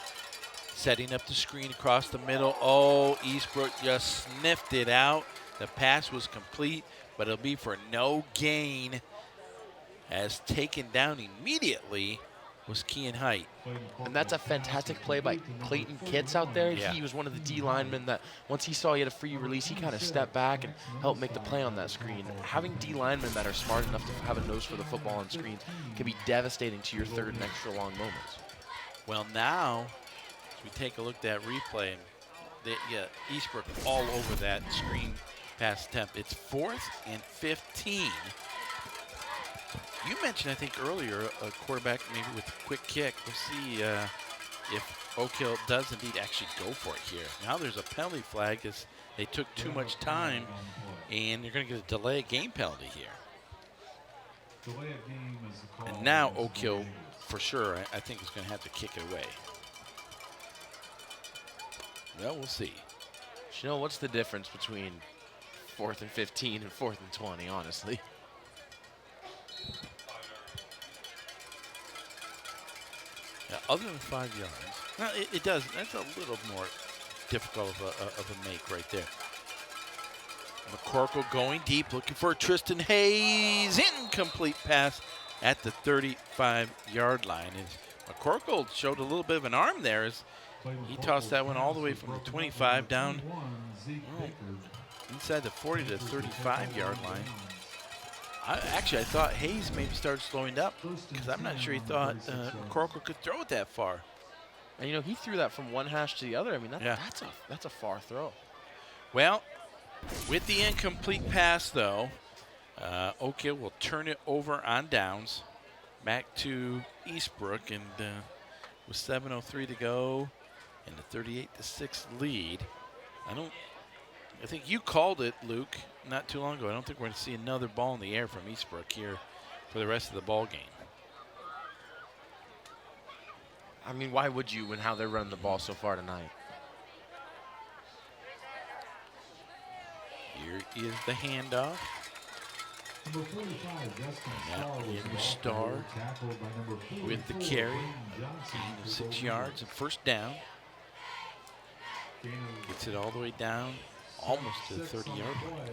setting up the screen across the middle. Oh, Eastbrook just sniffed it out. The pass was complete, but it'll be for no gain, as taken down immediately was Kean Height. And that's a fantastic play by Clayton Kitts out there. Yeah. He was one of the D linemen that once he saw he had a free release, he kind of stepped back and helped make the play on that screen. Having D linemen that are smart enough to have a nose for the football on screens can be devastating to your 3rd and extra long moments. Well, now, as we take a look at that replay, Eastbrook all over that screen pass attempt. It's 4th and 15. You mentioned, I think, earlier, a quarterback maybe with a quick kick. We'll see if Oak Hill does indeed actually go for it here. Now there's a penalty flag as they took too much time, and you're going to get a delay of game penalty here. Delay of game is the call. And now Oak Hill, for sure, I think is going to have to kick it away. Well, we'll see. You know, what's the difference between 4th and 15 and 4th and 20, honestly? Yeah, other than 5 yards. Well, it does. That's a little more difficult of a make right there. McCorkle going deep, looking for Tristan Hayes. Incomplete pass at the 35-yard line. And McCorkle showed a little bit of an arm there as he tossed that one all the way from the 25 down inside the 40 to 35-yard line. Actually, I thought Hayes maybe started slowing up because I'm not sure he thought McCorkle could throw it that far. And, you know, he threw that from one hash to the other. I mean, that's a far throw. Well, with the incomplete pass, though, Oak Hill will turn it over on downs back to Eastbrook. And with 7:03 to go and the 38-6 lead, I think you called it, Luke, not too long ago. I don't think we're going to see another ball in the air from Eastbrook here for the rest of the ball game. I mean, why would you when how they're running the ball so far tonight? Here is the handoff. Now in Star with the carry. Gain of 6 yards and first down. Gets it all the way down, almost to the 30-yard line.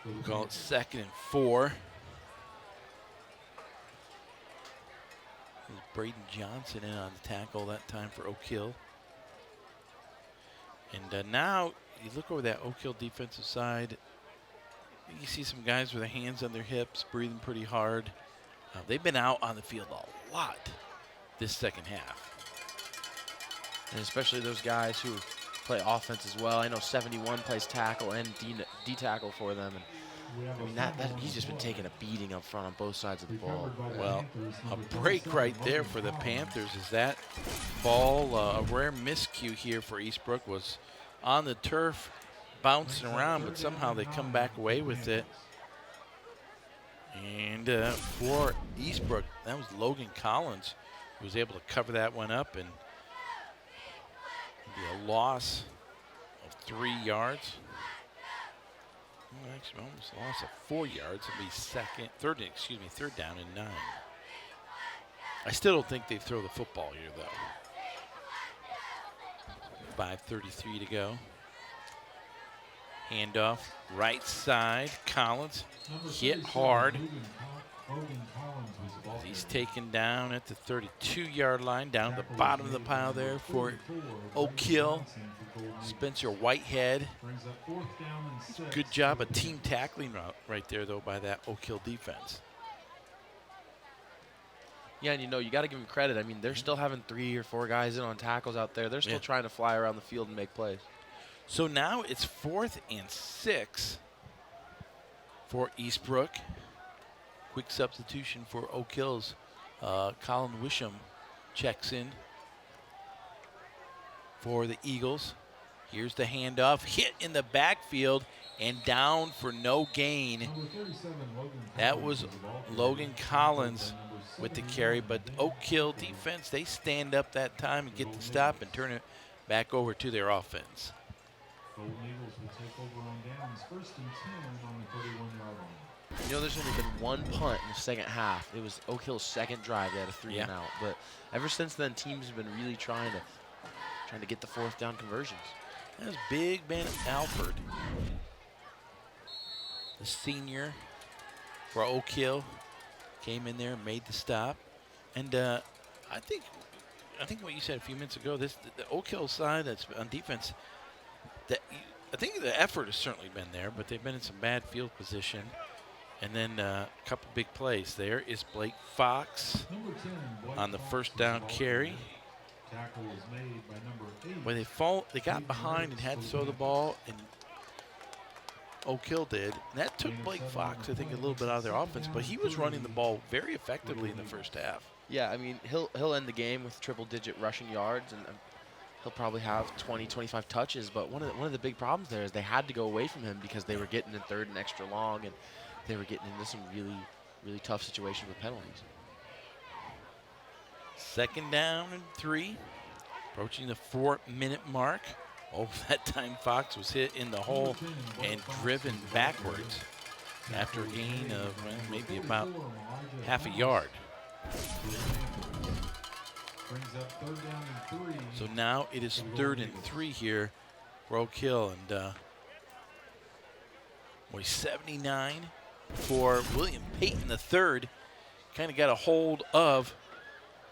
We'll call it 2nd and 4. There's Braden Johnson in on the tackle that time for Oak Hill. And now you look over that Oak Hill defensive side. You see some guys with their hands on their hips, breathing pretty hard. They've been out on the field a lot this second half. And especially those guys who play offense as well. I know 71 plays tackle and D-tackle for them. And I mean, he's just been taking a beating up front on both sides of the ball. Well, a break right there for the Panthers as that ball, a rare miscue here for Eastbrook, was on the turf, bouncing around, but somehow they come back away with it. And for Eastbrook, that was Logan Collins who was able to cover that one up, and be a loss of 3 yards. Well, actually, almost a loss of 4 yards. It'll be third down and 9. I still don't think they throw the football here, though. 5:33 to go. Handoff, right side. Collins hit hard. He's taken down at the 32-yard line, down at the bottom of the pile there for Oak Hill. Spencer Whitehead. Good job of team tackling right there, though, by that Oak Hill defense. Yeah, and you know, you got to give them credit. I mean, they're still having 3 or 4 guys in on tackles out there. They're still trying to fly around the field and make plays. So now it's 4th and 6 for Eastbrook. Quick substitution for Oak Hills. Colin Wisham checks in for the Eagles. Here's the handoff, hit in the backfield and down for no gain. That was Logan Collins with the carry, but Oak Hill defense, they stand up that time and get the stop and turn it back over to their offense. Golden Eagles will take over on downs, 1st and 10 on the 31-yard line. You know, there's only been one punt in the second half. It was Oak Hill's second drive. They had a 3 and out. But ever since then, teams have been really trying to get the 4th down conversions. That was Big Ben Alford, the senior for Oak Hill, came in there and made the stop. And I think what you said a few minutes ago, the Oak Hill side that's on defense, I think the effort has certainly been there, but they've been in some bad field position. And then a couple big plays. There is Blake Fox on the first down carry. Tackle was made by number 8. When they got behind and had to throw the ball, and Oak Hill did. And that took Blake Fox, I think, a little bit out of their offense, but he was running the ball very effectively in the first half. Yeah, I mean, he'll end the game with triple-digit rushing yards, and he'll probably have 20, 25 touches. But one of the big problems there is they had to go away from him because they were getting in third and extra long, and they were getting into some really, really tough situations with penalties. 2nd down and 3, approaching the 4-minute mark. Oh, that time Fox was hit in the hole and driven backwards after a gain of maybe about half a yard. So now it is 3rd and 3 here for Oak Hill, and 79 for William Payton III. Kind of got a hold of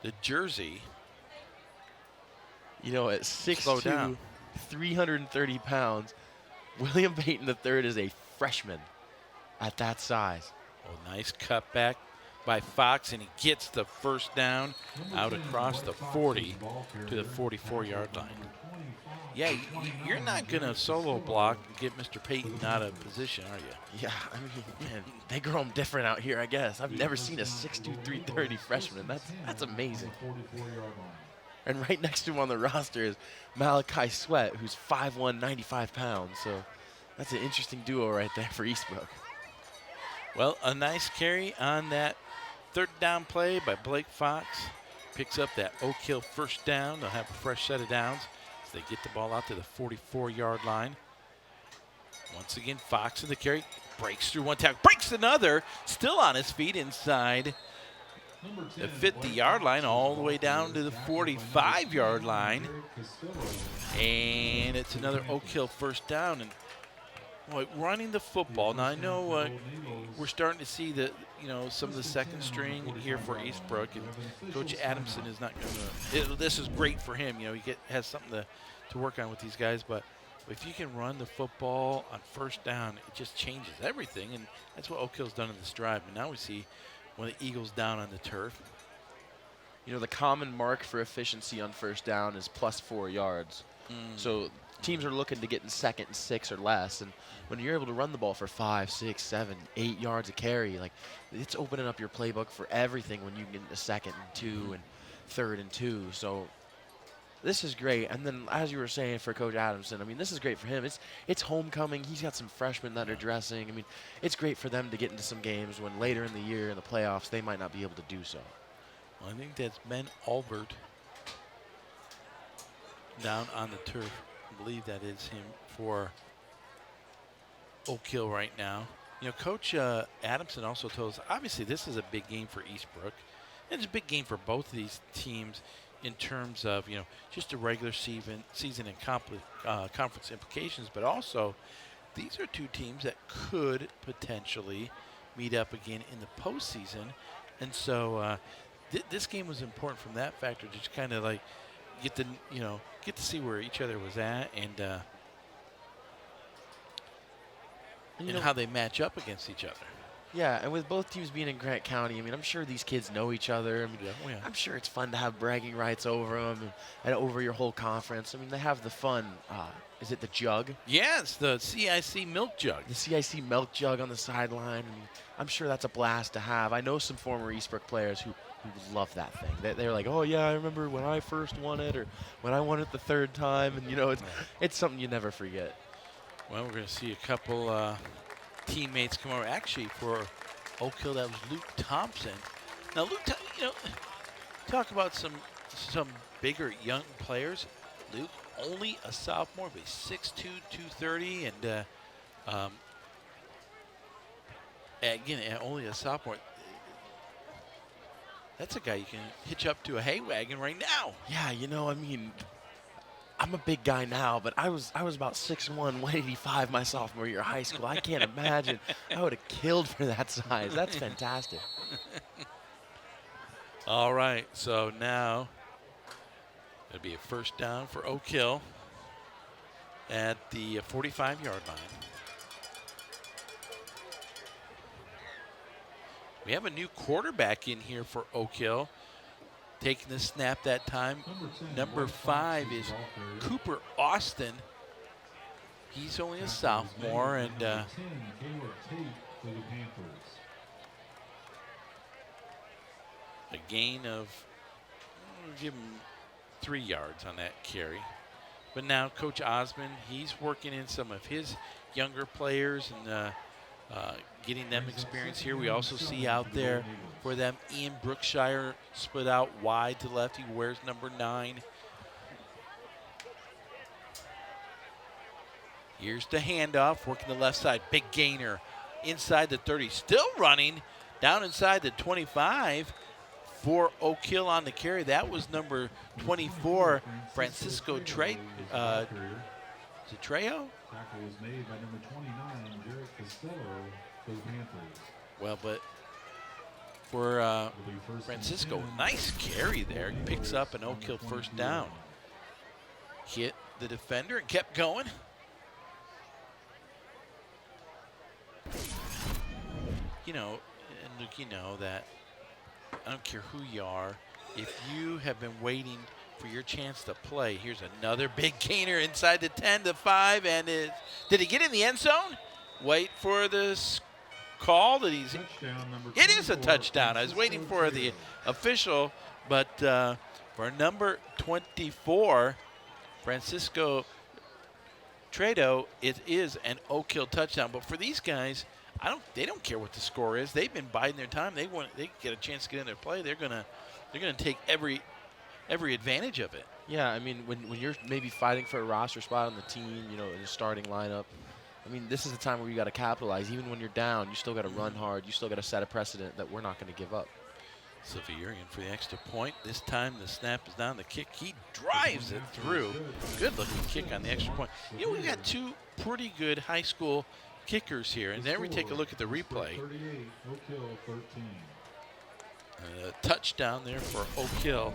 the jersey. You know, at 6'2", 330 pounds, William Payton III is a freshman at that size. Oh, nice cutback by Fox, and he gets the first down out across the 40 to the 44-yard line. Yeah, you're not going to solo block and get Mr. Payton out of position, are you? Yeah, I mean, man, they grow them different out here, I guess. I've never seen a 6'2", 330 freshman. That's amazing. And right next to him on the roster is Malachi Sweat, who's 5'1", 95 pounds. So that's an interesting duo right there for Eastbrook. Well, a nice carry on that 3rd down play by Blake Fox. Picks up that Oak Hill first down. They'll have a fresh set of downs as they get the ball out to the 44-yard line. Once again, Fox in the carry. Breaks through one tackle, breaks another. Still on his feet inside the 50-yard line, all the way down to the 45-yard line. And it's another Oak Hill first down. And boy, running the football. Now I know we're starting to see some of the second string here for Eastbrook, and Coach Adamson is not going to. This is great for him. You know, he has something to work on with these guys. But if you can run the football on first down, it just changes everything, and that's what Oak Hill's done in this drive. And now we see one of the Eagles down on the turf. You know, the common mark for efficiency on first down is +4 yards. So teams are looking to get in 2nd and 6 or less, and when you're able to run the ball for 5, 6, 7, 8 yards a carry, like, it's opening up your playbook for everything when you get into 2nd and 2 and 3rd and 2. So this is great. And then, as you were saying, for Coach Adamson, I mean, this is great for him. It's homecoming. He's got some freshmen that are dressing. I mean, it's great for them to get into some games when later in the year in the playoffs they might not be able to do so. Well, I think that's Ben Albert down on the turf. I believe that is him for Oak Hill right now. You know, Coach Adamson also told us, obviously this is a big game for Eastbrook. And it's a big game for both of these teams in terms of, just the regular season and conference implications. But also, these are two teams that could potentially meet up again in the postseason. And so this game was important from that factor, to just kind of like get to see where each other was at, and how they match up against each other. Yeah, and with both teams being in Grant County, I mean, I'm sure these kids know each other. I mean, I'm sure it's fun to have bragging rights over them and over your whole conference. I mean, they have the fun. Is it the jug? Yeah, it's the CIC milk jug. The CIC milk jug on the sideline. I mean, I'm sure that's a blast to have. I know some former Eastbrook players who love that thing. They're like, oh, yeah, I remember when I first won it, or when I won it the 3rd time. And, it's something you never forget. Well, we're going to see a couple teammates come over. Actually, for Oak Hill, that was Luke Thompson. Now, Luke, talk about some bigger young players. Luke, only a sophomore, but he's 6'2", 230, and again, only a sophomore. That's a guy you can hitch up to a hay wagon right now. Yeah, I mean, I'm a big guy now, but I was about 6'1", 185 my sophomore year of high school. I can't imagine. I would have killed for that size. That's fantastic. All right, so now it'll be a first down for Oak Hill at the 45-yard line. We have a new quarterback in here for Oak Hill. Taking the snap that time. Number 5 is Cooper Austin. He's only a sophomore, and Caleb Tate for the Panthers. a gain of, we'll give him 3 yards on that carry. But now Coach Osmond, he's working in some of his younger players and getting them experience here. We also see out there for them Ian Brookshire split out wide to left. He wears number 9. Here's the handoff, working the left side. Big gainer inside the 30. Still running down inside the 25 for Oak Hill on the carry. That was number 24, Francisco Trejo. Tackle was made by number 29, Jared Costello for the Panthers. Well, but for Francisco, nice carry there. Picks up an Oak Hill first down. Hit the defender and kept going. You know, and Luke, you know that I don't care who you are, if you have been waiting for your chance to play, here's another big gainer inside the 10 to 5, and did he get in the end zone? Wait for this call that he's in. It is a touchdown. I was waiting for the official, but for number 24, Francisco Trejo, it is an Oak Hill touchdown. But for these guys, they don't care what the score is. They've been biding their time. They get a chance to get in their play. They're gonna take every advantage of it. Yeah, I mean, when you're maybe fighting for a roster spot on the team, you know, in the starting lineup, I mean, this is the time where you got to capitalize. Even when you're down, you still got to run hard. You still got to set a precedent that we're not going to give up. Sevier in for the extra point. This time the snap is down. The kick, he drives it through. Good-looking kick on the extra point. You know, we've got 2 pretty good high school kickers here, and then we take a look at the replay. 38, Oak Hill 13. A touchdown there for Oak Hill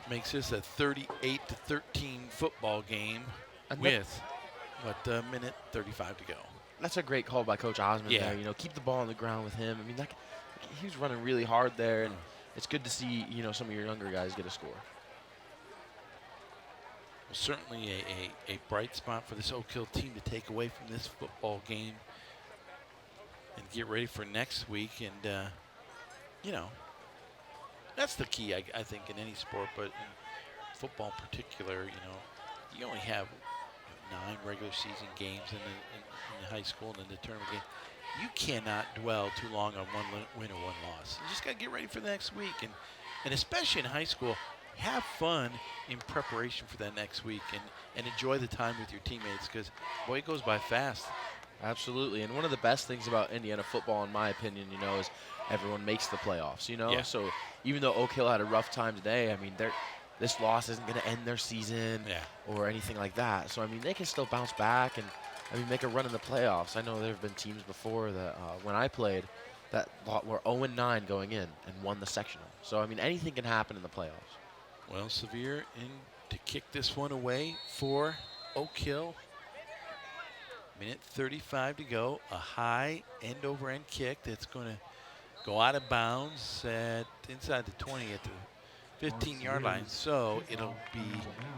makes this a 38-13 football game with a minute 35 to go. That's a great call by Coach Osmond there. You know, keep the ball on the ground with him. I mean, he was running really hard there, and it's good to see, you know, some of your younger guys get a score. Well, certainly a bright spot for this Oak Hill team to take away from this football game and get ready for next week. And, you know, that's the key, I think, in any sport, but in football in particular, you know, you only have 9 regular season games in the high school and in the tournament game. You cannot dwell too long on one win or one loss. You just got to get ready for the next week. And especially in high school, have fun in preparation for that next week and enjoy the time with your teammates because, boy, it goes by fast. Absolutely. And one of the best things about Indiana football, in my opinion, you know, is everyone makes the playoffs, you know. Yeah. So even though Oak Hill had a rough time today, I mean, this loss isn't going to end their season or anything like that. So, I mean, they can still bounce back and, I mean, make a run in the playoffs. I know there have been teams before that when I played that were 0-9 going in and won the sectional. So, I mean, anything can happen in the playoffs. Well, Sevier in to kick this one away for Oak Hill. Minute 35 to go. A high end-over-end kick that's going to go out of bounds inside the 20 at the 15-yard line. So it'll be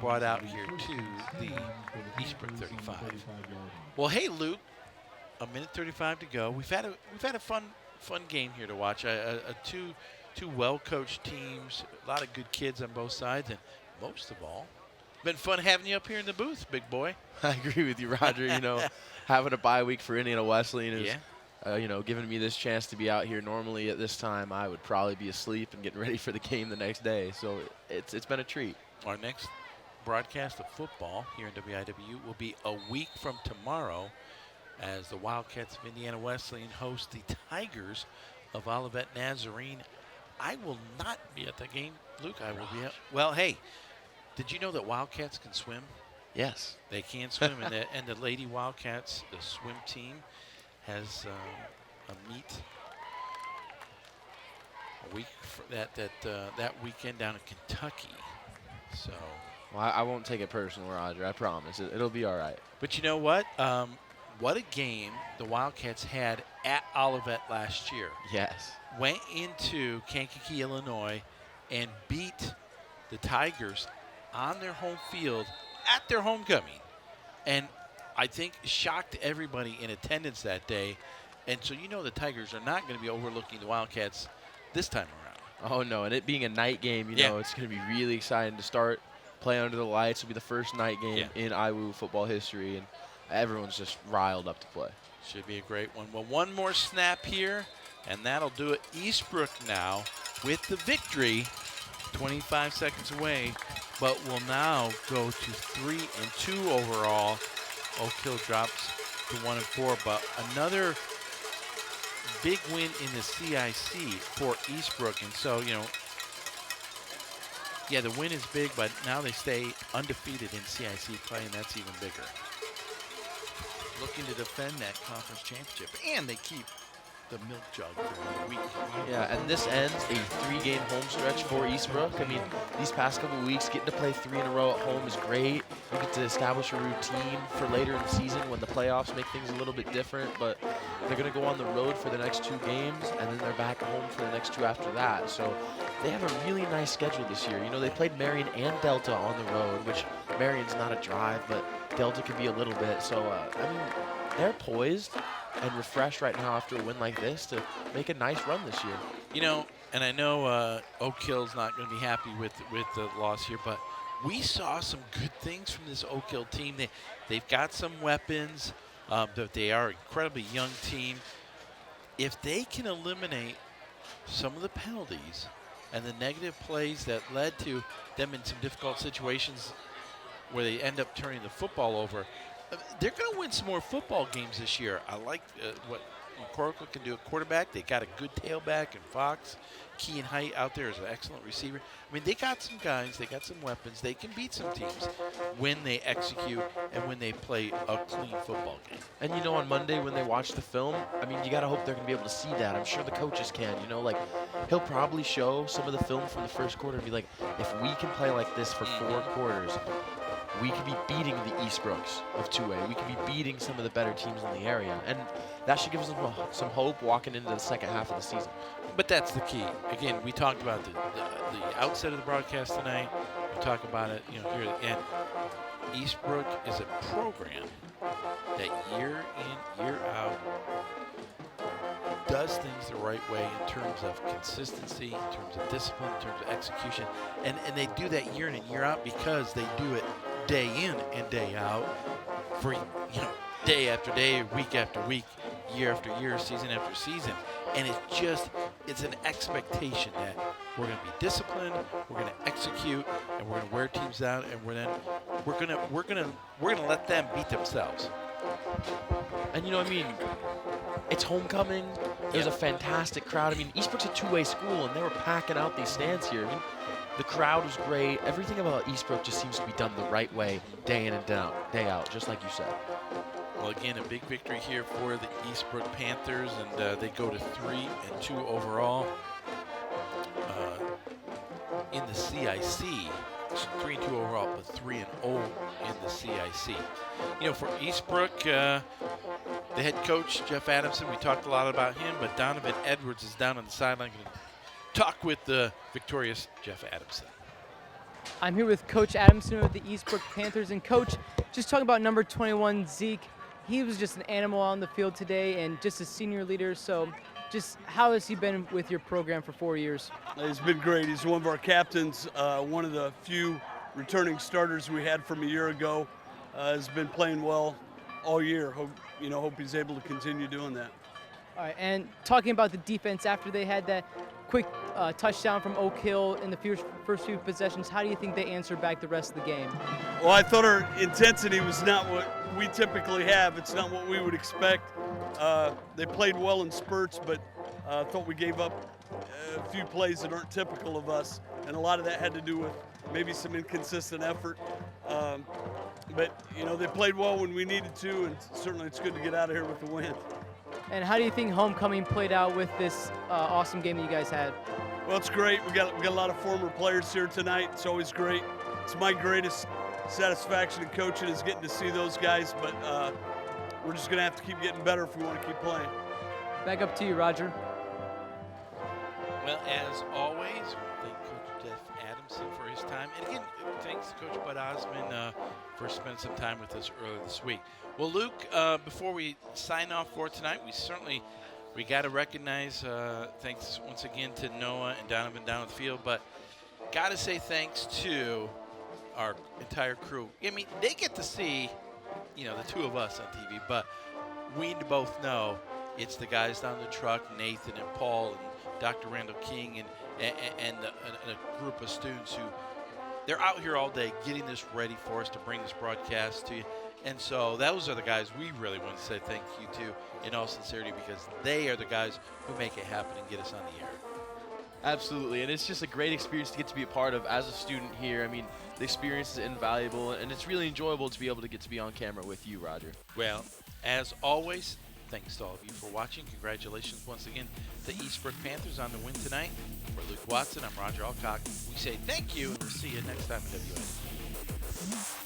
brought out here to the Eastbrook 35. Well, hey, Luke, a minute 35 to go. We've had a fun game here to watch. Two well-coached teams, a lot of good kids on both sides, and most of all, been fun having you up here in the booth, big boy. I agree with you, Roger. You know, having a bye week for Indiana Wesleyan is, you know, giving me this chance to be out here. Normally at this time, I would probably be asleep and getting ready for the game the next day. So it's been a treat. Our next broadcast of football here in WIW will be a week from tomorrow as the Wildcats of Indiana Wesleyan host the Tigers of Olivet Nazarene. I will not be at the game. Luke, I will be at. Well, hey, did you know that Wildcats can swim? Yes. They can swim, and the Lady Wildcats, the swim team, has a meet a week for that weekend down in Kentucky. So. Well, I won't take it personal, Roger. I promise. It'll be all right. But you know what? What a game the Wildcats had at Olivet last year. Yes. Went into Kankakee, Illinois, and beat the Tigers on their home field at their homecoming. And I think shocked everybody in attendance that day. And so the Tigers are not going to be overlooking the Wildcats this time around. Oh, no, and it being a night game, you know, it's going to be really exciting to start. Play under the lights. It'll be the first night game in IWU football history, and everyone's just riled up to play. Should be a great one. Well, one more snap here, and that'll do it. Eastbrook now with the victory, 25 seconds away, but will now go to 3-2 overall. Oak Hill drops to 1-4, but another big win in the CIC for Eastbrook. And so, the win is big, but now they stay undefeated in CIC play, and that's even bigger. Looking to defend that conference championship, and they keep the milk jug for a week. Yeah, and this ends a 3-game home stretch for Eastbrook. I mean, these past couple of weeks, getting to play 3 in a row at home is great. You get to establish a routine for later in the season when the playoffs make things a little bit different, but they're going to go on the road for the next 2 games, and then they're back home for the next 2 after that. So they have a really nice schedule this year. They played Marion and Delta on the road, which Marion's not a drive, but Delta can be a little bit. So, I mean, they're poised and refreshed right now after a win like this to make a nice run this year. And I know Oak Hill's not going to be happy with the loss here, but we saw some good things from this Oak Hill team. They've got some weapons, but they are an incredibly young team. If they can eliminate some of the penalties and the negative plays that led to them in some difficult situations where they end up turning the football over, they're going to win some more football games this year. I like what McCorkle can do at quarterback. They got a good tailback in Fox. Kean Height out there is an excellent receiver. I mean, they got some guys. They got some weapons. They can beat some teams when they execute and when they play a clean football game. And, on Monday when they watch the film, I mean, you got to hope they're going to be able to see that. I'm sure the coaches can, he'll probably show some of the film from the first quarter and be like, if we can play like this for 4 quarters, we could be beating the Eastbrooks of 2A. We could be beating some of the better teams in the area. And that should give us some hope walking into the second half of the season. But that's the key. Again, we talked about the outset of the broadcast tonight. We talk about it, here at the end. Eastbrook is a program that year in, year out does things the right way in terms of consistency, in terms of discipline, in terms of execution. And they do that year in and year out because they do it day in and day out for, day after day, week after week, year after year, season after season. And it's an expectation that we're going to be disciplined, we're going to execute, and we're going to wear teams out, and we're going to let them beat themselves. And it's homecoming. There's a fantastic crowd. I mean, Eastbrook's a 2A school, and they were packing out these stands here. I mean, the crowd was great. Everything about Eastbrook just seems to be done the right way, day in and day out, just like you said. Well, again, a big victory here for the Eastbrook Panthers, and they go to 3-2 overall in the CIC. 3-2 overall, but 3-0 in the CIC. For Eastbrook, the head coach, Jeff Adamson, we talked a lot about him, but Donovan Edwards is down on the sideline going to talk with the victorious Jeff Adamson. I'm here with Coach Adamson of the Eastbrook Panthers. And Coach, just talking about number 21, Zeke, he was just an animal on the field today and just a senior leader. So just how has he been with your program for 4 years? He's been great. He's one of our captains, one of the few returning starters we had from a year ago. Has been playing well all year. Hope he's able to continue doing that. All right, and talking about the defense after they had that quick touchdown from Oak Hill in the first few possessions, how do you think they answered back the rest of the game? Well, I thought our intensity was not what we typically have. It's not what we would expect. They played well in spurts, but I thought we gave up a few plays that aren't typical of us, and a lot of that had to do with maybe some inconsistent effort. But, they played well when we needed to, and certainly it's good to get out of here with the win. And how do you think homecoming played out with this awesome game that you guys had? Well, it's great. We got a lot of former players here tonight. It's always great. It's my greatest satisfaction in coaching is getting to see those guys, but we're just going to have to keep getting better if we want to keep playing. Back up to you, Roger. Well, as always, we thank Coach Jeff Adamson for his this time. And again, thanks to Coach Bud Osmond for spending some time with us earlier this week. Well, Luke, before we sign off for tonight, we got to recognize, thanks once again to Noah and Donovan down the field, but got to say thanks to our entire crew. I mean, they get to see, the two of us on TV, but we both know it's the guys down the truck, Nathan and Paul and Dr. Randall King and a group of students who they're out here all day getting this ready for us to bring this broadcast to you. And so those are the guys we really want to say thank you to in all sincerity, because they are the guys who make it happen and get us on the air. Absolutely, and it's just a great experience to get to be a part of as a student here. I mean, the experience is invaluable, and it's really enjoyable to be able to get to be on camera with you, Roger. Well, as always, thanks to all of you for watching. Congratulations once again to Eastbrook Panthers on the win tonight. For Luke Watson, I'm Roger Alcock. We say thank you, and we'll see you next time at WS.